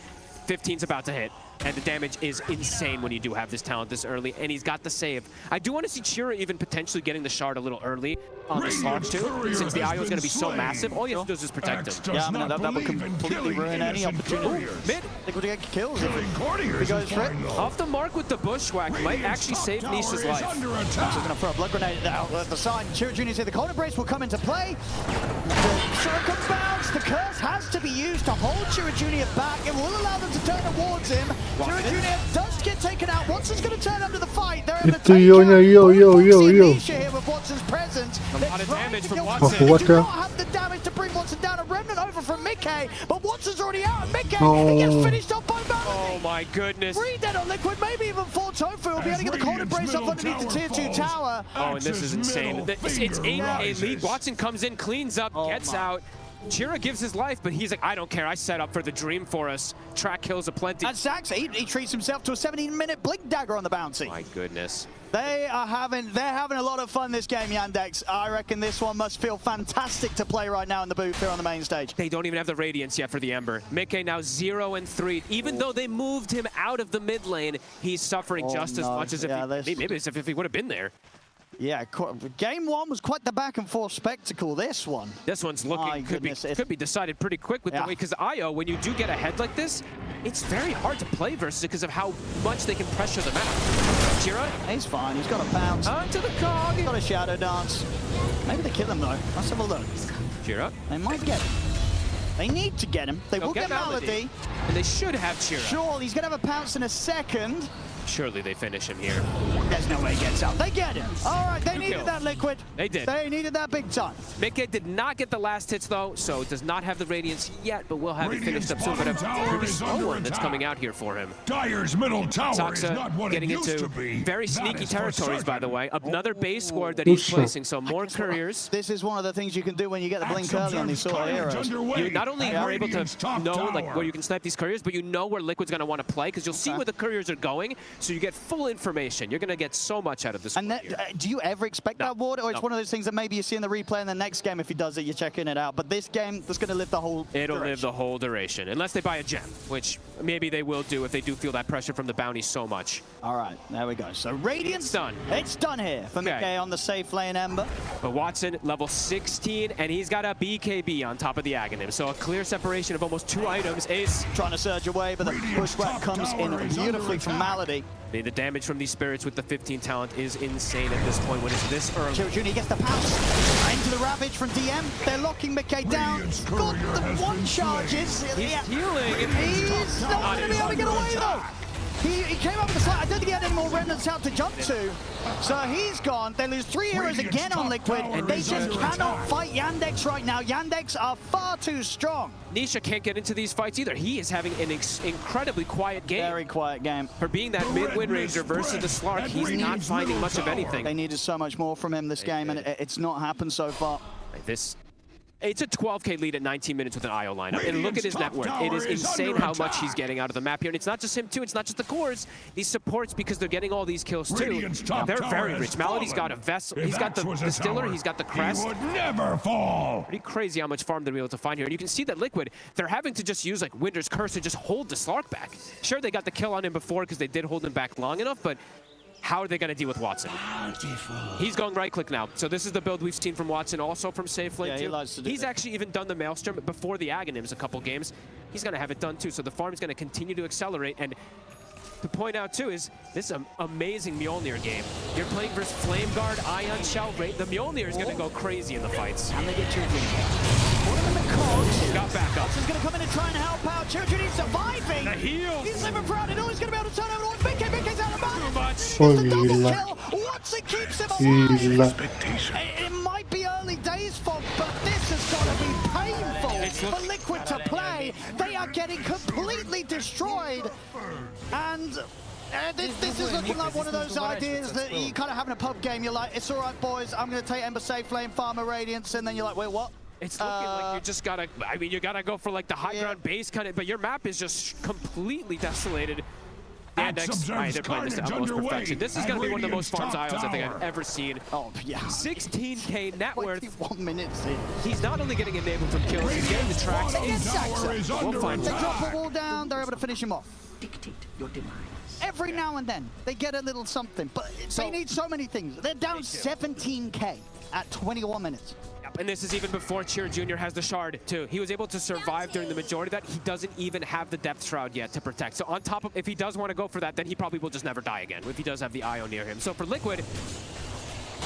15's about to hit, and the damage is insane when you do have this talent this early, and he's got the save. I do want to see Chira even potentially getting the shard a little early on the Slark too, since the IO is going to be so massive. All you have to do is just protect him. Yeah, I mean, that will completely ruin any opportunity. Mid. They could get kills if he goes for it. Off the mark with the bushwhack might actually save Nisha's life. He's going to throw a blood grenade out at the side. Chira Jr. here, the Cold Embrace will come into play. The circumbounds, the curse has to be used to hold Chira Jr. back. It will allow them to turn towards him. Chira Jr. does get taken out. Watson's going to turn under the fight. They're in the Nisha here with Watson's presence. A lot of damage from Watson. They do not have the damage to bring Watson down. A remnant over from Mickey, but Watson's already out. And Mickey, he gets finished off by Bona. Oh my goodness. 3 dead on Liquid, maybe even 4 Tofu. Will be able to get the Cold Embrace up underneath the tier 2 tower. Oh, and this is insane. It's 8-8 lead. Watson comes in, cleans up, gets out. Chira gives his life, but he's like, I don't care. I set up for the dream for us. Track kills aplenty. And Sax, he treats himself to a 17-minute Blink Dagger on the bounty. My goodness. They're having a lot of fun this game, Yandex. I reckon this one must feel fantastic to play right now in the booth here on the main stage. They don't even have the Radiance yet for the Ember. Mickey now 0-3. Even though they moved him out of the mid lane, he's suffering just as much as maybe as if he would have been there. Yeah, game 1 was quite the back and forth spectacle. This one's looking could be decided pretty quick with the way, because IO, when you do get ahead like this, it's very hard to play versus it because of how much they can pressure the map. Chira? He's fine. He's got a bounce. Onto the cog. He's got a shadow dance. Maybe they kill him though. Let's have a look. Chira? They might get him. They need to get him. They will get Malady. And they should have Chira. Sure, he's going to have a pounce in a second. Surely they finish him here. There's no way he gets out. They get him. All right, they needed that Liquid. They did. They needed that big time. Mickey did not get the last hits though, so does not have the Radiance yet, but will have it finished up soon. But a pretty slow one that's coming out here for him. Dyer's middle tower is not what getting it used into to be. very sneaky territories, by the way. Another base squad that he's placing, so more couriers. This is one of the things you can do when you get the blink early on these sort of heroes. You not only are able to know like where you can snipe these couriers, but you know where Liquid's going to want to play, because you'll see where the couriers are going, so you get full information. You're going to get so much out of this. And do you ever expect that ward, or it's one of those things that maybe you see in the replay, and the next game if he does it, you're checking it out. But this game, that's going to live the whole It'll live the whole duration, unless they buy a gem, which maybe they will do if they do feel that pressure from the bounty so much. All right, there we go. So Radiant's done. It's done here for Mickey on the safe lane Ember. But Watson, level 16, and he's got a BKB on top of the Aghanim. So a clear separation of almost 2 items. Ace trying to surge away, but the pushback comes in beautifully from Malady. I mean, the damage from these spirits with the 15 talent is insane at this point when it's this early. Chira Jr. gets the pounce into the Ravage from DM. They're locking Mickey down. Got the 1 charges. He's healing. He's not going to be able to get away though. He came up with the side. I don't think he had any more remnants out to jump to. So he's gone. They lose 3 heroes again on Liquid. And they just cannot fight Yandex right now. Yandex are far too strong. Nisha can't get into these fights either. He is having an incredibly quiet game. Very quiet game. For being that mid-wind ranger versus the Slark, he's not finding much of anything. They needed so much more from him this game, and it's not happened so far. It's a 12K lead at 19 minutes with an IO lineup. And look at his net worth. It is insane how much he's getting out of the map here. And it's not just him, too. It's not just the cores. These supports, because they're getting all these kills, too. They're very rich. Malady's got a vessel. He's got the distiller. He's got the crest. He would never fall. Pretty crazy how much farm they're able to find here. And you can see that Liquid, they're having to just use, like, Winter's Curse to just hold the Slark back. Sure, they got the kill on him before because they did hold him back long enough, but how are they going to deal with Watson? He's going right-click now. So this is the build we've seen from Watson, also from safe lane too. He's actually even done the Maelstrom before the Aghanims a couple games. He's going to have it done too. So the farm's going to continue to accelerate. And to point out too is this is an amazing Mjolnir game. You're playing versus Flame Guard, Ion Shell, the Mjolnir is going to go crazy in the fights. And they get Chira Jr. He's got backup. Watson's going to come in and try and help out. Chira Jr. is surviving. The heal. He's living proud. And all he's going to be able to turn over towards Mickey. Mickey's out of bounds. Too much. Watson keeps him alive. It might be early days, folk, but this has got to be painful for Liquid to play. They are getting completely destroyed. And this is looking like one of those ideas that you kind of have in a pub game. You're like, it's all right, boys. I'm going to take Ember safe lane, Farmer Radiance, and then you're like, wait, what? It's looking like you just gotta, you gotta go for like the high ground base kind of, but your map is just completely desolated. Yandex, they're playing this to utmost perfection. This is going to be one of the most fun Zios I think I've ever seen. Oh, yeah. 16k net worth. 21 minutes in. He's not only getting enabled from kills, he's getting the tracks. We'll find they drop a wall down, they're able to finish him off. Dictate your demise. Every now and then, they get a little something, but they need so many things. They're down 17k at 21 minutes. And this is even before Cheer Jr. has the shard, too. He was able to survive during the majority of that. He doesn't even have the Depth Shroud yet to protect. So on top of, if he does want to go for that, then he probably will just never die again if he does have the IO near him. So for Liquid,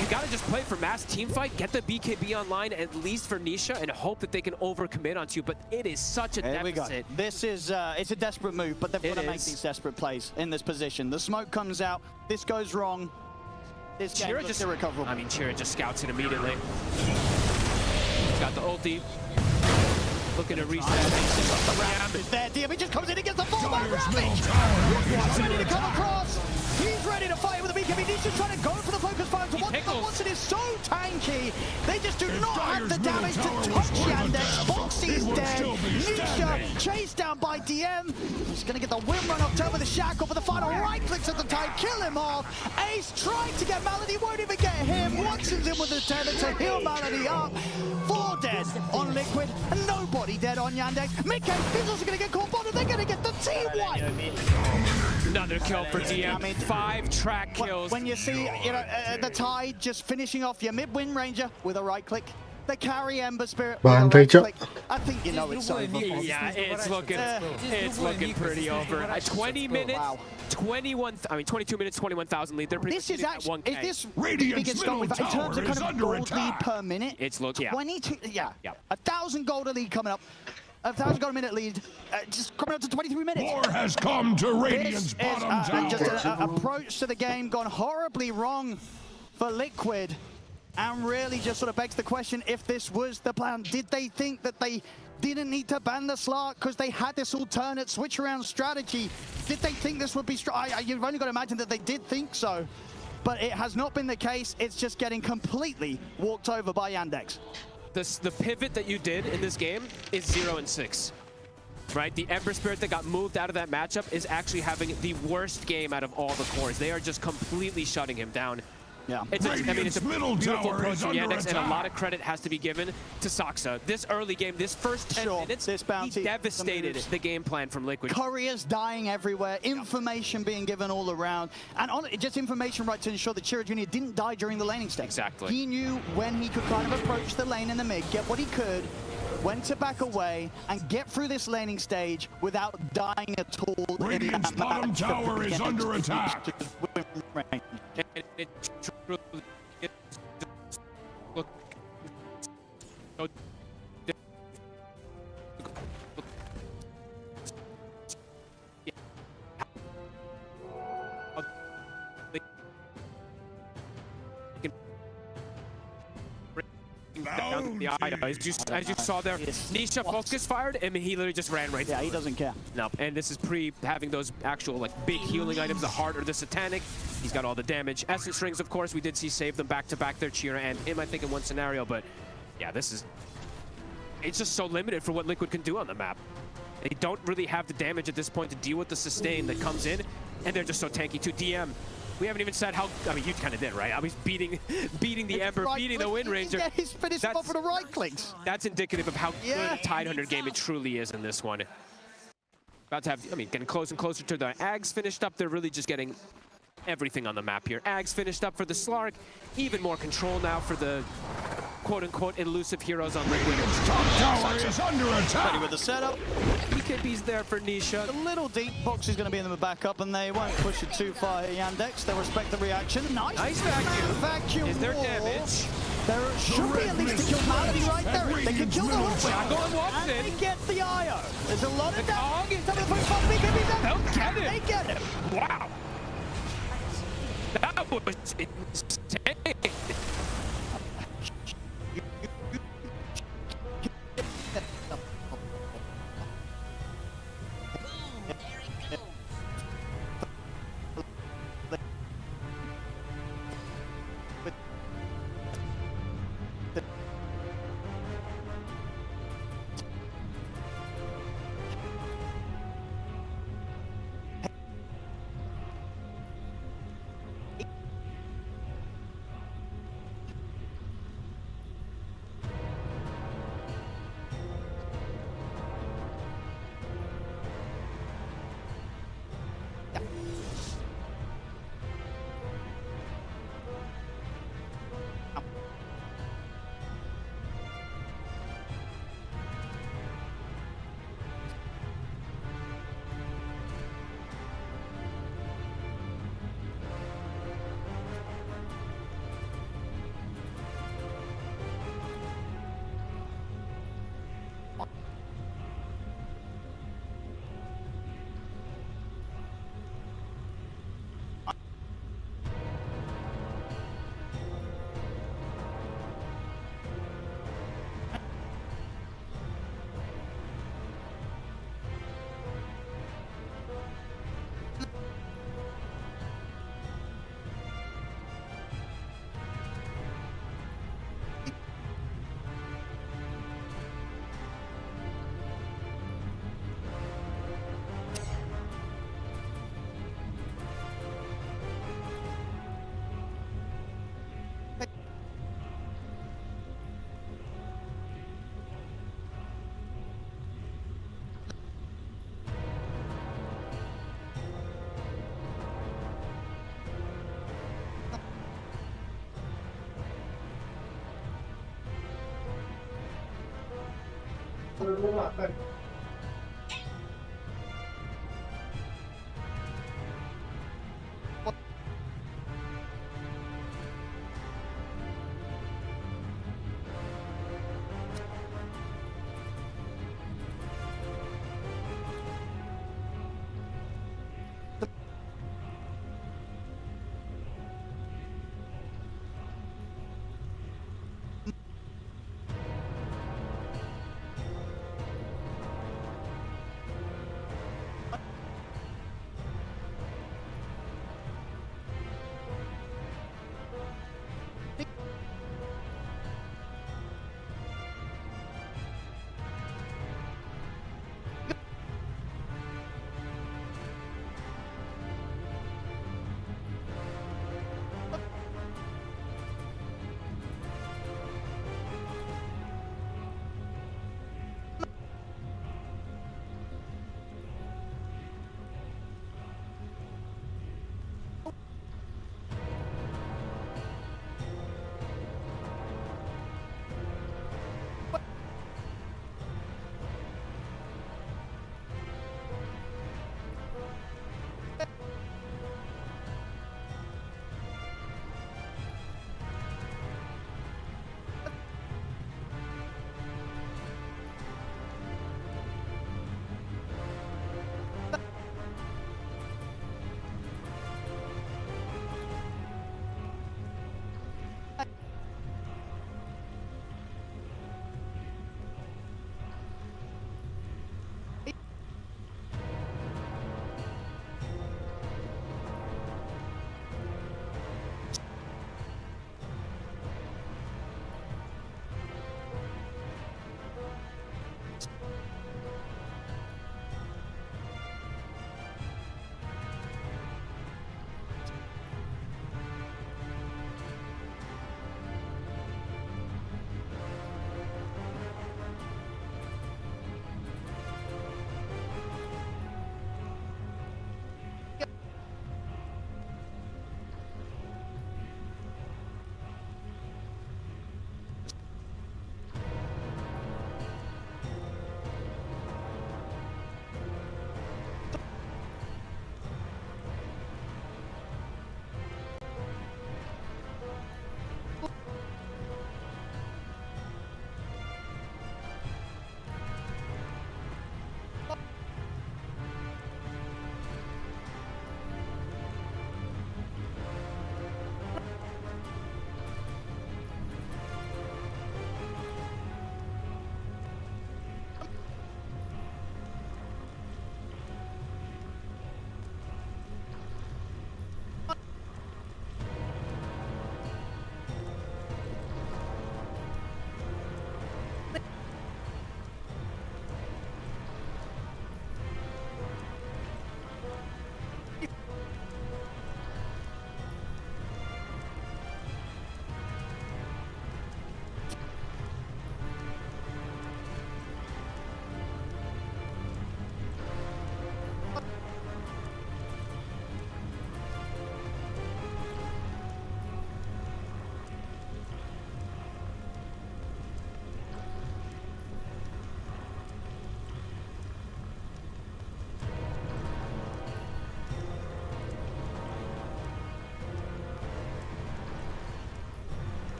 you got to just play for mass team fight, get the BKB online, at least for Nisha, and hope that they can overcommit onto you. But it is such a deficit. This is, it's a desperate move, but they've got to make these desperate plays in this position. The smoke comes out, this goes wrong. This game is irrecoverable. I mean, Chira just scouts it immediately. He's got the ulti. Looking to reset. Is there. DM just comes in and gets the full by Ravage. He's ready to come across. He's ready to fight with the BKB. He's just trying to go for the focus fire. Watson is so tanky. They just do not have the damage to touch Yandex. Boxy's dead. Nisha chased down by DM. He's going to get the win run up top with the shackle for the final right clicks at the time. Kill him off. Ace trying to get Malady. Won't even get him. Watson's in with the tether to heal Malady up. 4 dead on Liquid and nobody dead on Yandex. Mickey is also going to get caught bottom. They're going to get the team wipe. Another kill for DM. 5 track kills. When you see the Tide just finishing off your mid-win Ranger with a right click, the carry Ember Spirit with a right click, I think you know it's over. Yeah, it's looking pretty over. 20 minutes, 22 minutes, 21,000 lead. They're pretty this is actually, at 1K. is this the biggest goal in terms of kind of gold lead per minute? It's looking, 22, 1,000 gold a lead coming up. 1,000 gold a minute lead, just coming up to 23 minutes. War has come to Radiant's bottom tower. Just an approach to the game gone horribly wrong for Liquid, and really just sort of begs the question if this was the plan. Did they think that they didn't need to ban the Slark because they had this alternate switch around strategy? Did they think this would be you've only got to imagine that they did think so, but it has not been the case. It's just getting completely walked over by Yandex. The pivot that you did in this game is 0 and 6. Right? The Ember Spirit that got moved out of that matchup is actually having the worst game out of all the cores. They are just completely shutting him down. Yeah. It's a beautiful approach from Yandex, and a lot of credit has to be given to Saksa. This early game, this first 10 minutes, he devastated the game plan from Liquid. Couriers dying everywhere, information being given all around, and just information right to ensure that Chira Jr. didn't die during the laning stage. Exactly. He knew when he could kind of approach the lane in the mid, get what he could, when to back away, and get through this laning stage without dying at all. Radiant's bottom tower is under attack. It truly is look so down the eye. As you saw there, Nisha focus fired, and he literally just ran right through. Yeah, he doesn't care. No, and this is pre having those actual like big healing items, the heart or the satanic. He's got all the damage. Essence rings, of course, we did see save them back to back there, Chira and him, I think, in one scenario. But yeah, it's just so limited for what Liquid can do on the map. They don't really have the damage at this point to deal with the sustain that comes in, and they're just so tanky too. DM. We haven't even said how. I mean, you kind of did, right? I was beating the Ember, beating the Wind Ranger. Yeah, he's finished off with the right clicks. That's indicative of how good a Tide Hunter game it truly is in this one. About to have, I mean, getting closer and closer to the Ags finished up. They're really just getting everything on the map here. Ags finished up for the Slark. Even more control now for the quote-unquote elusive heroes on Liquid. Top tower is under attack. Ready with the setup. BKB's there for Nisha. A little deep. Box is going to be in the backup, and they won't push it too far. Yandex, they respect the reaction. Nice vacuum. Is there damage? There should be at least a kill Malady right there. They can kill the whole and they get the IO. There's a lot of damage. They'll get him. They get him. Wow. That was insane.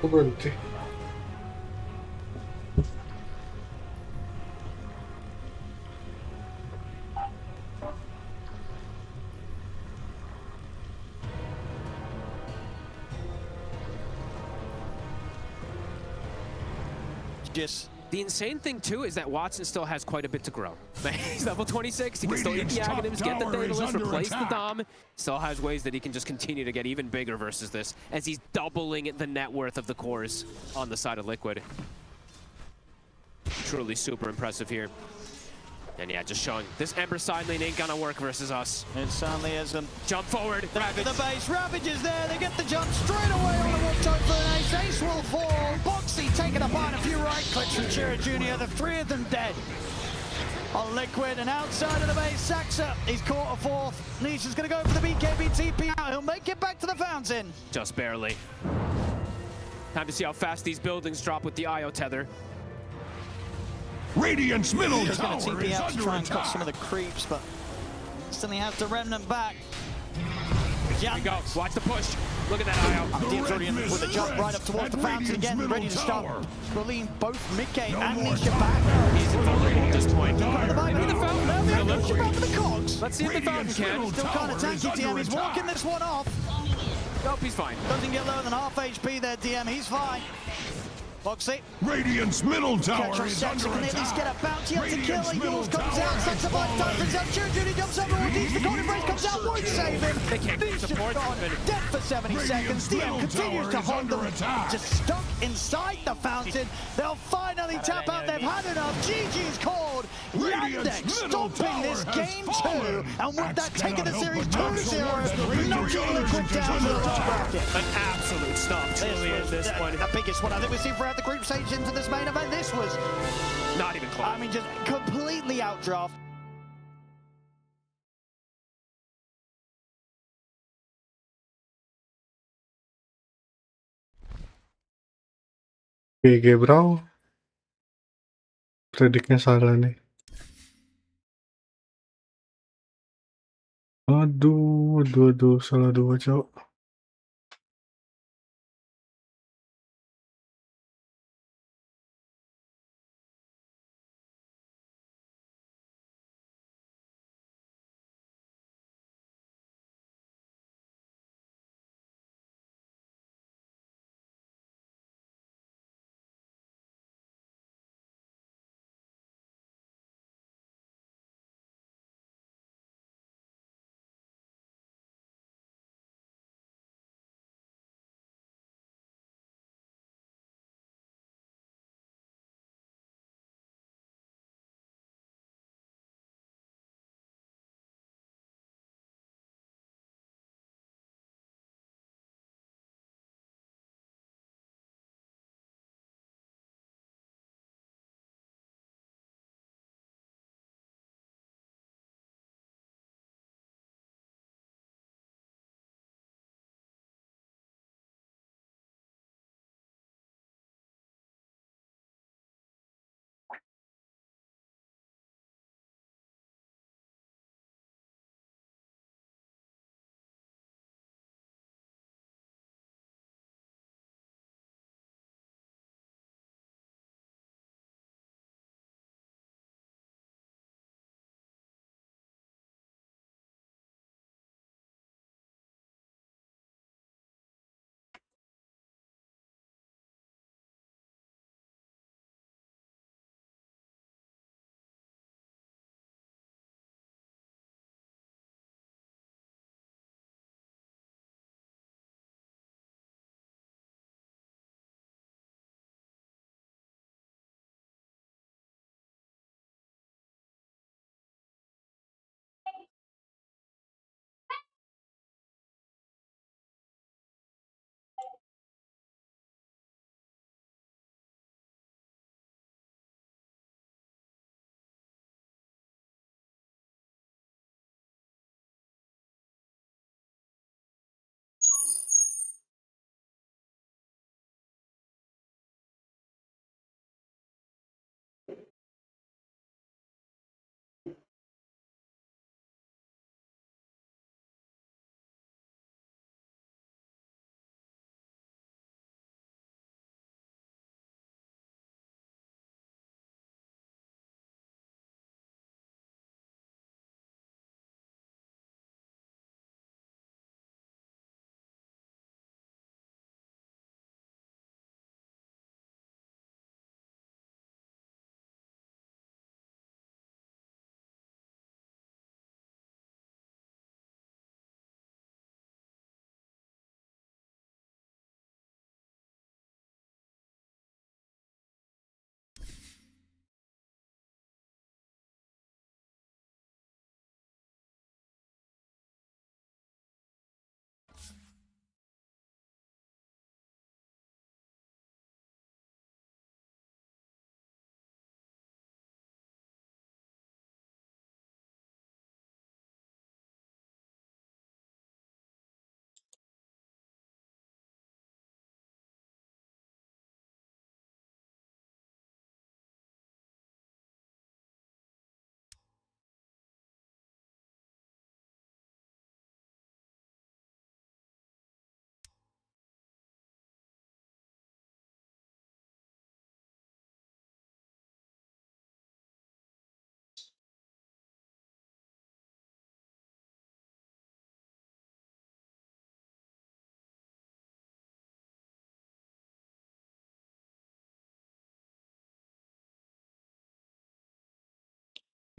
Kok berhenti? The insane thing too is that Watson still has quite a bit to grow. He's level 26, he can still eat the Aghanims, get the Daedalus, replace the Dom. Still has ways that he can just continue to get even bigger versus this, as he's doubling the net worth of the cores on the side of Liquid. Truly super impressive here. And yeah, just showing this Ember side lane ain't gonna work versus us. It certainly isn't. Jump forward, Ravage. The base, Ravage is there, they get the jump straight away on the Warptoad for an ace. Ace will fall, Boxy taking apart a few right clicks from Chira Jr., the three of them dead. On Liquid, and outside of the base, Saxa, he's caught a fourth. Nisha's gonna go for the BKB TP out, he'll make it back to the fountain. Just barely. Time to see how fast these buildings drop with the IO tether. Radiant's middle He's tower going to TP is out to under try and cut attack. some of the creeps, but instantly has the remnant back. Here we go. Watch the push. Look at that IO. DM's already in with a jump right up towards the fountain again, ready to start rolling both Mickey and Nisha back. He's invulnerable at this point. Maybe the fountain. No, Nisha back for the cogs. Let's see if the fountain can. Still kind of tanky, DM. He's walking this one off. Nope, he's fine. Doesn't get lower than half HP there, DM. He's fine. Boxy. Radiant's middle tower is Saxa under can at least attack. get a bounty up to kill. Radiant's Yours comes out. Saxa by time brings out Chira Jr. jumps over Ortiz. The corner break comes out. Won't save him. They can't get support. Dead for 70 seconds. DM continues to hold them. Just stuck inside the fountain. They'll finally tap out. They've had enough. GG's called. Yandex stomping this game too, and with that taking the series 2-0, knocking Liquid down to the last bracket. An absolute stomp truly in this one. The biggest one I think we've seen throughout the group stage into this main event. This was not even close. I mean, just completely outdraft. GG bro. Prediknya salah nih. Aduh, salah 2 cok.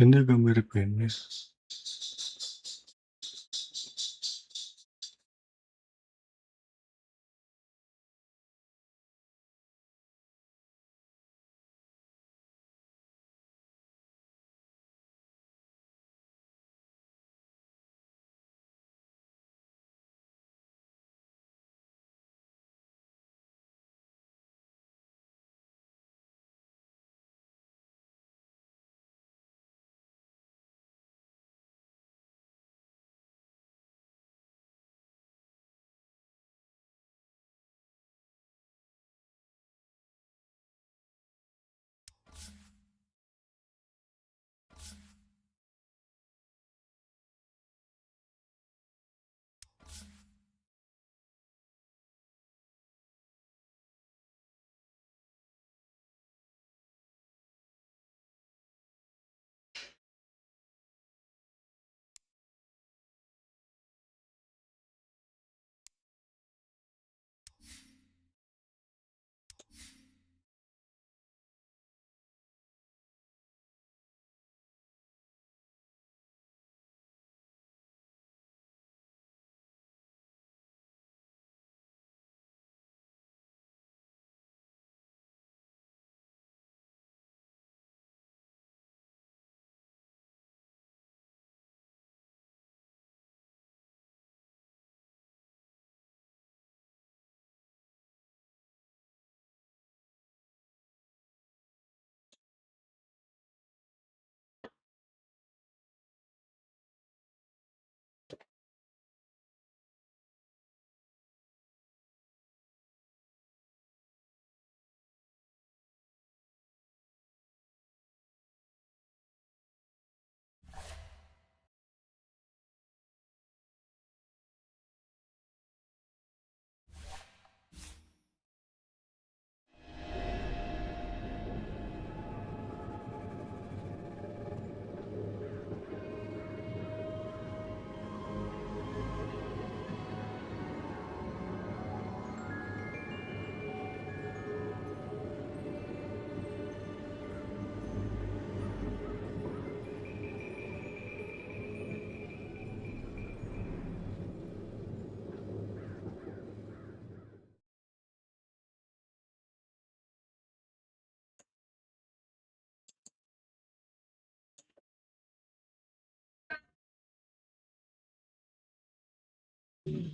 Ini agak mirip ini. Oops.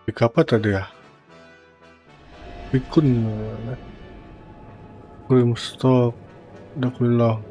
Pick apa tadi ya? Pikun, Grimstock, Dakwilong.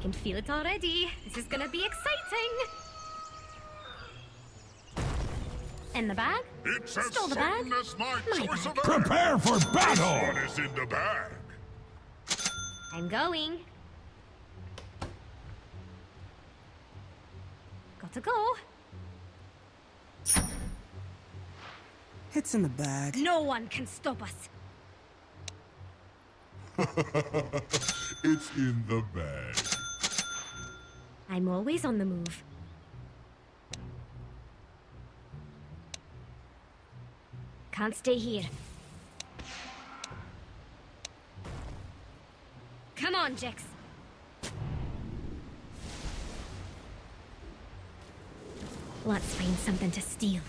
can feel it already. This is gonna be exciting. In the bag? It's as Stole the bag? certain as my choice bag. of Prepare for battle! This one is in the bag. I'm going. Got to go. It's in the bag. No one can stop us. It's in the bag. I'm always on the move. Can't stay here. Come on, Jix. Let's find something to steal.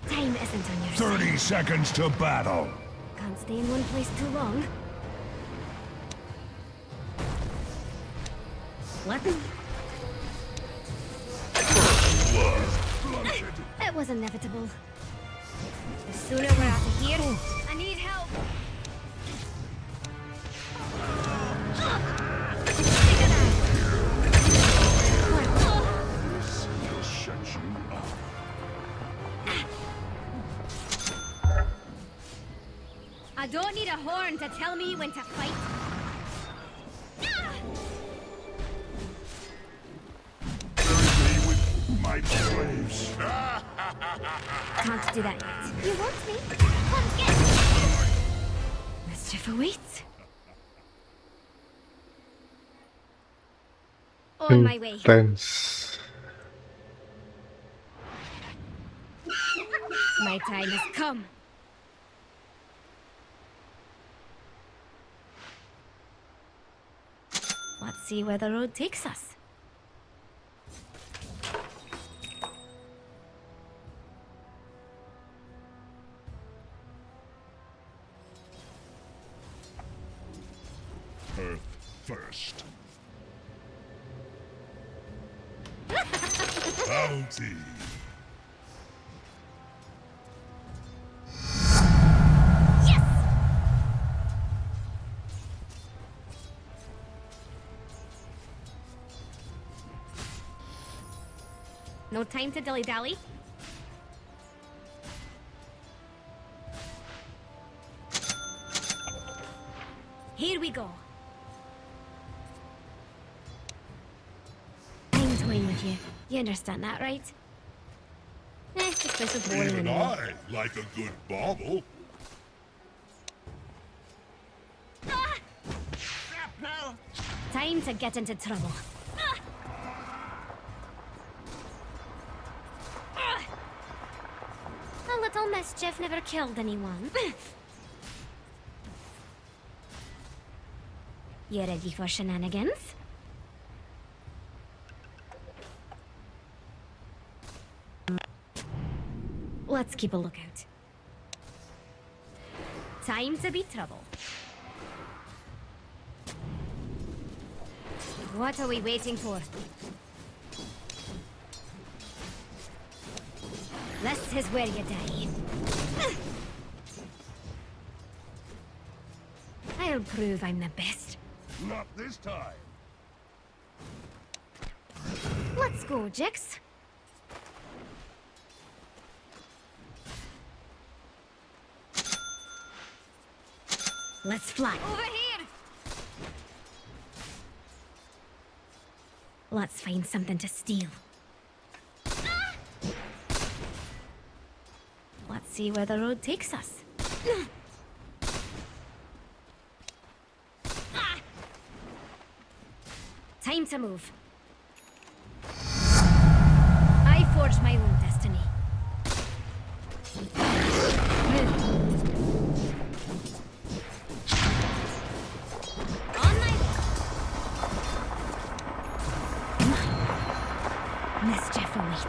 Time isn't on your side. 30 seconds to battle. Can't stay in one place too long. Weapon. It was inevitable. The sooner we're out of here, I need help. This will shut you up. I don't need a horn to tell me when to fight. My slaves. Can't do that yet. You want me? Come get me! Mischief awaits. On my way. Intense. My time has come. Let's see where the road takes us. Earth first. Bounty. Yes! No time to dilly-dally. Here we go. I'm toying with you. You understand that, right? Just this is boring Even anyway. I like a good bauble. Time to get into trouble. A little mischief never killed anyone. You ready for shenanigans? Let's keep a lookout. Time to be trouble. What are we waiting for? This is where you die. I'll prove I'm the best. Not this time. Let's go, Jix. Let's fly. Over here! Let's find something to steal. Let's see where the road takes us. Time to move. I forged my own destiny. On my way. Mischief awaits.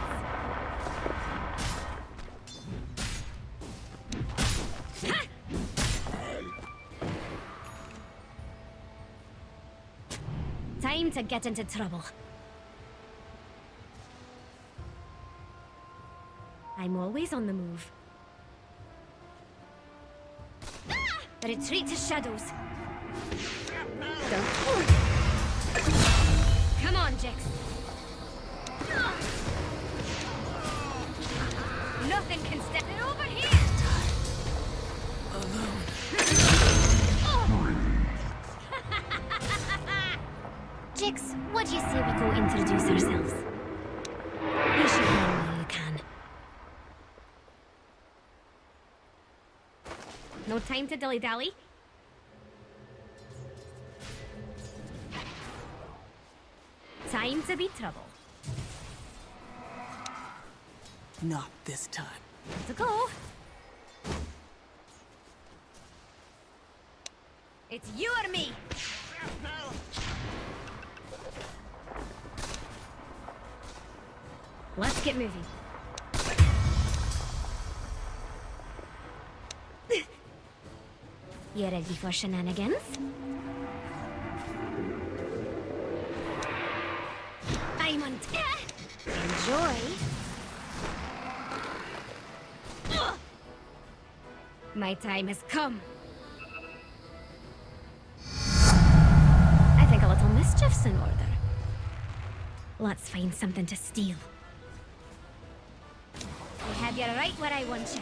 Time to get into trouble. I'm always on the move. Retreat to shadows. Don't. Come on, Jix. Nothing can step it over here. Jix, what do you say we go introduce ourselves? You should run while you can. No time to dilly-dally. Time to be trouble. Not this time. To go. It's you or me. Let's get moving. You ready for shenanigans? I'm on. Enjoy. My time has come. I think a little mischief's in order. Let's find something to steal. I have you right where I want you.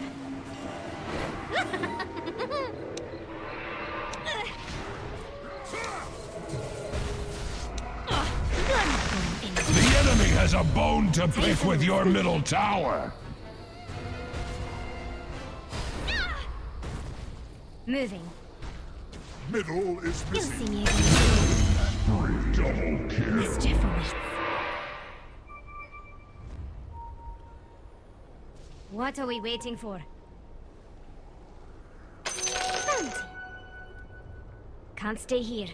The enemy has a bone to pick with your middle tower. Moving. Middle is You'll missing. see me again. Double kill. Mischief awaits. What are we waiting for? Bounty. Can't stay here.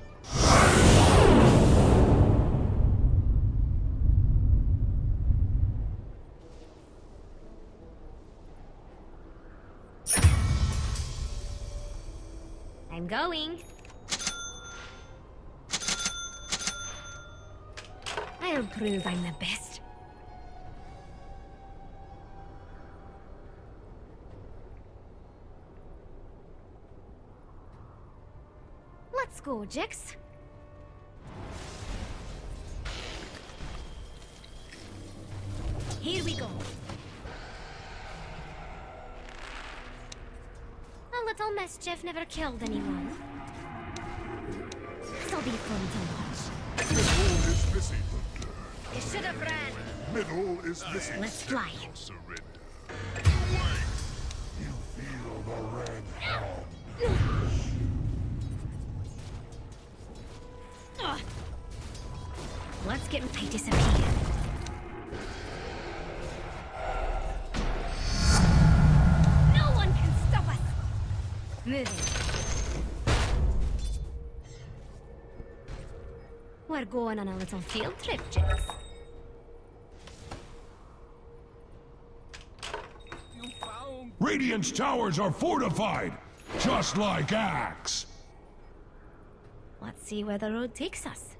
I'm going. I'll prove I'm the best. Let's go, Jix. Here we go. A little mischief never killed anyone. This'll be fun to watch. Middle is missing. You should have ran. Middle is missing. Let's fly. Surrender. You feel the red hum. Let's get ready to disappear. No one can stop us. Moving. We're going on a little field trip, Jix. Radiant's towers are fortified, just like Axe. Let's see where the road takes us.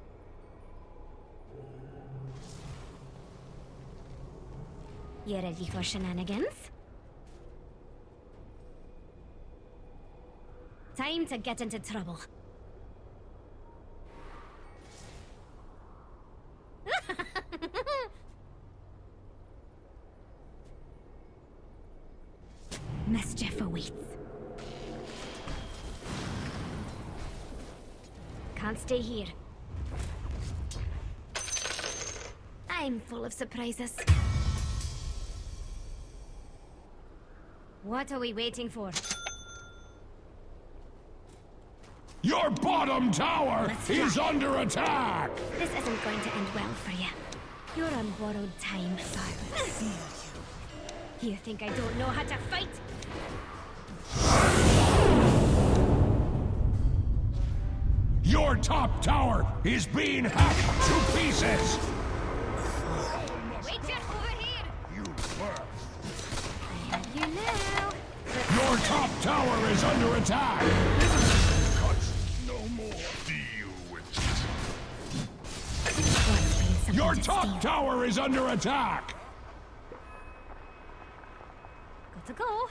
You ready for shenanigans? Time to get into trouble. Mischief awaits. Can't stay here. I'm full of surprises. What are we waiting for? Your bottom tower is under attack! This isn't going to end well for you. You're on borrowed time. You think I don't know how to fight? Your top tower is being hacked to pieces! Wait just over here! You first. I have you now. Your top tower is under attack! No more. Deal with it. Your top tower is under attack! Got to go.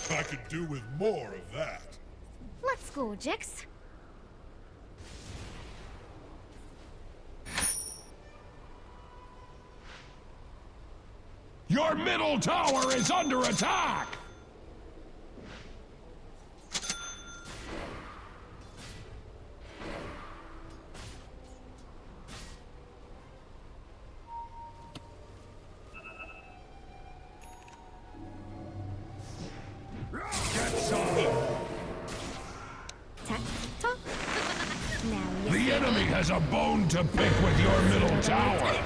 I could do with more of that. Let's go, Jix. Your middle tower is under attack! The enemy has a bone to pick with your middle tower.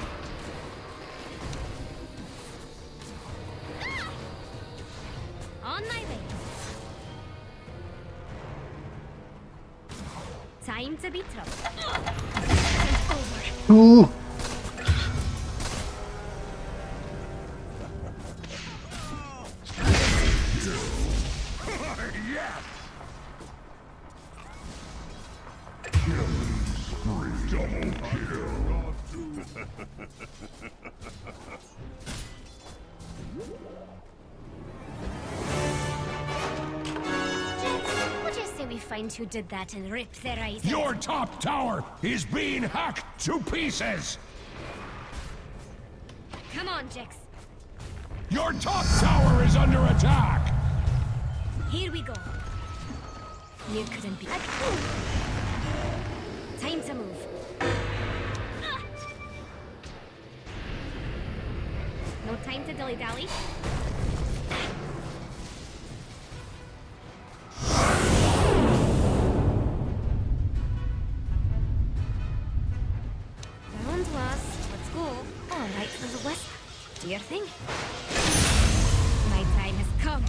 On my way. Time to be trouble. Ooh. Would you say we find who did that and rip their eyes out? Your top tower is being hacked to pieces! Come on, Jix. Your top tower is under attack! Here we go. You couldn't be. Time to move. No time to dilly-dally. Round lost. Let's go. All right, little wisp. Do your thing. My time has come.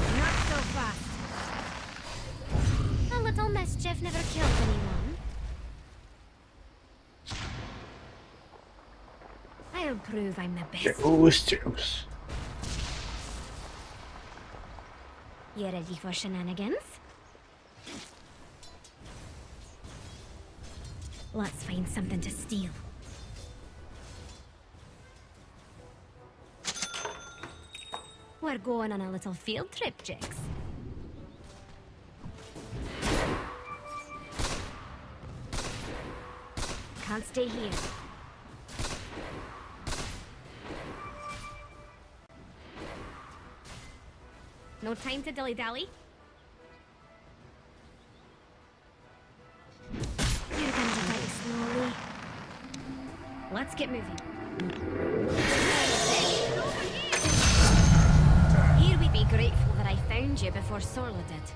Not so fast. A little mischief never killed anyone. I'll prove I'm the best. Juice. You ready for shenanigans? Let's find something to steal. We're going on a little field trip, Jix. Can't stay here. No time to dilly-dally. You're gonna die slowly. Let's get moving. Here we be grateful that I found you before Sorla did.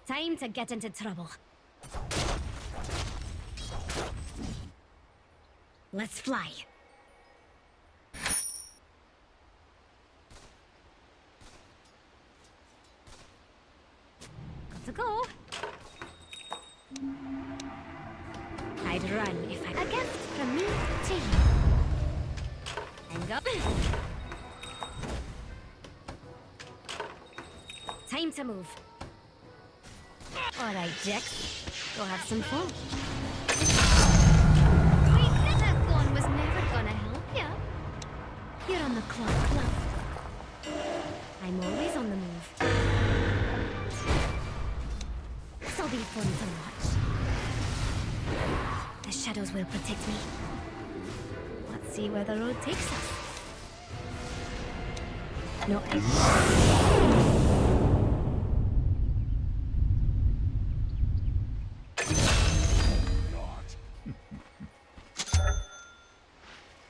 Time to get into trouble. Let's fly. Got to go. I'd run if I... A gift from me to you. And go. Time to move. All right, Jix. Go have some fun. Was never gonna help ya. You're on the clock, love. I'm always on the move. This'll be fun to watch. The shadows will protect me. Let's see where the road takes us. No,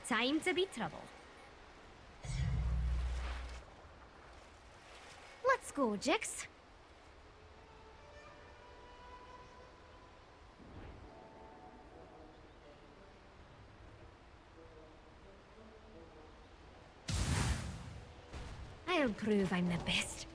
time to be trouble. Let's go, Jix. I'll prove I'm the best.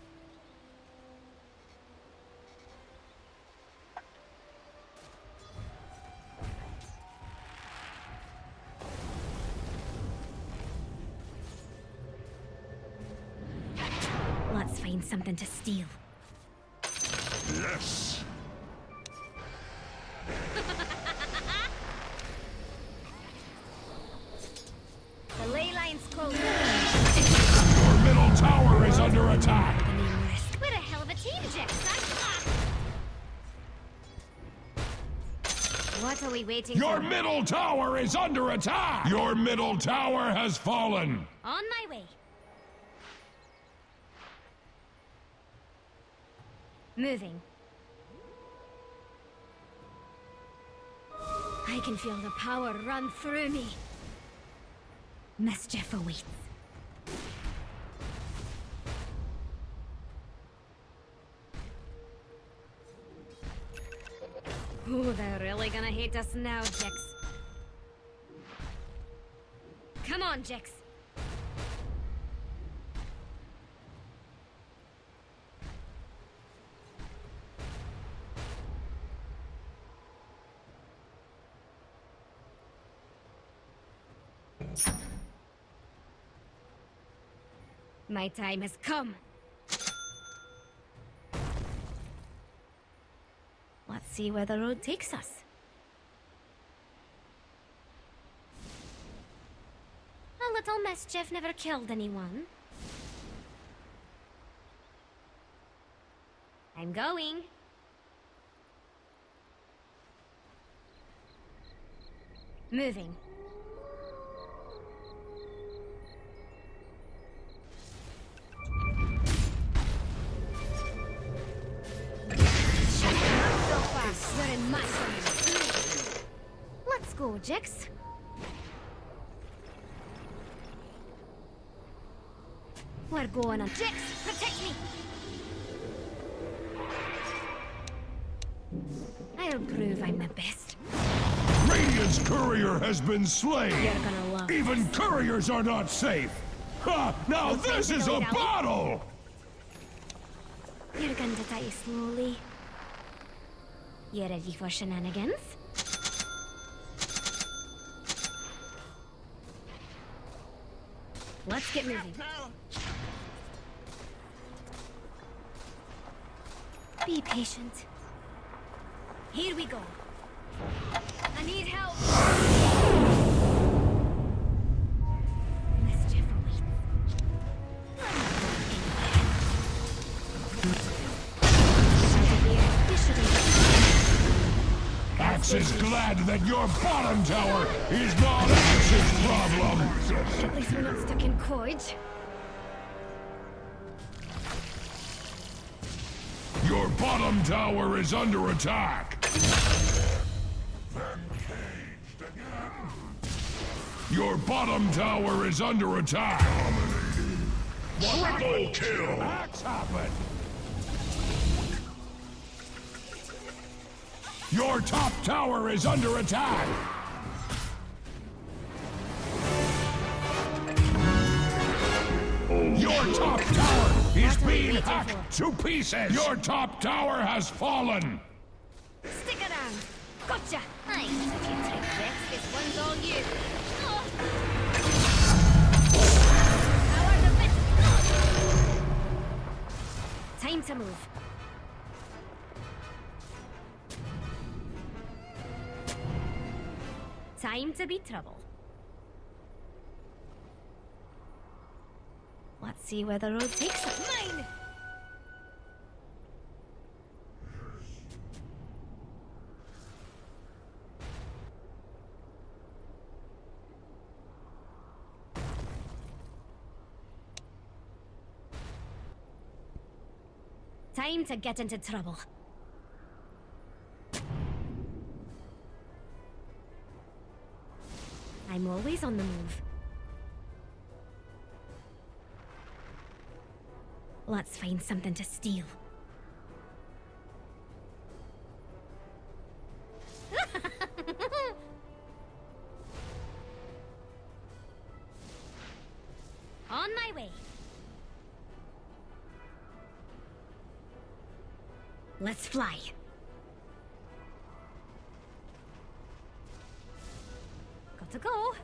Let's find something to steal. Yes. What are we waiting Your for? middle tower is under attack! Your middle tower has fallen! On my way. Moving. I can feel the power run through me. Mischief awaits. Ooh, they're really gonna hate us now, Jix. Come on, Jix. My time has come. Let's see where the road takes us. A little mischief never killed anyone. I'm going. Moving. You're in my zone. Let's go, Jix. We're going on. Jix, protect me. I'll prove I'm the best. Radiant's courier has been slain! You're gonna love Even couriers are not safe! Ha! Now this is a battle! You're going to die slowly. You ready for shenanigans? Let's get moving. Be patient. Here we go. I need help. Mischief awaits. Axe is glad that your bottom tower is not Axe's problem! At least we're not stuck in Courage. Your bottom tower is under attack! Your bottom tower is under attack! Triple kill! Axe happened! Your top tower is under attack! Your top tower is being hacked to pieces! Your top tower has fallen! Stick around. Gotcha. I got a few tricks, Rex. This one's all you. Power the best. Time to move. Time to be trouble. Let's see where the road takes us. Mine! Time to get into trouble. I'm always on the move. Let's find something to steal. On my way. Let's fly. Got to go.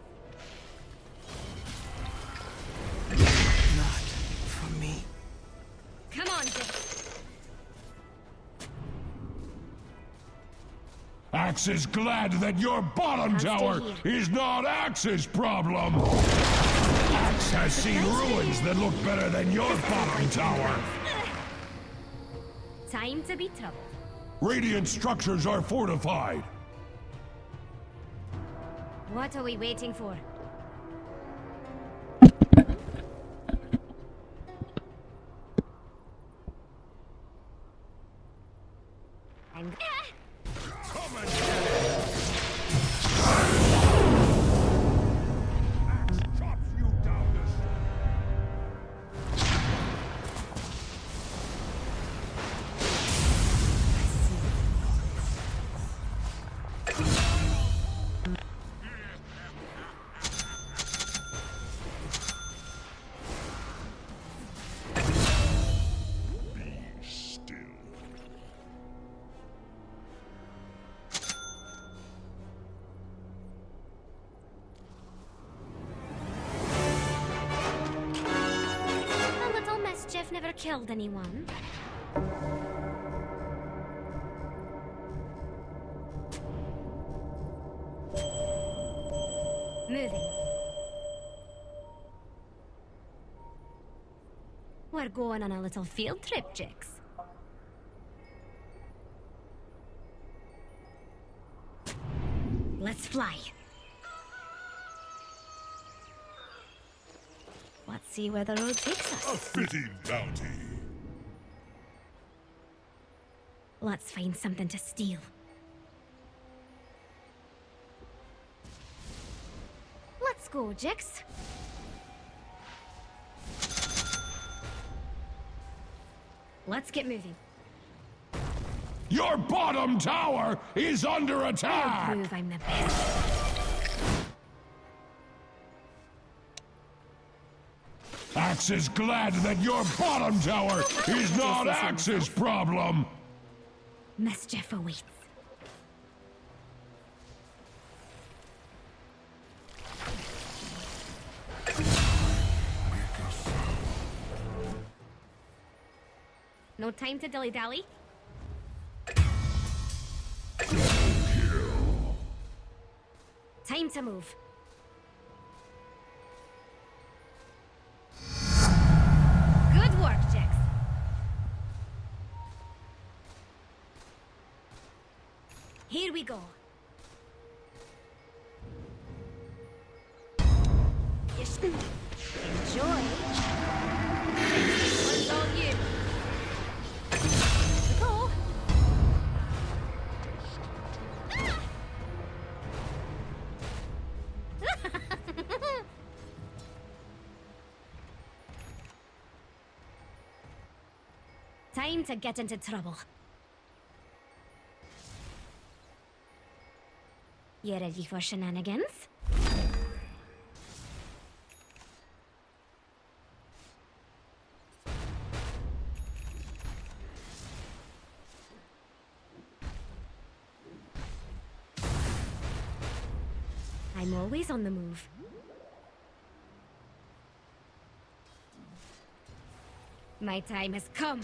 Not from me. Come on, Dick. Axe is glad that your bottom tower is not Axe's problem! Axe has seen ruins that look better than your bottom tower! Time to be troubled. Radiant structures are fortified! What are we waiting for? And a little mischief never killed anyone. Moving. We're going on a little field trip, Jix. Let's fly. Let's see where the road takes us. A fitting bounty. Let's find something to steal. Let's go, Jix. Let's get moving. Your bottom tower is under attack! I'll prove I'm the best. Axe is glad that your bottom tower is not Axe's problem! Mischief awaits. No time to dilly-dally. Time to move. Good work, Jix. Here we go. Yes. Enjoy. One's all you. Go. Time to get into trouble. You ready for shenanigans? I'm always on the move. My time has come.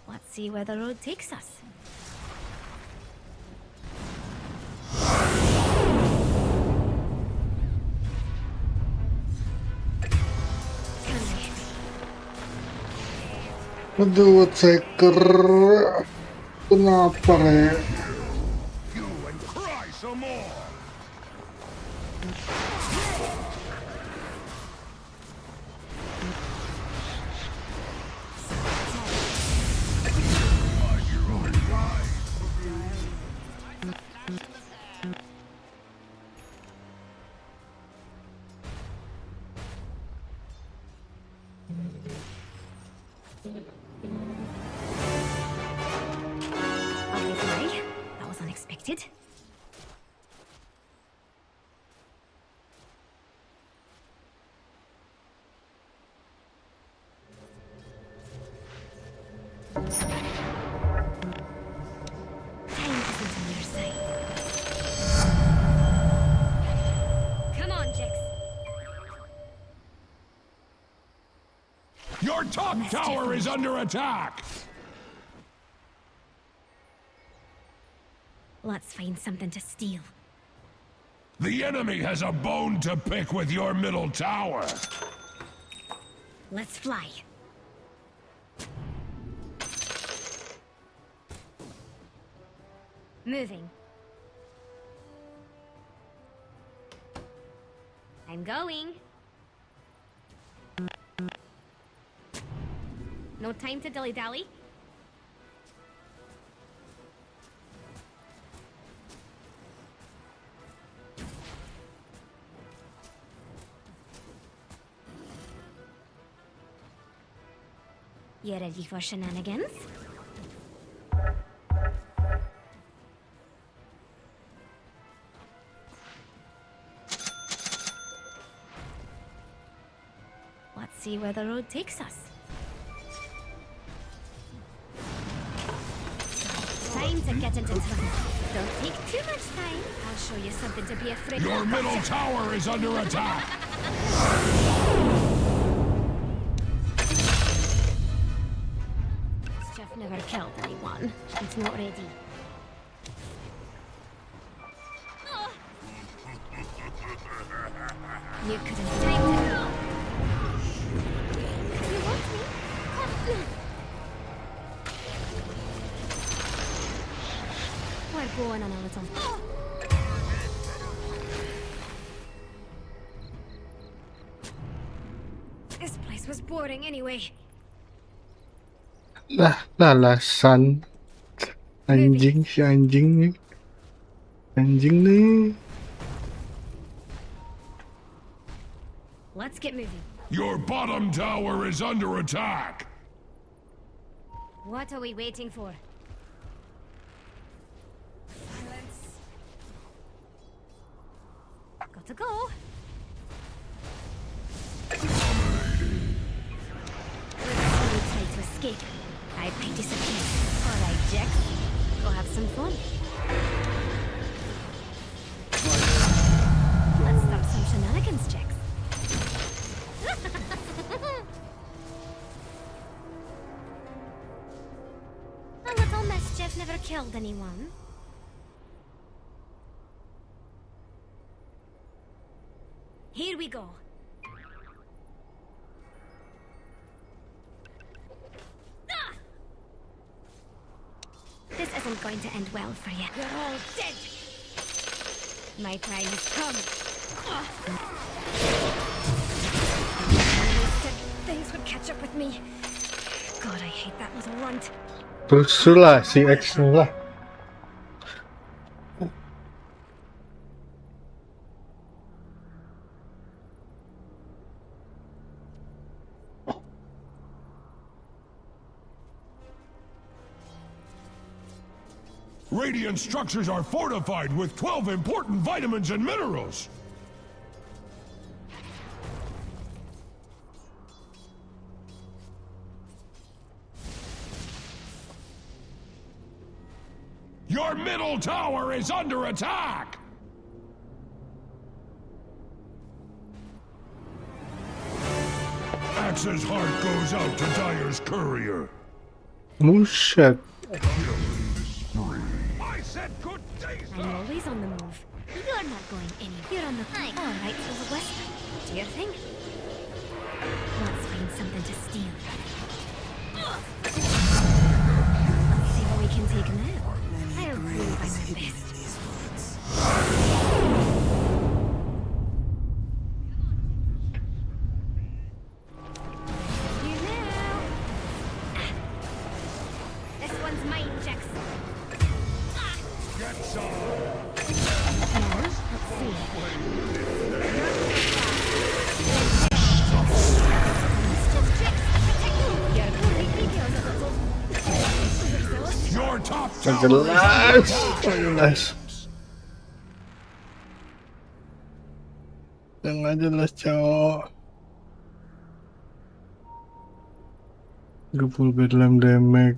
Let's see where the road takes us. Aduh, Seeker. Kenapa, Re? You and cry some more! Okay, that was unexpected. Time isn't on your side. Come on, Jix. Your top tower is under attack! Let's find something to steal. The enemy has a bone to pick with your middle tower! Let's fly. Moving. I'm going. No time to dilly-dally. You ready for shenanigans? Let's see where the road takes us. Time to get into trouble. Don't take too much time. I'll show you something to be afraid of. Your middle tower is under attack. Chef never killed anyone. It's not ready. You couldn't time to go. You want me? We're going on a little. This place was boring anyway. Lah, San. Anjing, si anjing nih. Anjing nih. Let's get moving. Your bottom tower is under attack. What are we waiting for? Got to go. We're trying to escape. I disappear. All right, Jack. Go have some fun. Let's stop some shenanigans, Jack. A little mischief never killed anyone. Here we go. This isn't going to end well for you. You're all dead. My time has come. I said things would catch up with me. God, I hate that little runt. Teruslah si X lah. Radiant structures are fortified with 12 important vitamins and minerals. Your middle tower is under attack! Axe's heart goes out to Dyer's courier. Buset. I said good day, sir. I'm always on the move. You're not going anywhere. You're on the flank. All right, to the west. Do your thing. Let's find something to steal. Let's see what we can take now. I'll prove I'm the best. You now. This one's mine, Jackson. Get some. Let's see. Your top Jelas. Jangan jelas, cowok. 30 bedlam damage.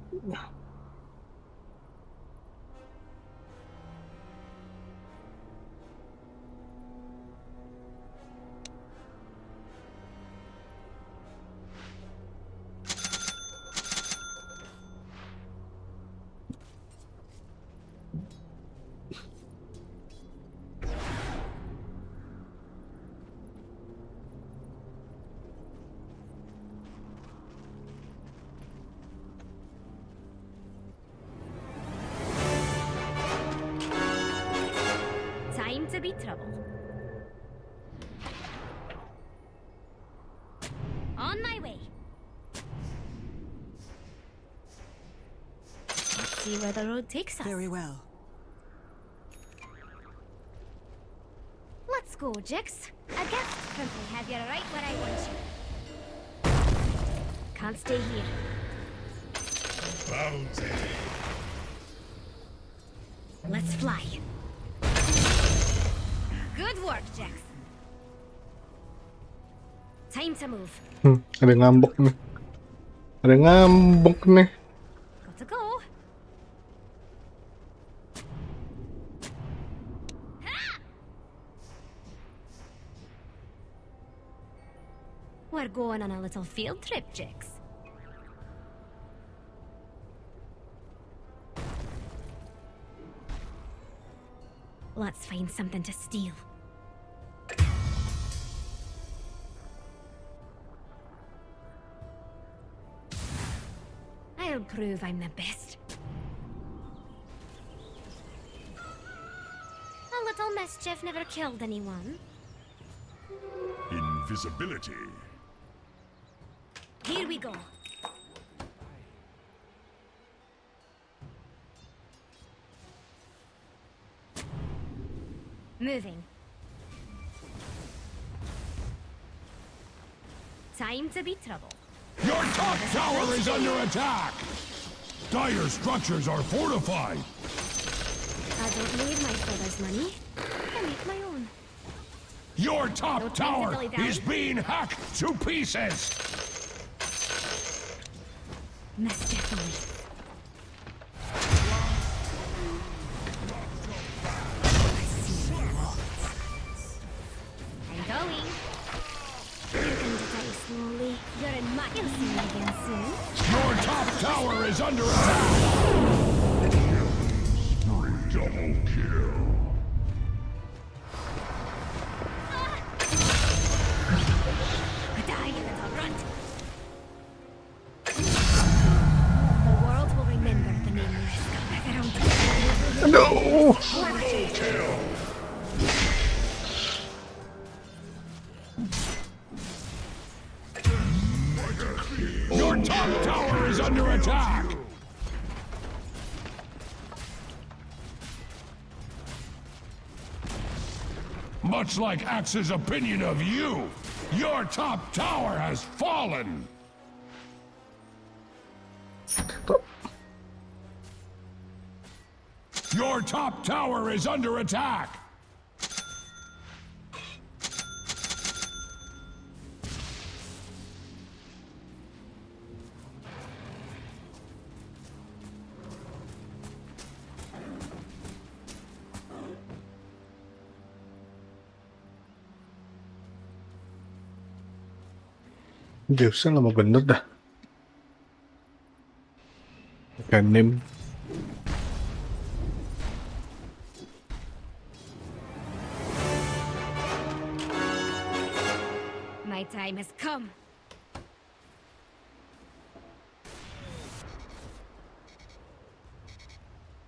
trouble. On my way. Let's see where the road takes us. Very well. Let's go, Jix. A gift from me. Have you right where I want you. Can't stay here. Bounty. Let's fly. Good work, Jix. Time to move. Ada ngambek nih. Ada ngambek nih. Got to go. We're going on a little field trip, Jix. Let's find something to steal. I'll prove I'm the best. A little mischief never killed anyone. Invisibility. Here we go. Moving. Time to be trouble. Your top tower is under attack! Dire structures are fortified! I don't need my father's money. I make my own. Your top tower is being hacked to pieces! Mischief on me. I'm going. You can die slowly. You're in my... You'll see me again soon. Your top tower is under attack! Double kill. Die, you little runt. The world will remember the name you No! Your top tower is under attack! Much like Axe's opinion of you, your top tower has fallen! Your top tower is under attack! Jauhnya lama bener dah. Ganim. My time has come.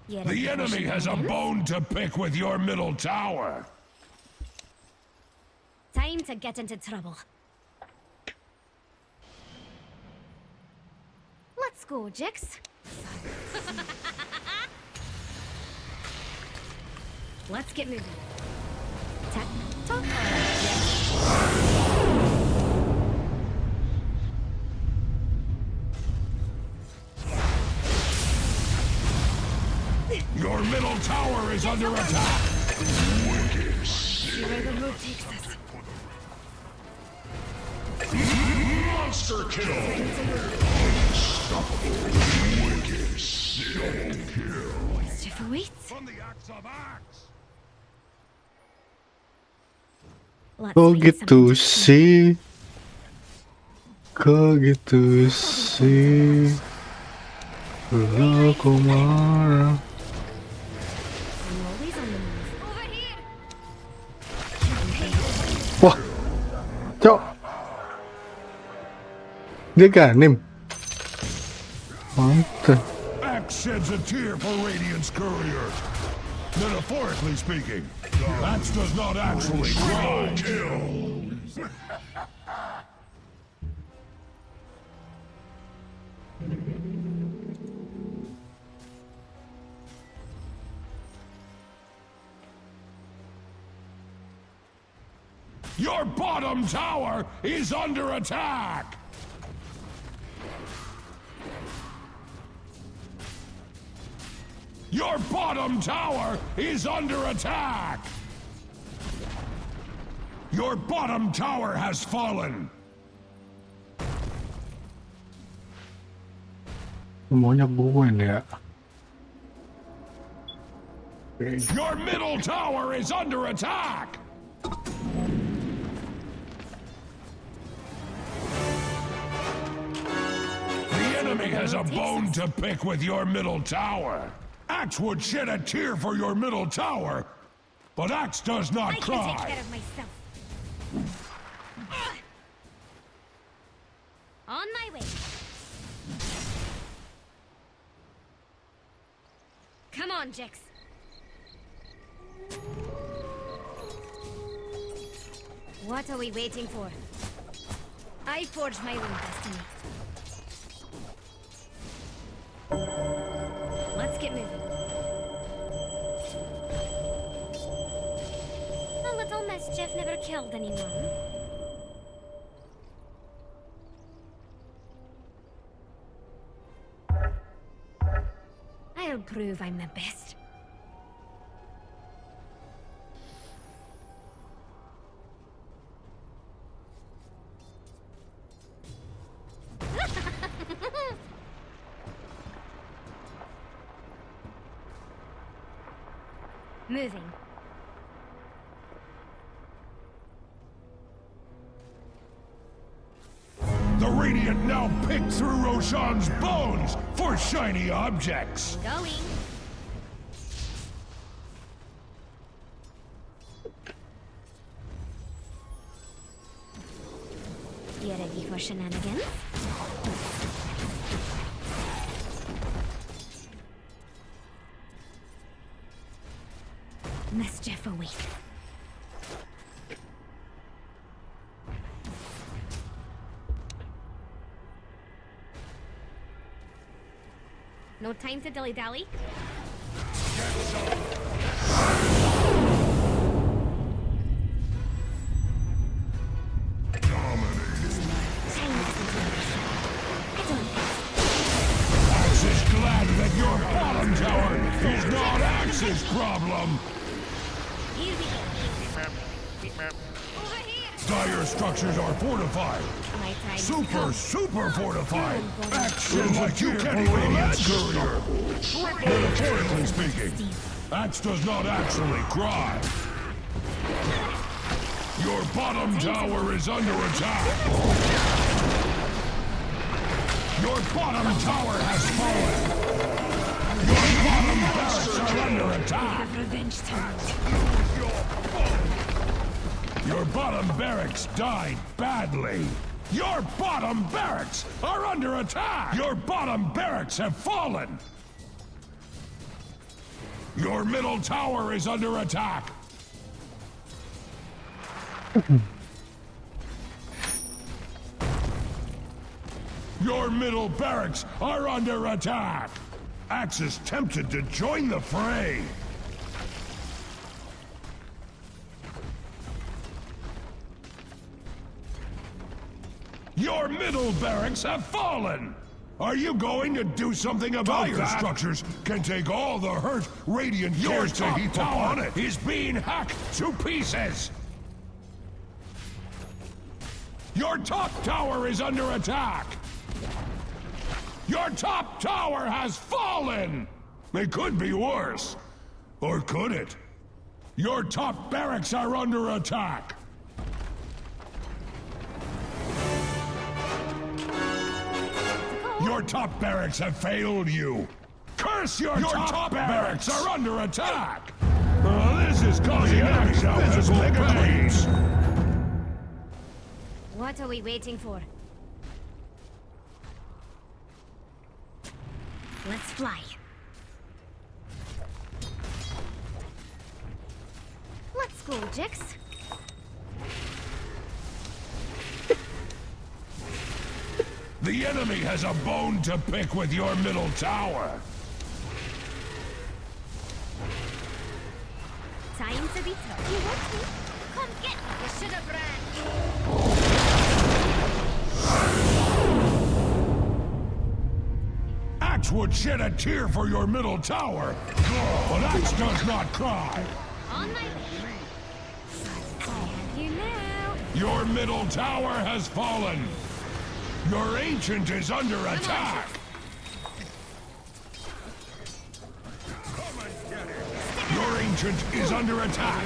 The enemy has a bone to pick with your middle tower. Time to get into trouble. Let's go, Jix. Let's get moving. Talk. Your middle tower is under attack. See where the road takes us. Monster kill. Unstoppable. Wicked. Double kill. Mischief awaits. From the axe of axe. Kok gitu sih? Kok gitu sih? Aku marah. Wah, cok. Dia ganim. Mantap. Axe sheds a tear for Radiant's courier. Metaphorically speaking, Axe does not actually cry. Kill. Your bottom tower is under attack! Your bottom tower is under attack! Your bottom tower has fallen! Semuanya gue nih ya. Your middle tower is under attack! The enemy has a bone to pick with your middle tower. Axe would shed a tear for your middle tower, but Axe does not cry. I can take care of myself. On my way. Come on, Jix. What are we waiting for? I forged my own destiny. Let's get moving. A little mischief never killed anyone. I'll prove I'm the best. Moving. The Radiant now pick through Roshan's bones for shiny objects. Going. You ready for shenanigans? Mischief awaits. No time to dilly-dally. Axe is glad that your bottom tower is not Axe's problem. Here we go. Dire structures are fortified. My time is Super come. fortified. Action like you can't even imagine. Metaphorically speaking, Axe does not actually cry. Your bottom tower is under attack. Your bottom tower has fallen. Your bottom barracks are under attack. Revenge time. Your bottom barracks died badly. Your bottom barracks are under attack. Your bottom barracks have fallen. Your middle tower is under attack. Your middle barracks are under attack. Axe is tempted to join the fray. Your middle barracks have fallen! Are you going to do something about that? Your structures can take all the hurt Radiant cares to heap upon it. Is being hacked to pieces! Your top tower is under attack! Your top tower has fallen! It could be worse. Or could it? Your top barracks are under attack! Your top barracks have failed you! Curse your top barracks are under attack! This is causing actual physical pain! What are we waiting for? Let's fly. Cool, Jix. The enemy has a bone to pick with your middle tower. Time to be tough. You want me? Come get me. You should have ran. Axe would shed a tear for your middle tower, but Axe does not cry. On my way. I have you now. Your middle tower has fallen. Your ancient is under attack. Your ancient is under attack.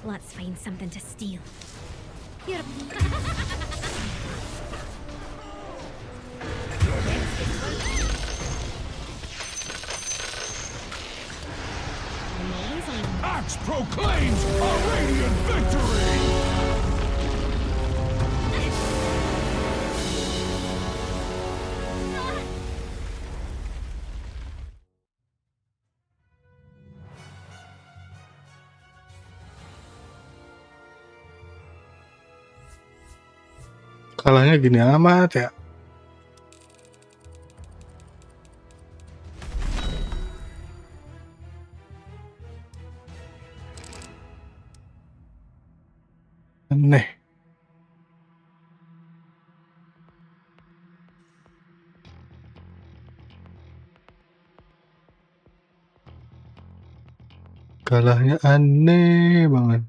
Let's find something to steal. You're Axe proclaims a radiant victory! Kalahnya gini amat ya. Aneh. Kalahnya aneh banget.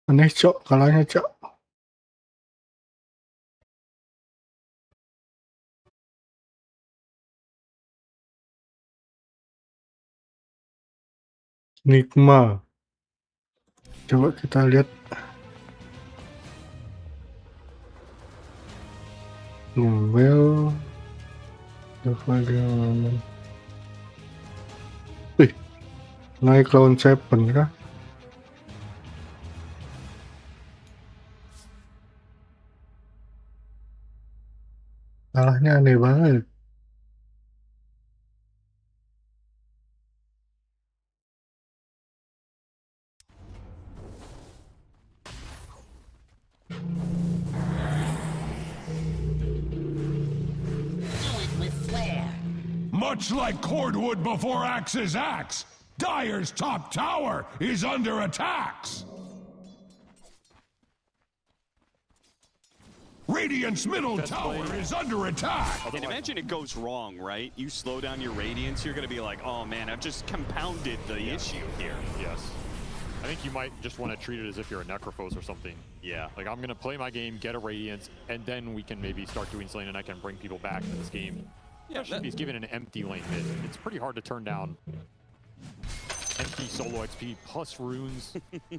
Aneh cok, kalahnya cok. Nikma. Coba kita lihat. Novel. Wih, naik lawan 7 kah? Kalahnya aneh banget. Much like cordwood before Axe's axe, Dire's top tower is under attacks. Radiant's middle tower is under attack. And imagine it goes wrong, right? You slow down your Radiance, you're going to be like, oh man, I've just compounded the issue here. Yes. I think you might just want to treat it as if you're a Necrophos or something. Yeah. Like, I'm going to play my game, get a Radiance, and then we can maybe start doing something and I can bring people back to this game. Yeah, especially if he's given an empty lane mid. It's pretty hard to turn down empty solo XP plus runes.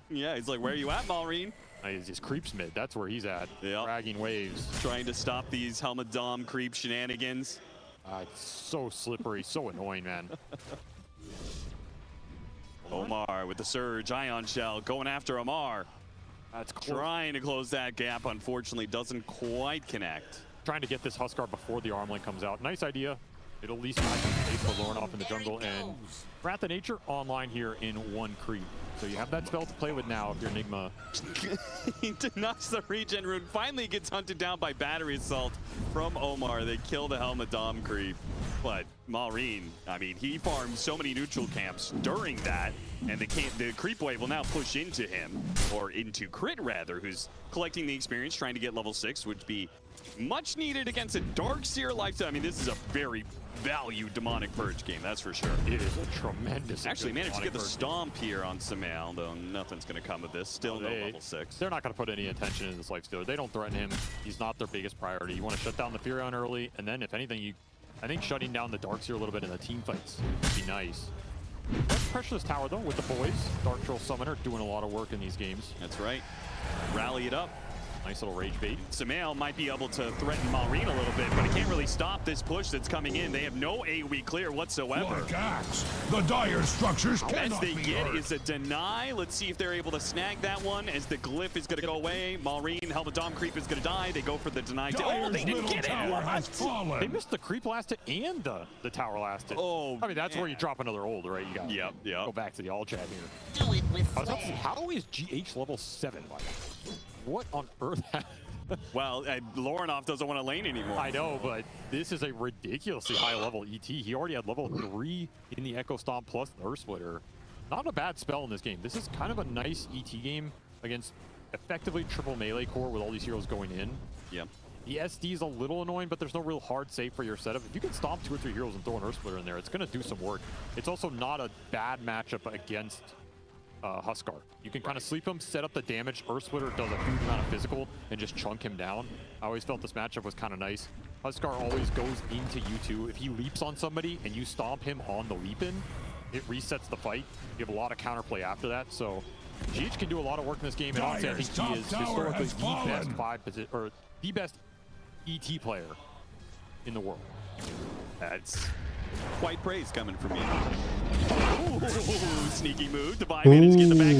Yeah, he's like, where are you at, Malrine? He's creeps mid. That's where he's at. Yep. Dragging waves. Trying to stop these Helmet Dom creep shenanigans. It's so slippery, so annoying, man. Omar with the Surge, Ion Shell, going after Amar. That's close. Trying to close that gap, unfortunately, doesn't quite connect. Trying to get this Huskar before the arm link comes out. Nice idea. It'll at least find some space for Lornoff in the jungle, and Wrath of Nature online here in 1 creep. So you have that spell to play with now if you're Enigma. He denies the regen rune. Finally gets hunted down by battery assault from Omar. They kill the Helmet Dom creep. But Maureen, I mean, he farmed so many neutral camps during that, and the creep wave will now push into him, or into Crit rather, who's collecting the experience, trying to get level 6, which would be much needed against a Darkseer lifestyle. I mean, this is a very value Demonic Purge game, that's for sure. It is a tremendous. Actually managed to get the stomp here on Samael, though nothing's going to come of this. Still no level 6. They're not going to put any attention in this Lifestealer. They don't threaten him. He's not their biggest priority. You want to shut down the Furion early, and then if anything, I think shutting down the Darkseer a little bit in the team fights would be nice. Let's pressure this tower though with the boys. Dark Troll Summoner doing a lot of work in these games. That's right. Rally it up. Nice little rage bait. Samael might be able to threaten Maureen a little bit, but he can't really stop this push that's coming in. They have no AoE clear whatsoever. Like axe, the dire structures cannot As they be get hurt. is a deny. Let's see if they're able to snag that one as the glyph is going to go away. Maureen, Helmet Dom creep is going to die. They go for the deny. Oh, they didn't get it. They missed the creep last hit and the tower last hit. Oh, I mean, that's where you drop another ult, right? You got to go back to the all chat here. Do it with How is GH level 7 by now? What on earth? Well, Lornoff doesn't want to lane anymore. I know, but this is a ridiculously high level ET. He already had level 3 in the Echo Stomp plus the Earth Splitter. Not a bad spell in this game. This is kind of a nice ET game against effectively triple melee core with all these heroes going in. Yeah. The SD is a little annoying, but there's no real hard save for your setup. If you can stomp 2 or 3 heroes and throw an Earth Splitter in there, it's going to do some work. It's also not a bad matchup against Huskar. You can kind of sleep him, set up the damage. Earth Splitter does a huge amount of physical and just chunk him down. I always felt this matchup was kind of nice. Huskar always goes into you two. If he leaps on somebody and you stomp him on the leap in, it resets the fight. You have a lot of counterplay after that. So GH can do a lot of work in this game, and honestly, I think he is historically the best ET player in the world. That's quite praise coming from me. Ooh, sneaky move. Divine managed to get the back.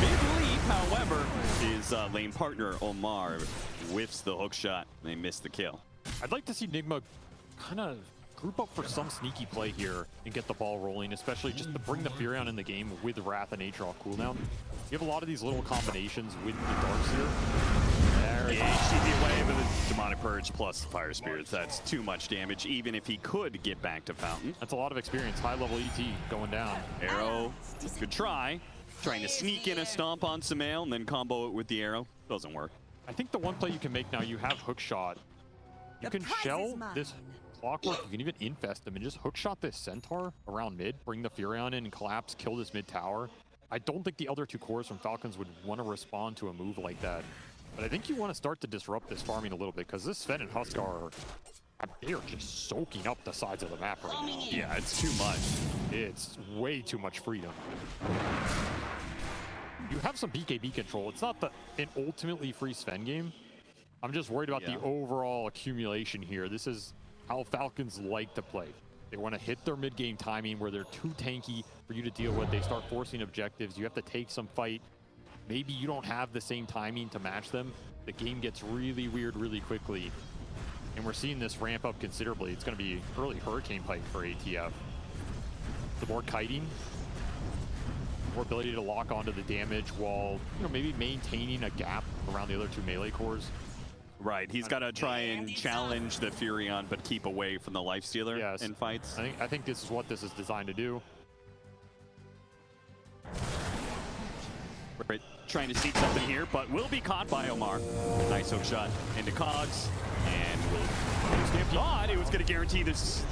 Big leap, however, his lane partner, Omar, whiffs the hook shot. They miss the kill. I'd like to see Nigma kind of group up for some sneaky play here and get the ball rolling, especially just to bring the Furion in the game with Wrath of Nature off cooldown. You have a lot of these little combinations with the Darkseer. There Yeah, HTV away with a Demonic Purge plus Fire Spirits. That's too much damage, even if he could get back to Fountain. That's a lot of experience. High level ET going down. Arrow, good try. Trying to sneak in a stomp on Samael and then combo it with the arrow. Doesn't work. I think the one play you can make now, you have hook shot. You can shell this Clockwork, you can even infest them and just hook shot this Centaur around mid, bring the Furion in and collapse, kill this mid tower. I don't think the other two cores from Falcons would want to respond to a move like that. But I think you want to start to disrupt this farming a little bit, because this Sven and Huskar, they're just soaking up the sides of the map right now. Yeah, it's too much. It's way too much freedom. You have some BKB control. It's not an ultimately free Sven game. I'm just worried about the overall accumulation here. This is how Falcons like to play. They want to hit their mid-game timing where they're too tanky for you to deal with. They start forcing objectives. You have to take some fight. Maybe you don't have the same timing to match them. The game gets really weird really quickly. And we're seeing this ramp up considerably. It's going to be early Hurricane fight for ATF. The more kiting, more ability to lock onto the damage while, maybe maintaining a gap around the other two melee cores. Right, he's got to try and challenge the Furion, but keep away from the Lifestealer in fights. I think this is what this is designed to do. Right, trying to seek something here, but will be caught by Omar. Nice hook shot into Cogs, and thought it was going to guarantee this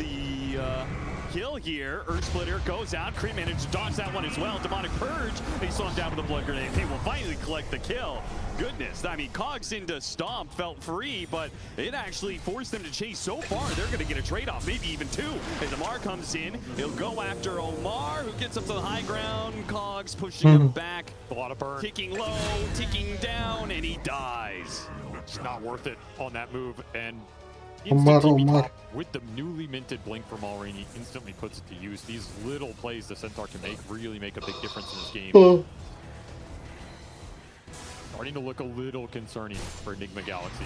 kill here. Earth Splitter goes out. Creep managed to dodge that one as well. Demonic Purge, they saw him down with a blood grenade. They will finally collect the kill. Goodness, I mean, Cogs into Stomp felt free, but it actually forced them to chase so far. They're going to get a trade-off, maybe even two. As Omar comes in, he'll go after Omar, who gets up to the high ground. Cogs pushing him back. A lot of burn. Ticking low, ticking down, and he dies. It's not worth it on that move, and Omar. with the newly minted Blink from Alrain, he instantly puts it to use. These little plays the Centaur can make really make a big difference in this game. Starting to look a little concerning for Enigma Galaxy.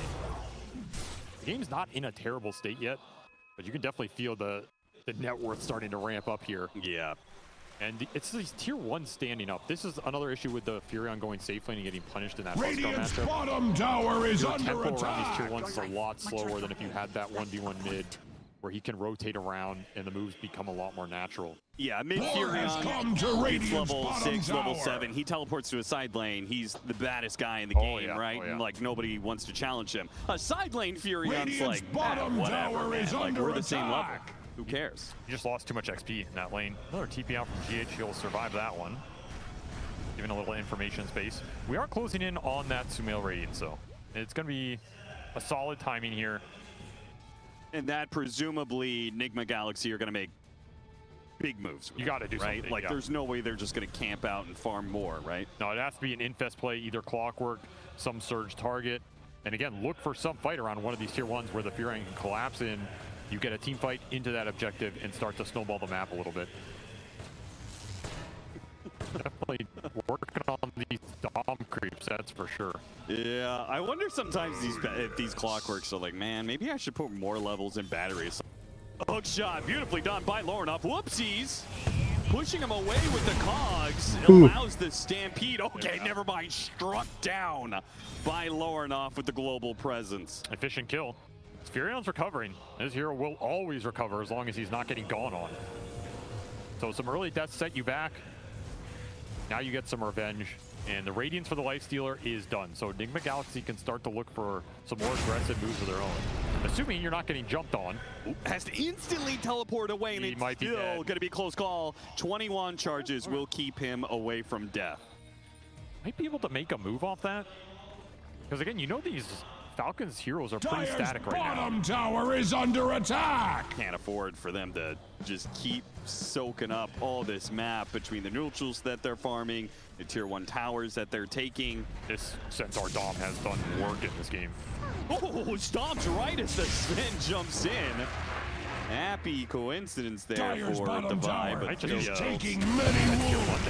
The game's not in a terrible state yet. But you can definitely feel the net worth starting to ramp up here. Yeah. And it's these tier 1 standing up. This is another issue with the Furion going safe lane and getting punished in that Radiant's matchup. bottom tower is Your under tempo attack. around these tier 1s is a lot slower than if you had that 1v1 mid, where he can rotate around and the moves become a lot more natural. Yeah, mid come to Furion, Radiant's it's level bottom 6, level tower. 7. He teleports to a side lane. He's the baddest guy in the game, right? And like nobody wants to challenge him. A side lane Furion's Radiant's like, bottom whatever, tower man. is Like under we're the same level. attack. Who cares? You just lost too much XP in that lane. Another TP out from GH. He'll survive that one. Giving a little information space. We are closing in on that Sumail Radiant, so it's going to be a solid timing here. And that presumably Nigma Galaxy are going to make big moves. You got to do right? something. Like yeah. there's no way they're just going to camp out and farm more, right? No, it has to be an infest play, either Clockwork, some surge target. And again, look for some fight around one of these tier 1s where the Furion can collapse in. You get a team fight into that objective and start to snowball the map a little bit. Definitely working on these Dom creeps, that's for sure. Yeah, I wonder sometimes if these Clockworks are like, man, maybe I should put more levels in batteries. Hook shot, beautifully done by Laurenov. Whoopsies! Pushing him away with the cogs. It allows the stampede. Okay, never mind. Struck down by Laurenov with the global presence. Efficient kill. Furion's recovering. His hero will always recover as long as he's not getting gone on. So some early deaths set you back. Now you get some revenge. And the Radiance for the Lifestealer is done. So Enigma Galaxy can start to look for some more aggressive moves of their own. Assuming you're not getting jumped on. Has to instantly teleport away, and it's still going to be a close call. 21 charges will keep him away from death. Might be able to make a move off that. Because again, you know these Falcons heroes are pretty static right now. Bottom tower is under attack. Can't afford for them to just keep soaking up all this map between the neutrals that they're farming, the tier 1 towers that they're taking. This Centaur Dom has done work in this game. Oh, stops right as the Sven jumps in. Happy coincidence there Dyer's for bottom Divide, tower but is still taking many wounds.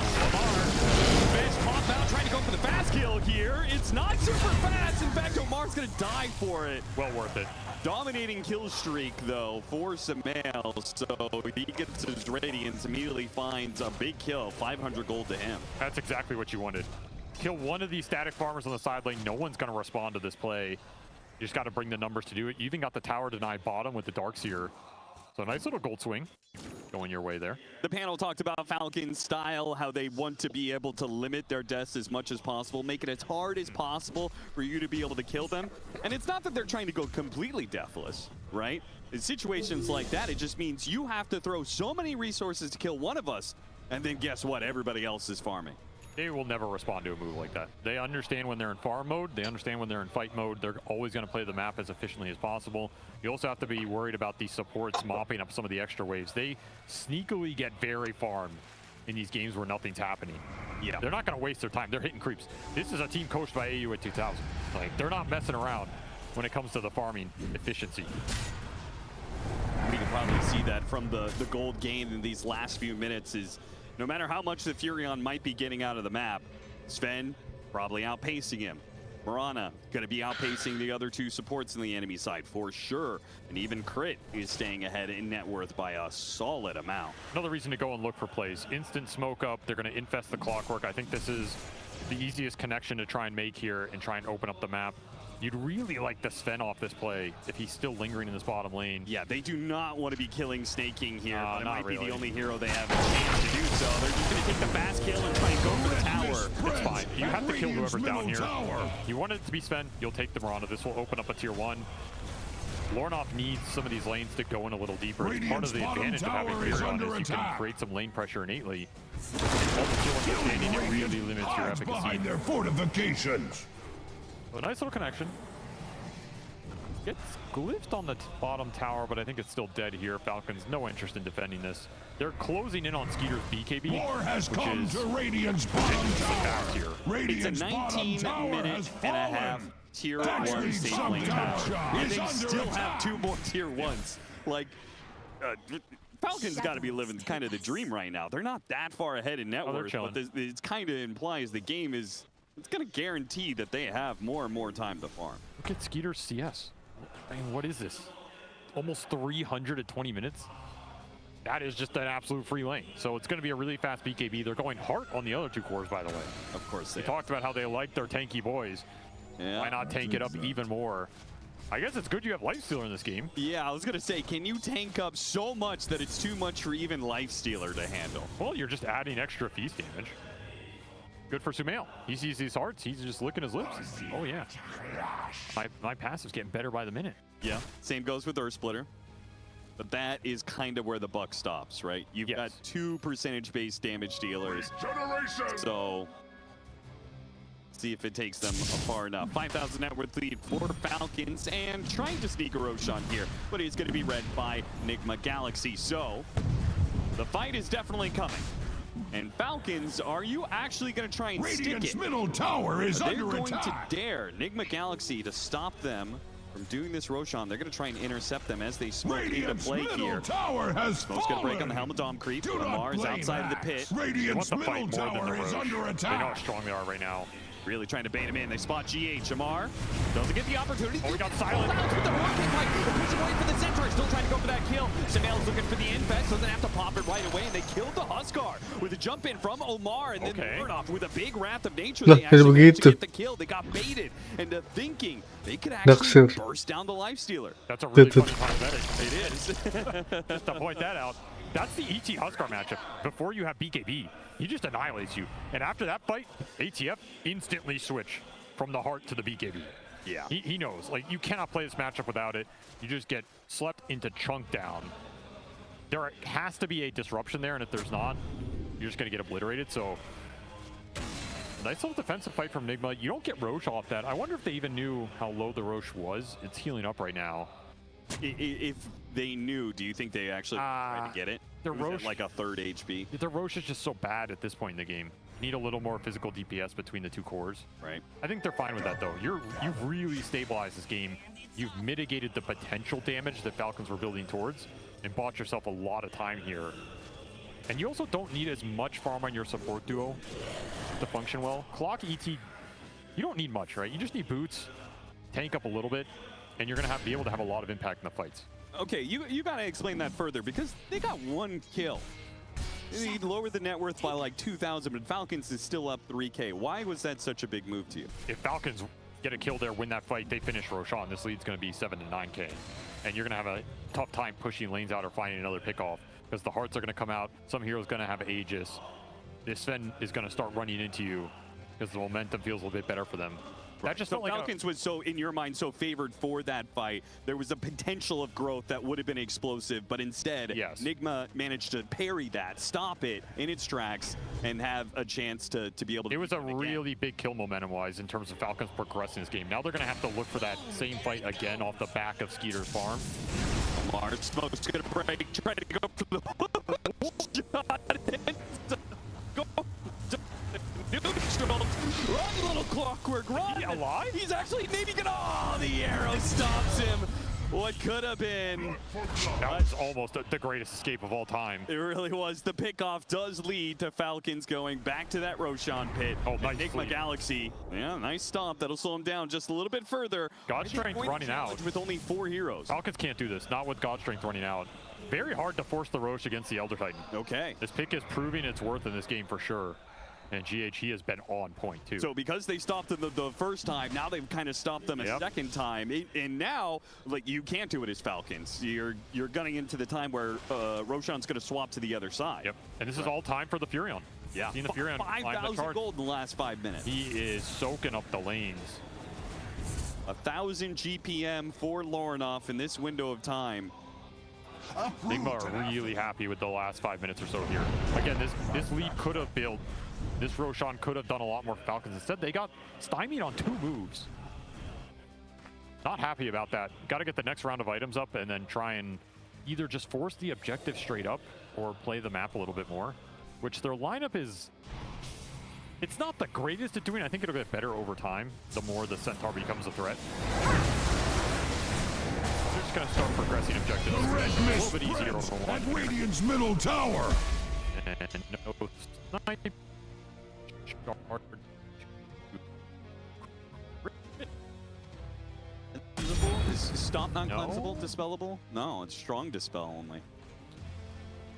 Fish pop out, trying to go for the fast kill here. It's not super fast. In fact, Omar's going to die for it. Well worth it. Dominating kill streak, though, for Sumail. So he gets his Radiance, immediately finds a big kill, 500 gold to him. That's exactly what you wanted. Kill one of these static farmers on the side lane. No one's going to respond to this play. You just got to bring the numbers to do it. You even got the tower denied bottom with the Darkseer. So nice little gold swing going your way there. The panel talked about Falcon's style, how they want to be able to limit their deaths as much as possible, make it as hard as possible for you to be able to kill them. And it's not that they're trying to go completely deathless, right? In situations like that, it just means you have to throw so many resources to kill one of us, and then guess what? Everybody else is farming. They will never respond to a move like that. They understand when they're in farm mode. They understand when they're in fight mode. They're always going to play the map as efficiently as possible. You also have to be worried about these supports mopping up some of the extra waves. They sneakily get very farmed in these games where nothing's happening. Yeah, they're not going to waste their time. They're hitting creeps. This is a team coached by AU at 2000. Like, they're not messing around when it comes to the farming efficiency. We can probably see that from the gold gain in these last few minutes is no matter how much the Furion might be getting out of the map, Sven probably outpacing him. Morana going to be outpacing the other two supports on the enemy side for sure. And even Crit is staying ahead in net worth by a solid amount. Another reason to go and look for plays. Instant smoke up. They're going to infest the Clockwork. I think this is the easiest connection to try and make here and try and open up the map. You'd really like the Sven off this play if he's still lingering in this bottom lane. Yeah, they do not want to be killing Snaking here, but it might really be the only hero they have a chance to do so. They're just going to take the fast kill and try and go for the tower. It's fine. You have to kill whoever's down here. You want it to be Sven, you'll take the Miranda. This will open up a tier 1. Lornoff needs some of these lanes to go in a little deeper. It's part of the advantage of having Furion is you can create some lane pressure innately. And all the tier 1 standing, it really limits your efficacy. Behind their fortifications. A nice little connection. Gets glyphed on the bottom tower, but I think it's still dead here. Falcons, no interest in defending this. They're closing in on Skeeter's BKB, War has which come is to Radiant's bottom tower. here. It's a 19-minute and a half tier 1 safe lane match. And they still have 2 more tier 1s. Like, Falcons got to be living kind of the dream right now. They're not that far ahead in net worth, but it kind of implies the game is, it's going to guarantee that they have more and more time to farm. Look at Skeeter's CS. I mean, what is this? almost 320 minutes. That is just an absolute free lane. So it's going to be a really fast BKB. They're going hard on the other two cores, by the way. Of course they talked about how they like their tanky boys. Yeah. Why not tank it up even more? I guess it's good you have Lifestealer in this game. Yeah, I was going to say, can you tank up so much that it's too much for even Lifestealer to handle? Well, you're just adding extra feast damage. Good for Sumail. He sees these hearts. He's just licking his lips. Oh, yeah. My passive's getting better by the minute. Yeah, same goes with Earth Splitter. But that is kind of where the buck stops, right? You've got 2 percentage-based damage dealers. So, see if it takes them far enough. 5,000 net worth lead for Falcons, and trying to sneak a Roshan here, but it's going to be read by Nigma Galaxy. So, the fight is definitely coming. And Falcons, are you actually going to try and stick it? Middle tower is They're under going attack. to dare Nigma Galaxy to stop them from doing this Roshan. They're going to try and intercept them as they smoke into play here. Tower has Smoke's going to break on the Helmet Dom creep. Lamar is outside of the pit. Radiant's middle tower is under They know how attack. strong they are right now. Really trying to bait him in. They spot GH. Amar doesn't get the opportunity. Oh, we got silent. With the rocket pipe. Push away for the Centaur. Still trying to go for that kill. Samail's looking for the infest. Doesn't have to pop it right away. And they killed the Huskar with a jump in from Omar. And then Murdoch with a big Wrath of Nature. They actually managed to get the kill. They got baited into thinking they could actually burst down the Lifestealer. That's a really funny cosmetic. It is. Just to point that out. That's the ET Huskar matchup. Before you have BKB, he just annihilates you. And after that fight, ATF instantly switch from the heart to the BKB. Yeah. He knows. Like, you cannot play this matchup without it. You just get slept into chunk down. There has to be a disruption there, and if there's not, you're just going to get obliterated. So, nice little defensive fight from Nigma. You don't get Roche off that. I wonder if they even knew how low the Roche was. It's healing up right now. If they knew, do you think they actually tried to get it? The Roche, like a 3rd HP. The Roche is just so bad at this point in the game. You need a little more physical DPS between the two cores. Right. I think they're fine with that though. You've really stabilized this game. You've mitigated the potential damage that Falcons were building towards, and bought yourself a lot of time here. And you also don't need as much farm on your support duo to function well. Clock ET, you don't need much, right? You just need boots, tank up a little bit, and you're gonna be able to have a lot of impact in the fights. Okay, you gotta explain that further, because they got 1 kill. They lowered the net worth by like 2,000, but Falcons is still up 3K. Why was that such a big move to you? If Falcons get a kill there, win that fight, they finish Roshan. This lead's gonna be 7 to 9K. And you're gonna have a tough time pushing lanes out or finding another pickoff, because the hearts are gonna come out. Some hero's gonna have Aegis. This Sven is gonna start running into you, because the momentum feels a little bit better for them. That just felt like Falcons was so, in your mind, so favored for that fight. There was a potential of growth that would have been explosive, but instead, Nigma managed to parry that, stop it in its tracks, and have a chance to be able to. It was a really big kill momentum-wise in terms of Falcons progressing this game. Now they're going to have to look for that same fight again off the back of Skeeter's farm. Lamar Smoke's going to break, try to go for the shot. Go. Neutral. Run, little clockwork, run! Is he alive? He's actually maybe gonna. Oh, the arrow stops him. What could have been. That was almost the greatest escape of all time. It really was. The pickoff does lead to Falcons going back to that Roshan pit. Oh, nice. Nigma Galaxy. Yeah, nice stop. That'll slow him down just a little bit further. God Strength running out. With only 4 heroes. Falcons can't do this. Not with God Strength running out. Very hard to force the Roche against the Elder Titan. Okay. This pick is proving its worth in this game for sure. And GH, has been on point, too. So because they stopped them the first time, now they've kind of stopped them a second time. And now, like, you can't do it as Falcons. You're gunning into the time where Roshan's going to swap to the other side. Yep. And this is all time for the Furion. Yeah. Seeing the Furion 5,000 gold in the last 5 minutes. He is soaking up the lanes. 1,000 GPM for Lornoff in this window of time. Nigma are really happy with the last 5 minutes or so here. Again, this lead could have built. This Roshan could have done a lot more for Falcons. Instead, they got stymied on 2 moves. Not happy about that. Got to get the next round of items up and then try and either just force the objective straight up or play the map a little bit more, which their lineup is... It's not the greatest at doing. I think it'll get better over time, the more the Centaur becomes a threat. They're just going to start progressing objectives a little bit easier over one. At Radiant's middle tower. And no snipe. Is Stomp not cleansable, dispellable? No, it's strong dispel only.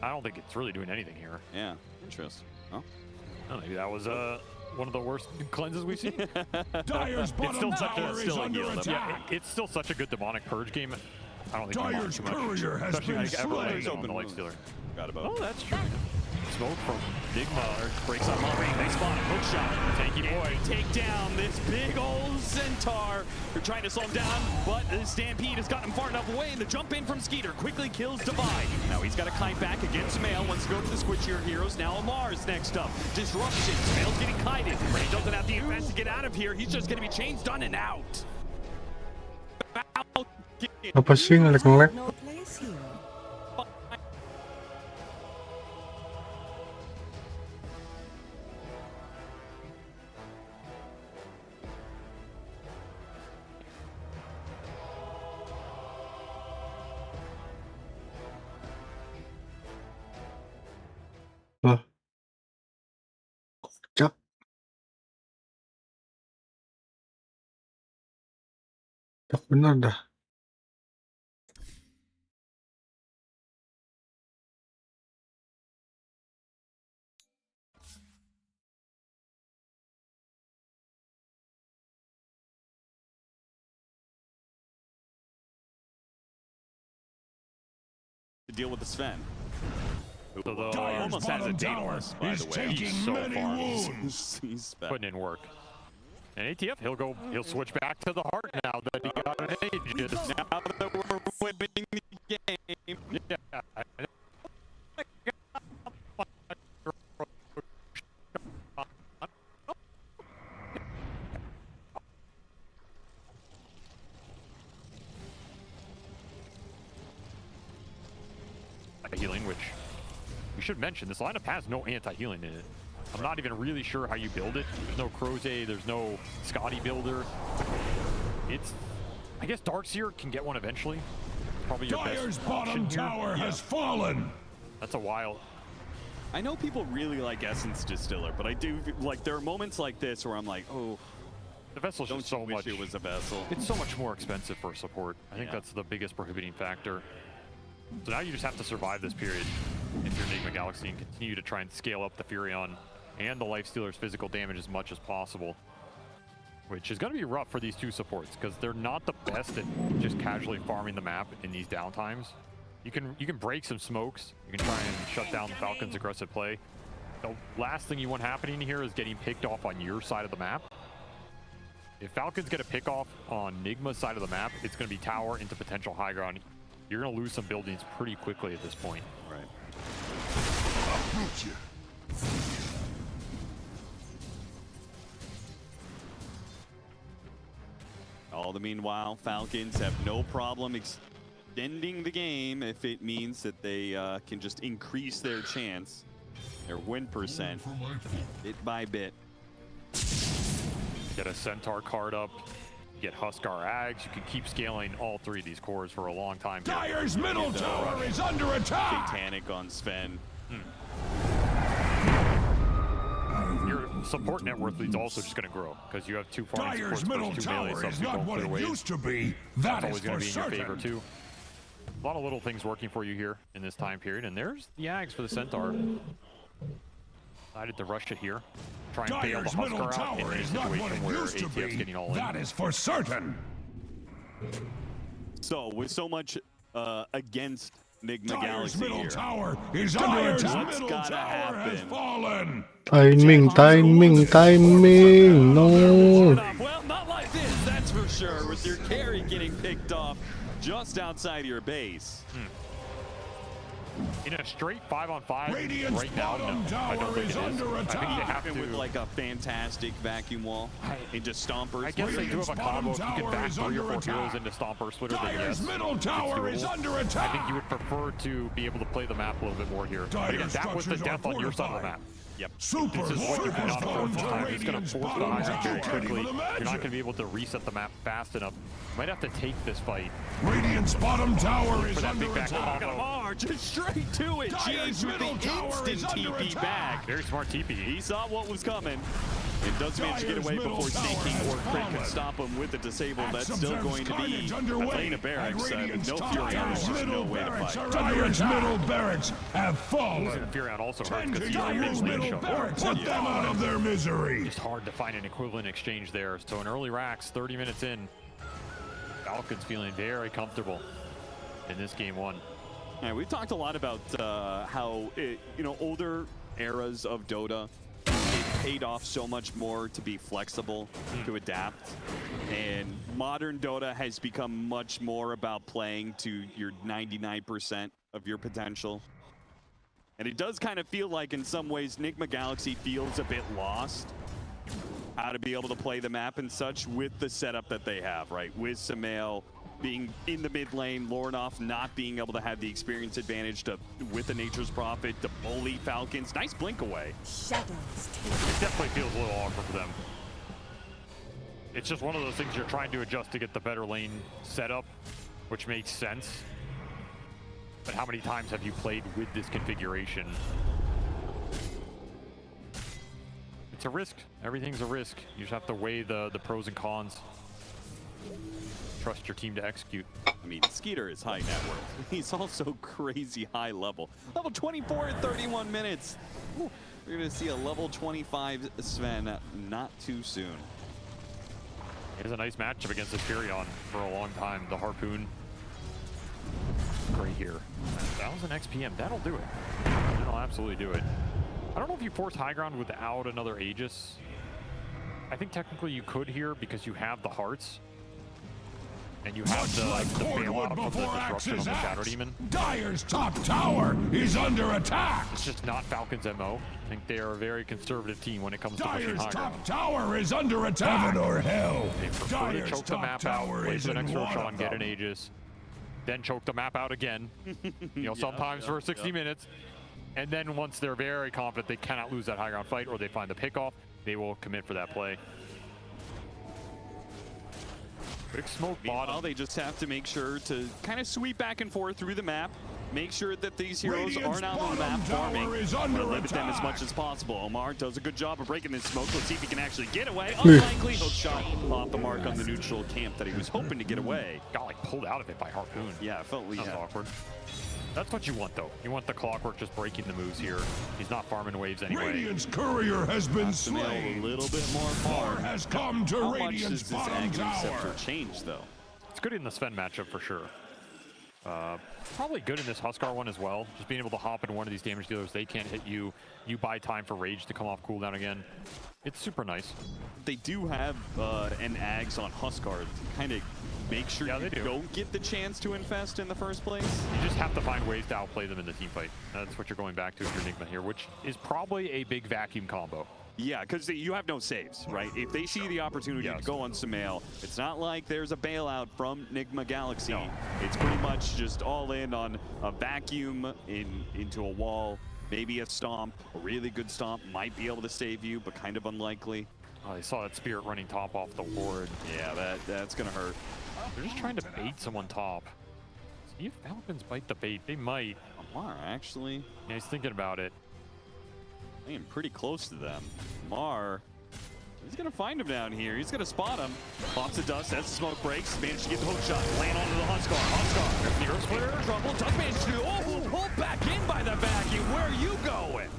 I don't think it's really doing anything here. Yeah, interesting. Oh, maybe that was one of the worst cleanses we've seen. Dyer's bottom tower is under attack. It's still such a good demonic purge game. I don't think Dyer's courier has been slain. on the light stealer. Forgot about Oh, that's true. Smoke from Nigma breaks on long range. They spot him. Hook shot. Tanky boy. Take down this big old centaur. They're trying to slow him down, but the Stampede has gotten him far enough away, and the jump in from Skeeter quickly kills Divide. Now he's got to kite back against Mail. Wants to go to the switchier heroes. Now Mars next up. Disruption. Mail's getting kited, but he doesn't have the defense to get out of here. He's just going to be changed on and out. Apa sih ngelek-ngelek? Wah. Kocak. Tak benar dah. To deal with the Sven. So Almost has a Daedalus, by the way. He's so far. He's putting in work. And ATF, he'll switch back to the heart now that he got an Aegis. Now that we're winning the game. Yeah. Healing, which we should mention, this lineup has no anti-healing in it. I'm not even really sure how you build it. There's no Croze, there's no Scotty builder. I guess Darkseer can get one eventually. Probably your Dyer's best bottom tower has fallen. That's a wild. I know people really like Essence Distiller, but I do like there are moments like this where I'm like, oh, the vessel's just so much. It was a vessel. It's so much more expensive for support. I think that's the biggest prohibiting factor. So now you just have to survive this period if you're Enigma Galaxy and continue to try and scale up the Furion and the Lifestealer's physical damage as much as possible. Which is going to be rough for these two supports because they're not the best at just casually farming the map in these downtimes. You can break some smokes. You can try and shut down Falcon's aggressive play. The last thing you want happening here is getting picked off on your side of the map. If Falcons get a pick off on Nigma's side of the map, it's going to be tower into potential high ground. You're going to lose some buildings pretty quickly at this point. Right. All the meanwhile, Falcons have no problem extending the game if it means that they can just increase their chance, their win percent, bit by bit. Get a Centaur card up. Get Huskar Ags, you can keep scaling all three of these cores for a long time. Dyer's middle tower is under attack! Satanic on Sven. Your support net worth lead's also just going to grow because you have two farming Dyer's supports middle versus two melee tower subs is who not don't what clear it waves. used to be. That's That always is going for to be in your certain. favor too. A lot of little things working for you here in this time period, and there's the Ags for the Centaur. Decided to rush it here. Try and bail the Dyer's middle Huskar out in tower a is not what situation it where used to ATF's be. getting all in. That is for certain. So with so much against Enigma Dyer's Galaxy middle here, tower is under attack. what's gotta happen? Fallen. Timing. No. Well, not like this, that's for sure. With your carry getting picked off just outside of your base. In a straight 5-on-5 Radiant's right now, no, I don't think it is. I think they have to with like a fantastic vacuum wall into Stompers. I guess they do have a combo. If you can back 3 or 4 heroes into Stomper Splitter, then yes. Middle tower is under attack. I think you would prefer to be able to play the map a little bit more here. But again, that was the death on your side of the map. Yep. This is what you cannot afford this time. It's going to force the high ground very quickly. You're not going to be able to reset the map fast enough. You might have to take this fight. Radiant's bottom tower is that under big back attack. combo. Just straight to it. Dyer's James with the middle tower instant is under TP attack. back. Very smart TP. He saw what was coming. It does manage to get away before Snake King or Crit can stop him with the disable. That's still going to be Athena Barracks. No Fury on, there's just no way to fight. Dire's middle barracks have fallen. Losing Fury also hurts Tend because to Dire's middle barracks. Put them out of their misery. It's hard to find an equivalent exchange there. So an early racks, 30 minutes in, Falcons feeling very comfortable in this game one. Yeah, we've talked a lot about how older eras of Dota, it paid off so much more to be flexible, to adapt, and modern Dota has become much more about playing to your 99% of your potential. And it does kind of feel like, in some ways, Nigma Galaxy feels a bit lost how to be able to play the map and such with the setup that they have, right? With Sumail being in the mid lane, Lornoff not being able to have the experience advantage to, with the Nature's Prophet, to bully Falcons. Nice blink away. It definitely feels a little awkward for them. It's just one of those things you're trying to adjust to get the better lane setup, which makes sense. But how many times have you played with this configuration? It's a risk. Everything's a risk. You just have to weigh the pros and cons. Trust your team to execute. I mean, Skeeter is high net worth. He's also crazy high level. Level 24 in 31 minutes. Ooh, we're going to see a level 25 Sven not too soon. It was a nice matchup against this Furion for a long time. The Harpoon. Great here. 1,000 XPM. That'll do it. That'll absolutely do it. I don't know if you force high ground without another Aegis. I think technically you could here because you have the hearts. And you have the bailout from the disruption on the Shadow Demon. Dire's top tower is under attack. It's just not Falcon's MO. I think they are a very conservative team when it comes to pushing high ground. Dire's top tower is under attack. Heaven or hell. They prefer to choke the map out, wait for the next Roshan, get an Aegis, then choke the map out again. Sometimes for 60 minutes. And then once they're very confident they cannot lose that high ground fight or they find the pickoff, they will commit for that play. Big smoke bottom. They just have to make sure to kind of sweep back and forth through the map. Make sure that these heroes are not on the map farming. Limit them as much as possible. Omar does a good job of breaking this smoke. Let's see if he can actually get away. Unlikely. Hook shot off the mark on the neutral camp that he was hoping to get away. Got like pulled out of it by Harpoon. Yeah, it felt awkward. That's what you want, though. You want the Clockwork just breaking the moves here. He's not farming waves anyway. Radiant's courier has been slain. A little bit more far. Has come to Radiant's bottom tower. Change though. It's good in the Sven matchup for sure. Probably good in this Huskar one as well. Just being able to hop in one of these damage dealers, they can't hit you. You buy time for Rage to come off cooldown again. It's super nice. They do have an Ags on Huskar to kind of make sure you don't get the chance to infest in the first place. You just have to find ways to outplay them in the team fight. That's what you're going back to if you're Enigma here, which is probably a big vacuum combo. Yeah, because you have no saves, right? If they see the opportunity to go on Sumail, it's not like there's a bailout from Nigma Galaxy. No. It's pretty much just all in on a vacuum into a wall, maybe a stomp. A really good stomp might be able to save you, but kind of unlikely. Oh, they saw that Spirit running top off the ward. Yeah, that's going to hurt. They're just trying to bait someone top. See if Falcons bite the bait. They might. Amar, actually. Yeah, he's thinking about it. I am pretty close to them. Amar, he's going to find him down here. He's going to spot him. Pops the dust as the smoke breaks. Managed to get the hook shot. Land onto the Huskar. Huskar. The Earth Splitter. Trouble. Does manage to. Oh, pulled back in by the vacuum. Where are you going?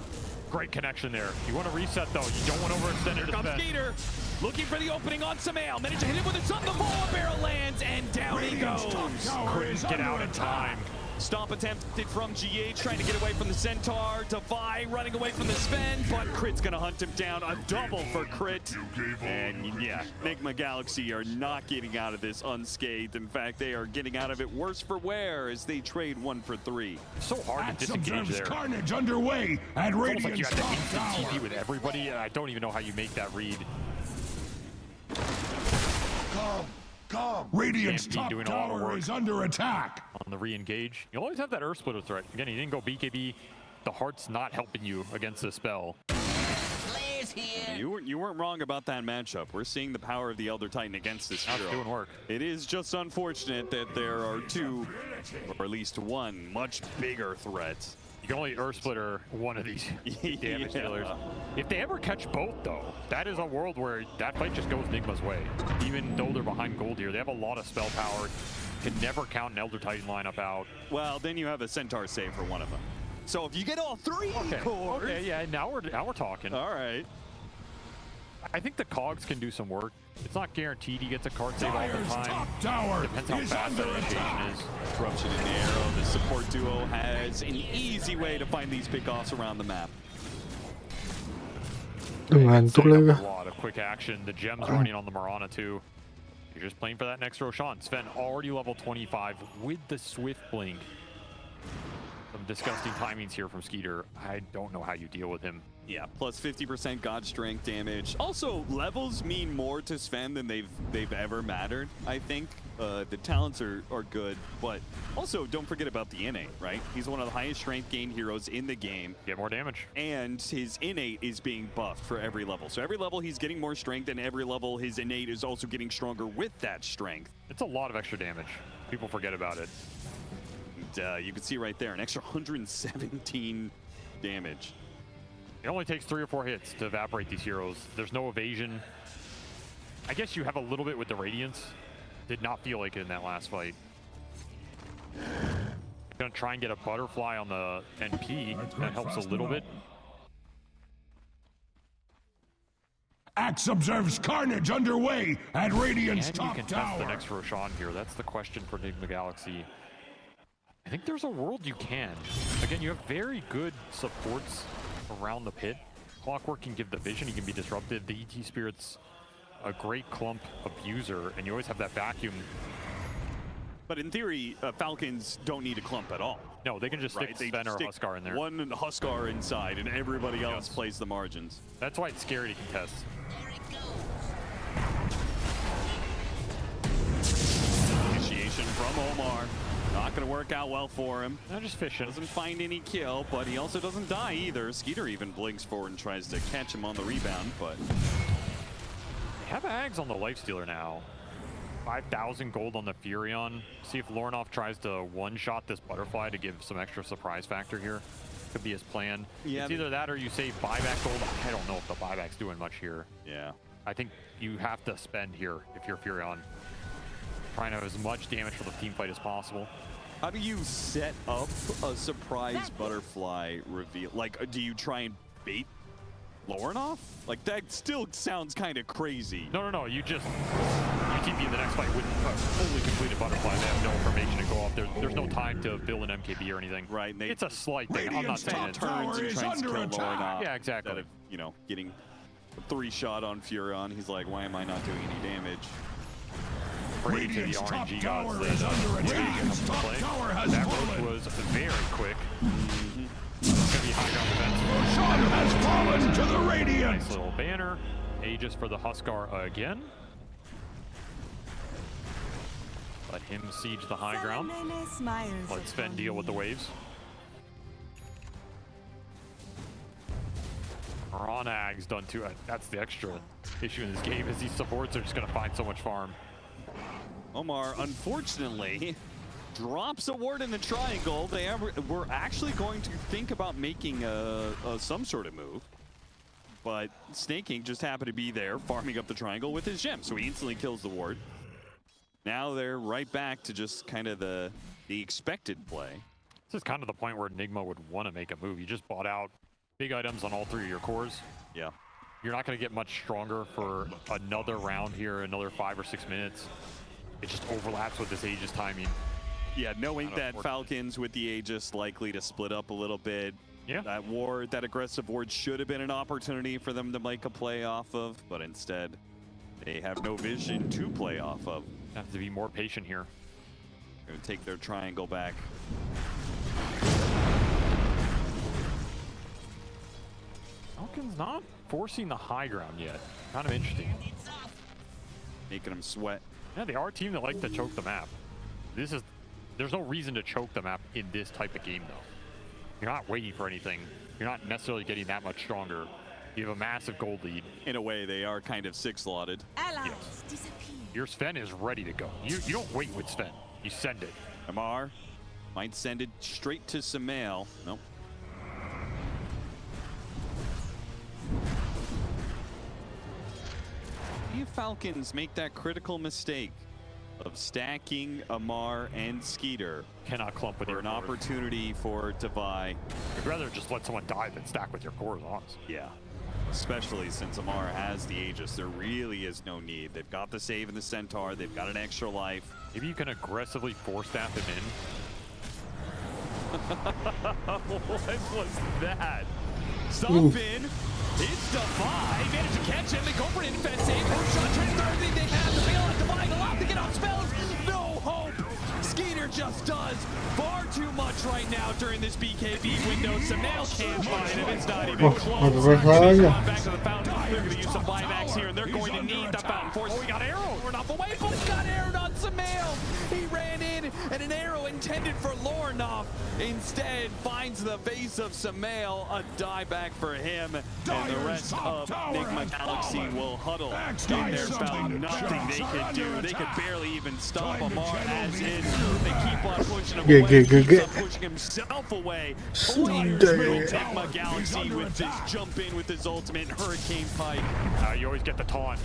Great connection there. You want to reset, though. You don't want to overextend it. Here comes Skeeter. Looking for the opening on Sumail. Managed to hit him with a something. The ball barrel lands, and down he goes. Couldn't get out in time. Stomp attempted from GH, trying to get away from the Centaur. Defy running away from the Sven, but Crit's gonna hunt him down. A double for Crit. And yeah, Nigma Galaxy are not getting out of this unscathed. In fact, they are getting out of it worse for wear as they trade 1 for 3. So hard to disengage there. Carnage underway at Radiant's like you have top to tower. TP with everybody. I don't even know how you make that read. Radiant's top tower is under attack. On the re-engage. You always have that Earth Splitter threat. Again, he didn't go BKB. The heart's not helping you against the spell. You weren't wrong about that matchup. We're seeing the power of the Elder Titan against this hero. That's doing work. It is just unfortunate that there are two, or at least one, much bigger threats You can only Earth Splitter one of these damage dealers. If they ever catch both, though, that is a world where that fight just goes Nigma's way. Even though they're behind gold here, they have a lot of spell power. Can never count an Elder Titan lineup out. Well, then you have a Centaur save for one of them. So if you get all three cores... Okay, yeah, now we're talking. All right. I think the Cogs can do some work. It's not guaranteed he gets a card save all the time. Depends how fast that rotation is. Corruption in the arrow. The support duo has an easy way to find these pickoffs around the map. Ngantuk lagi. A lot of quick action. The gems running on the Marana too. You're just playing for that next Roshan. Sven already level 25 with the Swift Blink. Some disgusting timings here from Skeeter. I don't know how you deal with him. Yeah, plus 50% God Strength damage. Also, levels mean more to Sven than they've ever mattered, I think. The talents are good, but also don't forget about the innate, right? He's one of the highest strength gain heroes in the game. Get more damage. And his innate is being buffed for every level. So every level he's getting more strength, and every level his innate is also getting stronger with that strength. It's a lot of extra damage. People forget about it. And, you can see right there, an extra 117 damage. It only takes 3 or 4 hits to evaporate these heroes. There's no evasion. I guess you have a little bit with the Radiance. Did not feel like it in that last fight. Gonna try and get a butterfly on the NP. That helps a little bit. Axe observes carnage underway at Radiant's And top you can test tower. the next Roshan here. That's the question for Enigma Galaxy. I think there's a world you can. Again, you have very good supports around the pit. Clockwork can give the vision, he can be disruptive. The ET Spirit's a great clump abuser, and you always have that vacuum. But in theory, Falcons don't need a clump at all. No, they can just stick Sven or Huskar in there. One Huskar inside, and everybody else plays the margins. That's why it's scary to contest. Initiation from Omar. Not going to work out well for him. They're just fishing. Doesn't find any kill, but he also doesn't die either. Skeeter even blinks forward and tries to catch him on the rebound, but... They have Ags on the Lifestealer now. 5,000 gold on the Furion. See if Lornoff tries to one-shot this butterfly to give some extra surprise factor here. Could be his plan. Yeah, it's either that or you save buyback gold. I don't know if the buyback's doing much here. Yeah. I think you have to spend here if you're Furion. Trying to have as much damage for the team fight as possible. How do you set up a surprise butterfly reveal? Like, do you try and bait Lornoff? Like, that still sounds kind of crazy. No. You just... You TP in the next fight with a fully completed butterfly. They have no information to go off. There's no time to build an MKB or anything. Right. It's a slight thing. I'm not saying it. Turns and tries to kill Lornoff. Yeah, exactly. Instead of, you know, getting a 3-shot on Furion. He's like, why am I not doing any damage? Pray to the RNG gods that Radiant's top tower has that road was very quick. It's going to be high ground defense. Roshan has fallen to the Radiant. Nice little banner. Aegis for the Huskar again. Let him siege the high ground. Let Sven deal with the waves. Ron Ag's done too. That's the extra issue in this game is these supports are just going to find so much farm. Omar, unfortunately, drops a ward in the triangle. They were actually going to think about making some sort of move. But Snake King just happened to be there, farming up the triangle with his gem. So he instantly kills the ward. Now they're right back to just kind of the expected play. This is kind of the point where Enigma would want to make a move. You just bought out big items on all 3 of your cores. Yeah. You're not going to get much stronger for another round here, another 5 or 6 minutes. It just overlaps with this Aegis timing. Yeah, knowing that Falcons with the Aegis likely to split up a little bit. Yeah. That ward, that aggressive ward should have been an opportunity for them to make a play off of, but instead they have no vision to play off of. Have to be more patient here. Gonna take their triangle back. Falcons not forcing the high ground yet. Kind of interesting. Making them sweat. Yeah, they are a team that like to choke the map. There's no reason to choke the map in this type of game, though. You're not waiting for anything. You're not necessarily getting that much stronger. You have a massive gold lead. In a way, they are kind of 6-slotted. Allies disappear. Your Sven is ready to go. You don't wait with Sven. You send it. MR might send it straight to Samael. Nope. maybe if Falcons make that critical mistake of stacking Amar and Skeeter. Cannot clump with for an opportunity for Devi. I'd rather just let someone die than stack with your cores, honestly. Yeah. Especially since Amar has the Aegis, there really is no need. They've got the save in the Centaur, they've got an extra life. Maybe you can aggressively force staff him in. What was that? Stomp in. It's Devi. Managed to catch him. They go for an infest save. Shot transfer everything they have. The fail on Devi. Allowed to get off spells. No hope. Skeeter just does far too much right now during this BKB window. Samael can't find him. It's not even close. He's gone back to the fountain. They're going to use some buybacks here, and they're going to need the fountain force. Oh, he got arrowed. We're not away, but he got arrowed on Samael. He ran in, and an arrow intended for Lornoff instead finds the base of Samael. A dieback for him, and the rest of Enigma Galaxy will huddle in their fountain. Nothing they could do. They could barely even stop Amar as is. They keep on pushing him away. He keeps on pushing himself away. Enigma Galaxy with this jump in with his ultimate Hurricane Pike. You always get the taunt.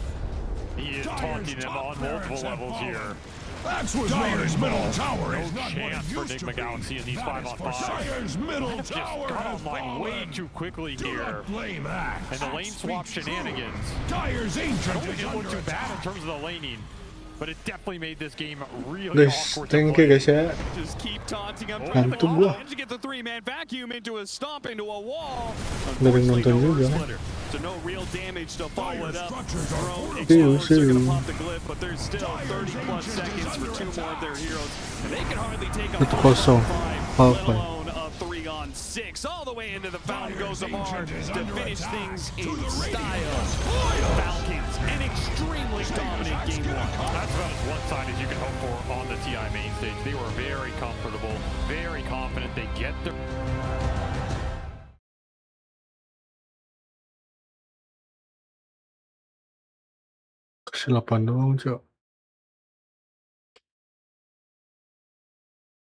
He is taunting them on multiple levels here. That's what's Dyer's middle tower is no not chance for what it used Enigma to be. Galaxy in these 5-on-5. Dyer's middle Just tower got has online way fallen. too quickly Do here. not blame Axe. And the lane swap Speaks shenanigans. true. Dyer's ancient I don't think is it looked under too bad in attack. terms of the laning, but it definitely made this game really Guys, awkward to thank you play. guys ya. Just keep taunting him. Ngantuk gua. Managed to get the three-man vacuum into a stomp into a wall. Dari nonton no juga. splitter, so no real damage to follow it up. Throne Seru, explodes, they're gonna seru. pop the glyph, but there's still 30 plus seconds for two more of their heroes. And they can hardly take a Itu kosong. 5, Half let five. alone a 3-on-6. All the way into the fountain goes Amar to finish things in style. Falcons, an extremely dominant game one. That's about as one-sided as you can hope for on the TI main stage. They were very comfortable, very confident. They get their... Kasih 8 doang, Cok.